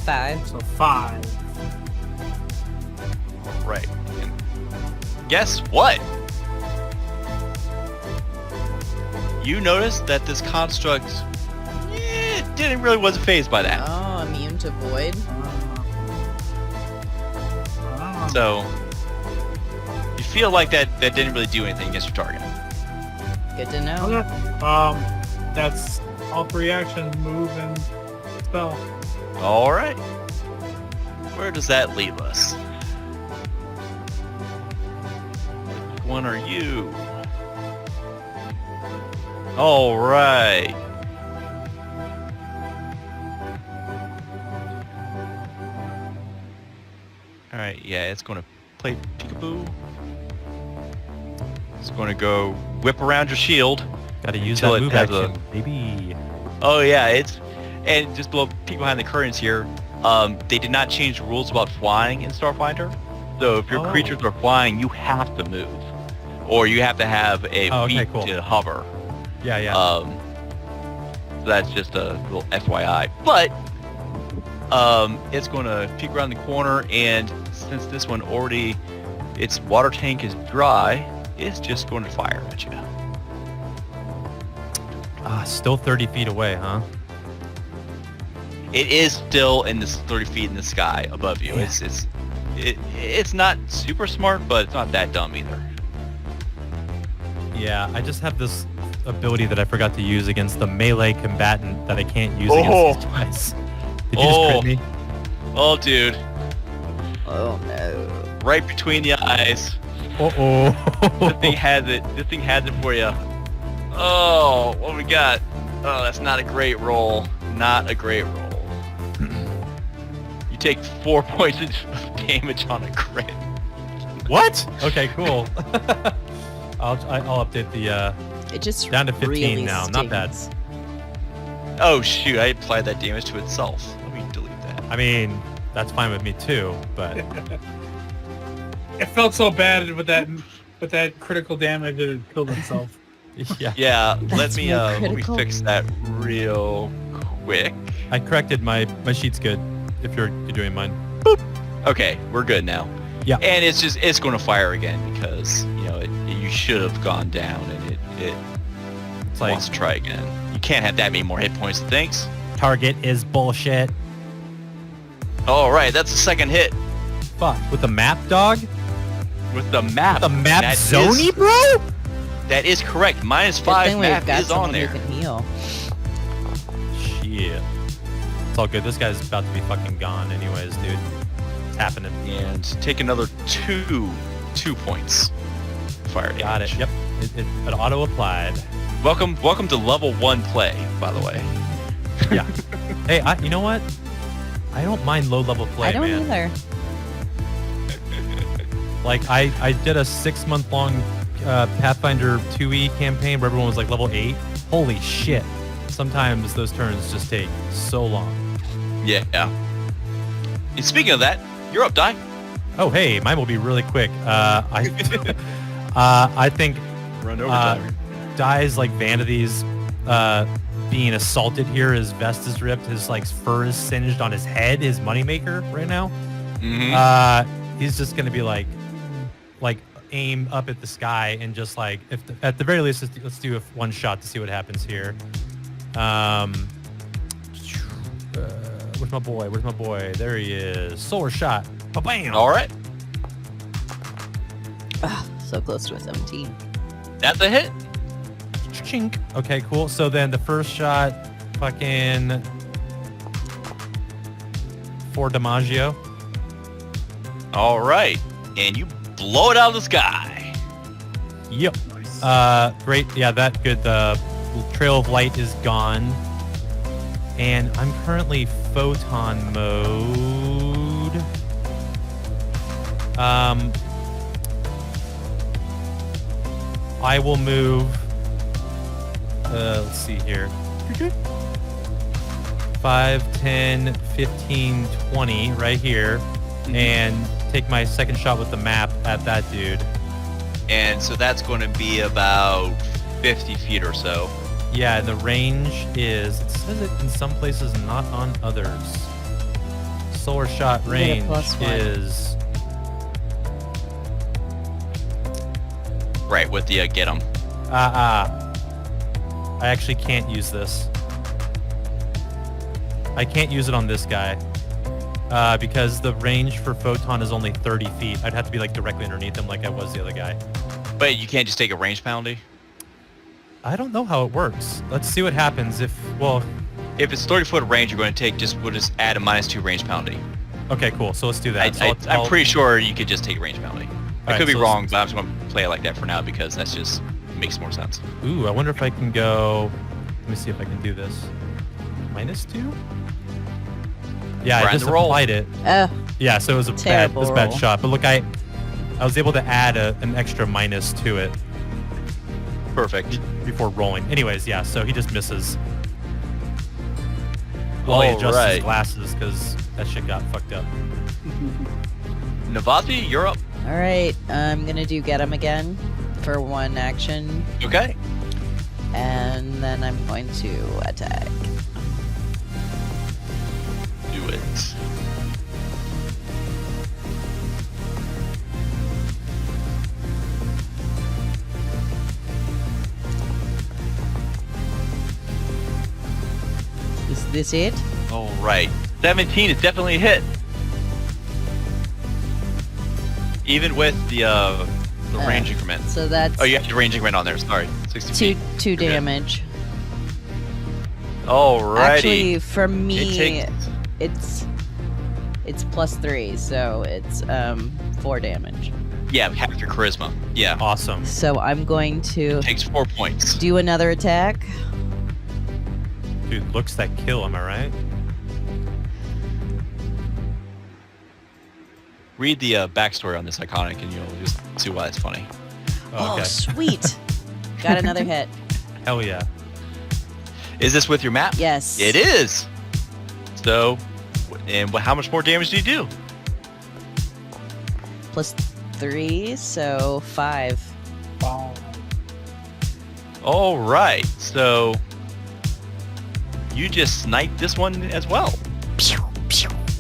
Five. So 5. Right. And guess what? You noticed that this construct wasn't phased by that. Oh, immune to void. So you feel like that didn't really do anything against your target. Good to know. Okay. That's all 3 actions, move and spell. All right. Where does that leave us? Which one are you? All right. All right. Yeah, it's going to play peekaboo. It's going to go whip around your shield. Gotta use Until that it move has action. Maybe. Oh yeah, and just below peek behind the curtains here. They did not change the rules about flying in Starfinder. So if your Oh. creatures are flying, you have to move, or you have to have a Oh, okay, feat cool. to hover. Yeah, yeah. So that's just a little FYI. But it's going to peek around the corner, and since this one already, its water tank is dry, it's just going to fire at you. Still 30 feet away, huh? It is still in this 30 feet in the sky above you. Yeah. It's not super smart, but it's not that dumb either. Yeah, I just have this ability that I forgot to use against the melee combatant that I can't use Oh. against these twice. Did you just crit me? Oh, dude, Oh no. right between the eyes. Uh-oh. This thing has it. This thing has it for you. Oh, what we got? Oh, that's not a great roll. Not a great roll. You take 4 points of damage on a crit. What? Okay, cool. I'll update the It just Down to 15 really now, not bad. stings. Oh shoot! I applied that damage to itself. Let me delete that. I mean, that's fine with me too, but It felt so bad with that critical damage that it killed itself. yeah. Yeah, let That's me more let me critical. fix that real quick. I corrected my sheet's good if you're doing mine. Okay, we're good now. Yeah. And it's going to fire again because you should have gone down and it It's like wants to try again. You can't have that many more hit points. Thanks. target is bullshit. All right, that's the second hit Fuck. With the map, dog? with the map. The map That zony, is- bro? That is correct. Good -5 thing we've map got is on someone who there. can heal. Shit. It's all good. This guy's about to be fucking gone anyways, dude. It's happening. And take another 2 points. Fire damage. Got it. Yep. It auto applied. Welcome to level 1 play, by the way. Yeah. Hey, you know what? I don't mind low level play, I don't man. either. Like I did a 6-month long Pathfinder 2e campaign where everyone was like level 8. Holy shit. Sometimes those turns just take so long. Yeah. And speaking of that, you're up, Di. Oh, hey, mine will be really quick. I think Run Di's like Vanity's being assaulted here. His vest is ripped. His like fur is singed on his head. His moneymaker right now. Mhm. He's just gonna be like aim up at the sky and just like at the very least let's do one shot to see what happens here. Where's my boy? Where's my boy? There he is. Solar shot. Ba-bam. All right. So close to a 17. That's a hit. Chink. Okay, cool. So then the first shot, fucking 4 DiMaggio. All right. And you blow it out of the sky. Yep. Nice. Great. Yeah, that good. The trail of light is gone. And I'm currently photon mode. I will move. Let's see here. 5, 10, 15, 20 right here. And take my second shot with the map at that dude. And so that's going to be about 50 feet or so. Yeah, the range is, it says it in some places, not on others. Solar shot You get a range +1. is, Right, with the get 'em. I actually can't use this. I can't use it on this guy. Because the range for photon is only 30 feet. I'd have to be like directly underneath him like I was the other guy. But you can't just take a range penalty? I don't know how it works. Let's see what happens if, well, If it's 30-foot range, you're going to take we'll just add a -2 range penalty. okay, cool. So let's do that. So I'm pretty sure you could just take a range penalty. I Alright, could be so wrong, but I'm just going to play it like that for now because that's just makes more sense. Ooh, I wonder if I can go, let me see if I can do this. -2? Yeah, I Grind just the roll. applied it. Oh, Yeah, so it was a Terrible bad roll. shot. But look, I was able to add an extra minus to it Perfect. before rolling. Anyways, yeah, so he just misses. While he adjusts his Alright. glasses because that shit got fucked up. Navathi, you're up. all right. I'm gonna do get him again for 1 action, Okay. and then I'm going to attack. Do it. Is this it? All right. 17 is definitely a hit. Even with the range increment. So that's Oh, you have the range increment on there. Sorry. 60 feet. two You're good. damage. Alrighty. Actually, for It me, takes- it's +3, so it's 4 damage. Yeah, half your charisma. Yeah. Awesome. So I'm going to It takes 4 points. do another attack. Dude, looks that kill, am I right? Read the backstory on this iconic and you'll just see why it's funny. Oh, Okay. sweet! Got another hit. Hell yeah. Is this with your map? Yes. It is. So, and how much more damage do you do? +3, so 5. Wow. All right. So, you just sniped this one as well.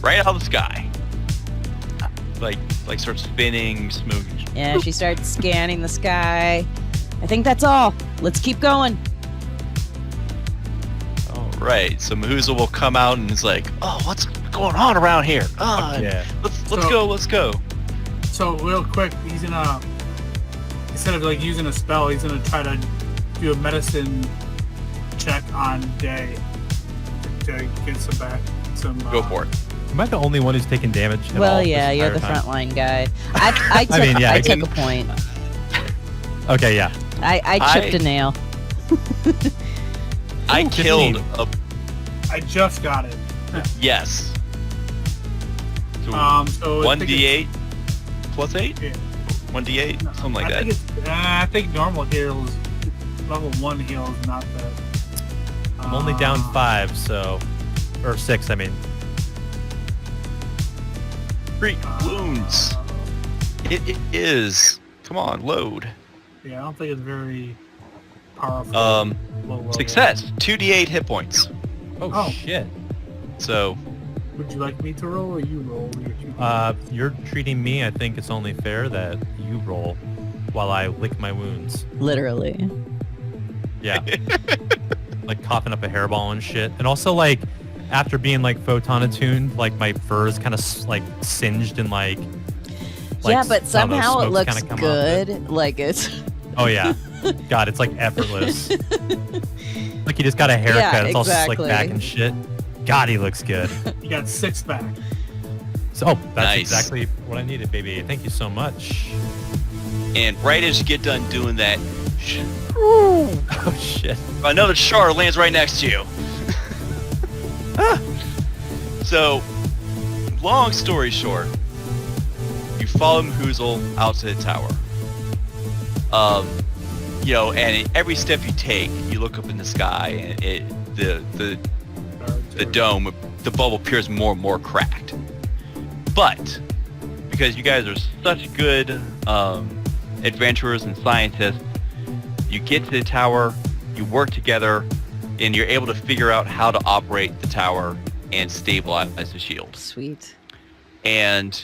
Right out of the sky. Like starts spinning, smooth. Yeah, she starts scanning the sky. I think that's all. Let's keep going. All right. So Mahuza will come out and is like, "Oh, what's going on around here? Oh, Fuck yeah. let's go. So real quick, he's gonna, instead of like using a spell, he's gonna try to do a medicine check on Day to get some. Go for it. Am I the only one who's taking damage at all Well, this yeah, you're the entire time? frontline guy. I took, I mean, yeah, I I took can- a point. Okay, yeah. I chipped a nail. I Ooh, killed 15. a I just got it. yes. So So I think 1d8 plus 8? Yeah. 1d8? Something like I that. think I think normal heals, level 1 heals, not the. I'm only down 5, so... Or 6, I mean. 3 wounds. It is. Come on, load. Yeah, I don't think it's very powerful. Um, low level. Success. 2d8 hit points. Oh. Shit. So, Would you like me to roll or you roll? You're treating me, I think it's only fair that you roll while I lick my wounds. Literally. Yeah. Like coughing up a hairball and shit. And also, like, after being like photon attuned, like my fur is kind of like singed and like yeah, I but don't know, somehow it smoke's looks kinda come off it. good. Like it's. Oh yeah, God, it's like effortless. Like you just got a haircut. Yeah, it's all slick exactly. back and shit. God, he looks good. You got 6 back. So, that's Nice. exactly what I needed, baby. Thank you so much. And right as you get done doing that, Oh shit. another shard lands right next to you. So, long story short, you follow Mhoozle out to the tower. You know, and every step you take, you look up in the sky, and the dome, the bubble appears more and more cracked. But because you guys are such good adventurers and scientists, you get to the tower, you work together, and you're able to figure out how to operate the tower and stabilize the shield. Sweet. And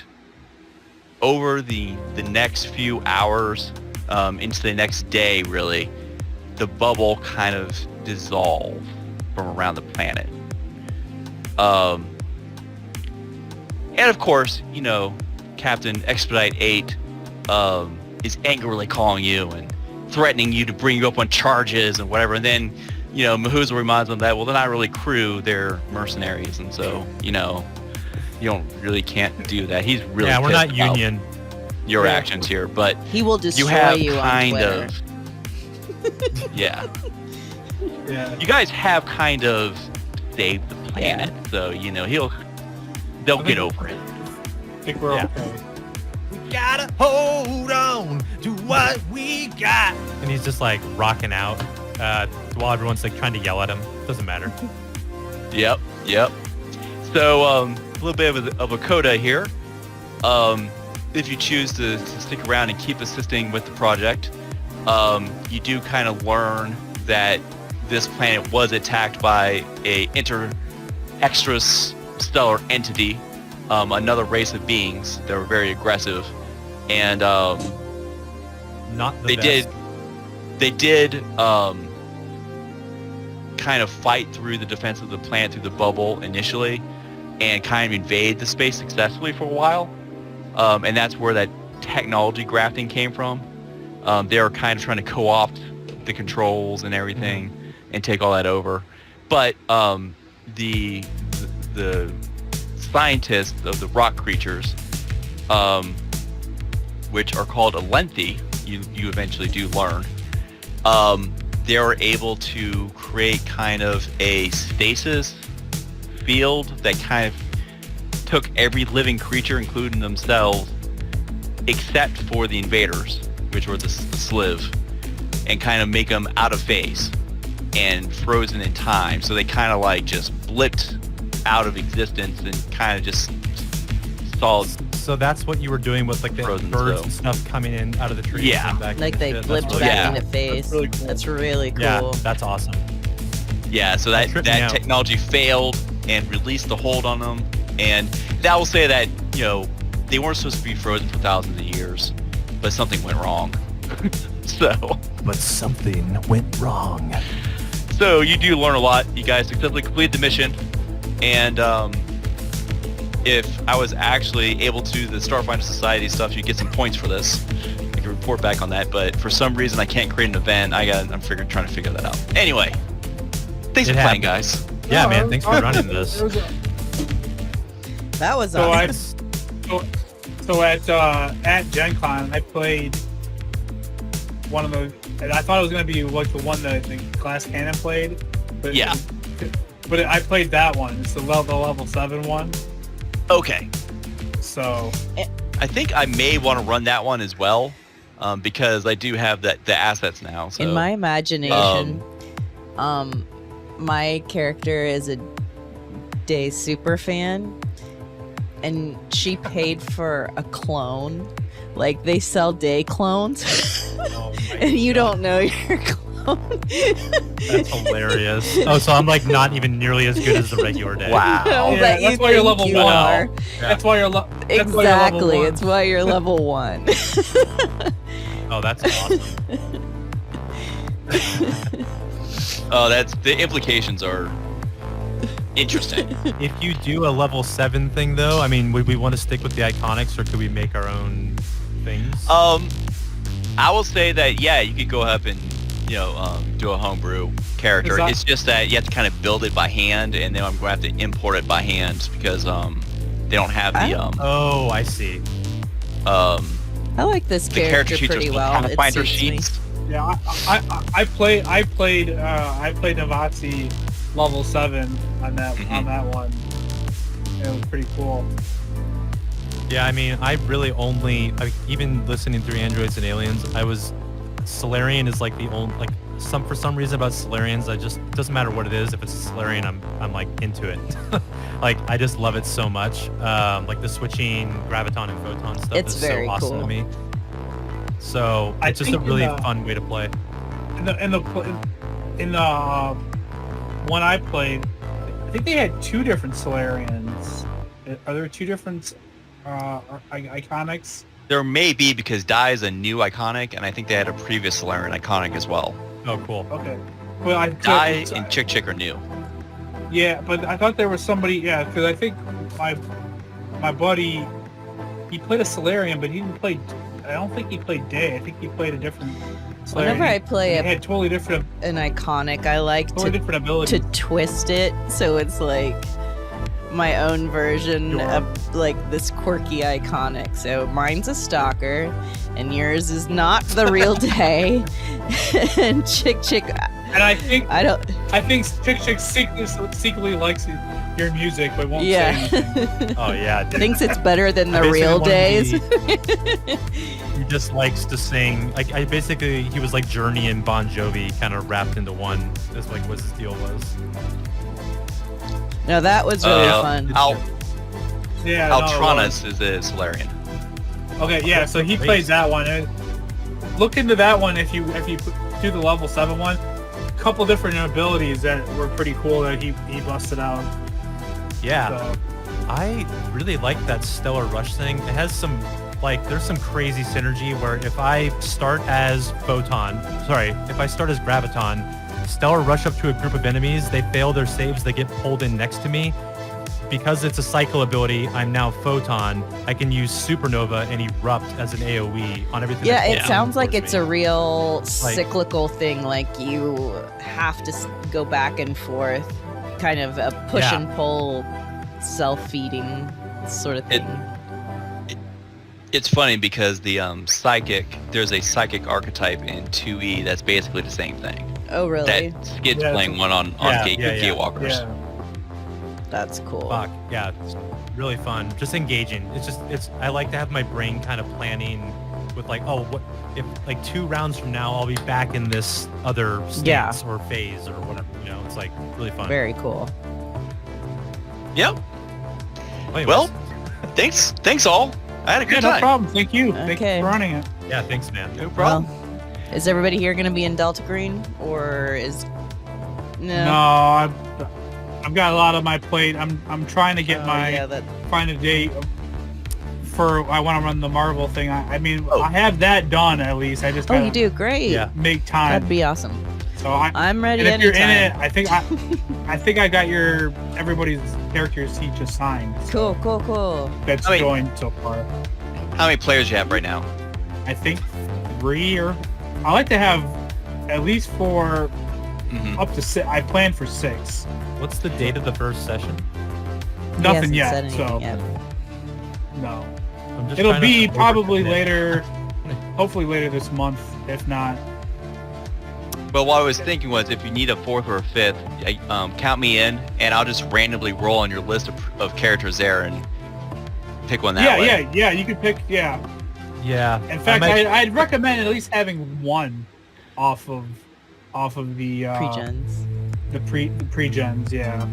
over the next few hours, into the next day, really, the bubble kind of dissolved from around the planet. And of course, you know, Captain Expedite 8 is angrily calling you and threatening you to bring you up on charges and whatever. And then, you know, Mhoozle reminds them that, well, they're not really crew, they're mercenaries. And so, you know, you don't really can't do that. He's really Yeah, we're pissed not about union. your Yeah. actions here, but He will destroy you have you on kind Twitter. of, yeah, Yeah. you guys have kind of saved the planet. So, you know, they'll get over it. I think we're Yeah. okay. We gotta hold on to what we got. And he's just like rocking out while everyone's like trying to yell at him. Doesn't matter. Yep. So, a little bit of a coda here. If you choose to stick around and keep assisting with the project, you do kind of learn that this planet was attacked by a extrastellar entity, another race of beings that were very aggressive, and Not the they best. did kind of fight through the defense of the planet through the bubble initially, and kind of invade the space successfully for a while, and that's where that technology grafting came from. They were kind of trying to co-opt the controls and everything and take all that over, but the scientists of the rock creatures, which are called Alenthi, you eventually do learn, they were able to create kind of a stasis field that kind of took every living creature, including themselves, except for the invaders, which were the Sliv, and kind of make them out of phase and frozen in time. So they kind of like just blipped out of existence and kind of just solid. So that's what you were doing with like the Frozen birds still. and stuff coming in out of the trees. Yeah. and back Like into they shit. flipped That's back really Yeah. into phase. really cool. That's really cool. Yeah, that's awesome. Yeah, so that tripped me out. technology failed and released the hold on them. And that will say that, you know, they weren't supposed to be frozen for thousands of years, but something went wrong. But something went wrong. So you do learn a lot. You guys successfully complete the mission, and if I was actually able to do the Starfinder Society stuff, you'd get some points for this. I can report back on that, but for some reason I can't create an event. I'm trying to figure that out. Anyway, thanks It for playing, happened. guys. Yeah, No, man. Thanks for running it this. was a- That was So awesome. So at Gen Con, I played one of the. And I thought it was gonna be like the one that the Glass Cannon played, but Yeah. But I played that one. It's the level 7 one. Okay. So I think I may want to run that one as well, because I do have the assets now. So. In my imagination, my character is a Day super fan, and she paid for a clone. Like they sell Day clones, Oh my and you God. don't know your clone. That's hilarious. Oh, so I'm like not even nearly as good as the regular day. Wow. No, Yeah, but that's you why you're think level you 1. are. that's why you're level Exactly. 1. It's why you're level 1. Oh, that's awesome. Oh, that's the implications are Interesting. If you do a level 7 thing, though, I mean, would we want to stick with the iconics, or could we make our own things? I will say that yeah, you could go up and do a homebrew character. It's just that you have to kind of build it by hand, and then I'm going to have to import it by hand because they don't have the Oh, I see. I like this the character sheets pretty are well. kind of It finder suits me. sheets. Yeah, I played Navazzi level 7 on that one. It was pretty cool. Yeah, I mean, I really only, even listening through Androids and Aliens, Solarian is like the only, like, for some reason about Solarians, doesn't matter what it is, if it's a Solarian, I'm like into it. Like, I just love it so much. Like the switching graviton and photon stuff It's is very so awesome cool. to me. So I it's just a think really fun way to play. In the one I played, I think they had 2 different Solarians. Are there 2 different iconics? There may be because Dai is a new iconic, and I think they had a previous Solarian iconic as well. Oh, cool. Okay. Well, Dai and Chick are new. Yeah, but I thought there was somebody. Yeah, because I think my buddy, he played a Solarian, but he didn't play. I don't think he played Day. I think he played a different Solarian. Whenever I play he had totally different, an iconic, I like totally to different abilities. twist it so it's like my own version Sure. of like this quirky iconic. So mine's a stalker, and yours is not the real Day. And Chick, And I think Chick secretly likes your music, but won't say anything. Oh, yeah. dude. thinks it's better than the I basically real wanted Days. He just likes to sing. Like, he was like Journey and Bon Jovi kind of wrapped into one. That's like what his deal was. No, that was really fun. Yeah. no, Altronus is a Solarian. Okay, yeah. So he played that one. And look into that one if you do the level 7 one. Couple different abilities that were pretty cool that he busted out. Yeah. So, I really like that Stellar Rush thing. It has some, like, there's some crazy synergy where if I start as Graviton, Stellar Rush up to a group of enemies, they fail their saves, they get pulled in next to me. Because it's a cycle ability, I'm now Photon. I can use Supernova and Erupt as an AoE on everything. Yeah, that it comes sounds like towards it's me. a real cyclical thing. Like you have to go back and forth, kind of a push and pull, self-feeding sort of thing. It's funny because the there's a psychic archetype in 2E that's basically the same thing. Oh, really? That Skid's playing one on Gatewalkers. yeah. That's cool. Fuck, yeah, it's really fun. Just engaging. I like to have my brain kind of planning with like, oh, what if like 2 rounds from now I'll be back in this other stance or phase or whatever. It's like really fun. Very cool. Yep. Anyways, Well, thanks all. I had a good No time. problem. Thank you. Thank Okay. you for running it. yeah, thanks, man. No problem. Well, is everybody here going to be in Delta Green, or is No, I've got a lot on my plate. I'm trying to get find a date for I want to run the Marvel thing. I mean, I have that done at least. I just Oh, gotta you do great. Yeah. make time. That'd be awesome. So I'm ready and if you're anytime. in it, I think I got everybody's characters he just signed. Cool. That's joined so far. How many players you have right now? I think 3 or I like to have at least 4 up to 6. I plan for 6. What's the date of the first session? Nothing He yet. hasn't said So anything yet. no. I'm just It'll trying to be overcommit. probably later, hopefully later this month, if not. Well, what I was thinking was if you need a 4th or a 5th, count me in, and I'll just randomly roll on your list of characters there and pick one that way. Yeah. You could pick. Yeah. Yeah. In fact, I'd recommend at least having 1 off of the Pre-gens. the pre-gens. Yeah.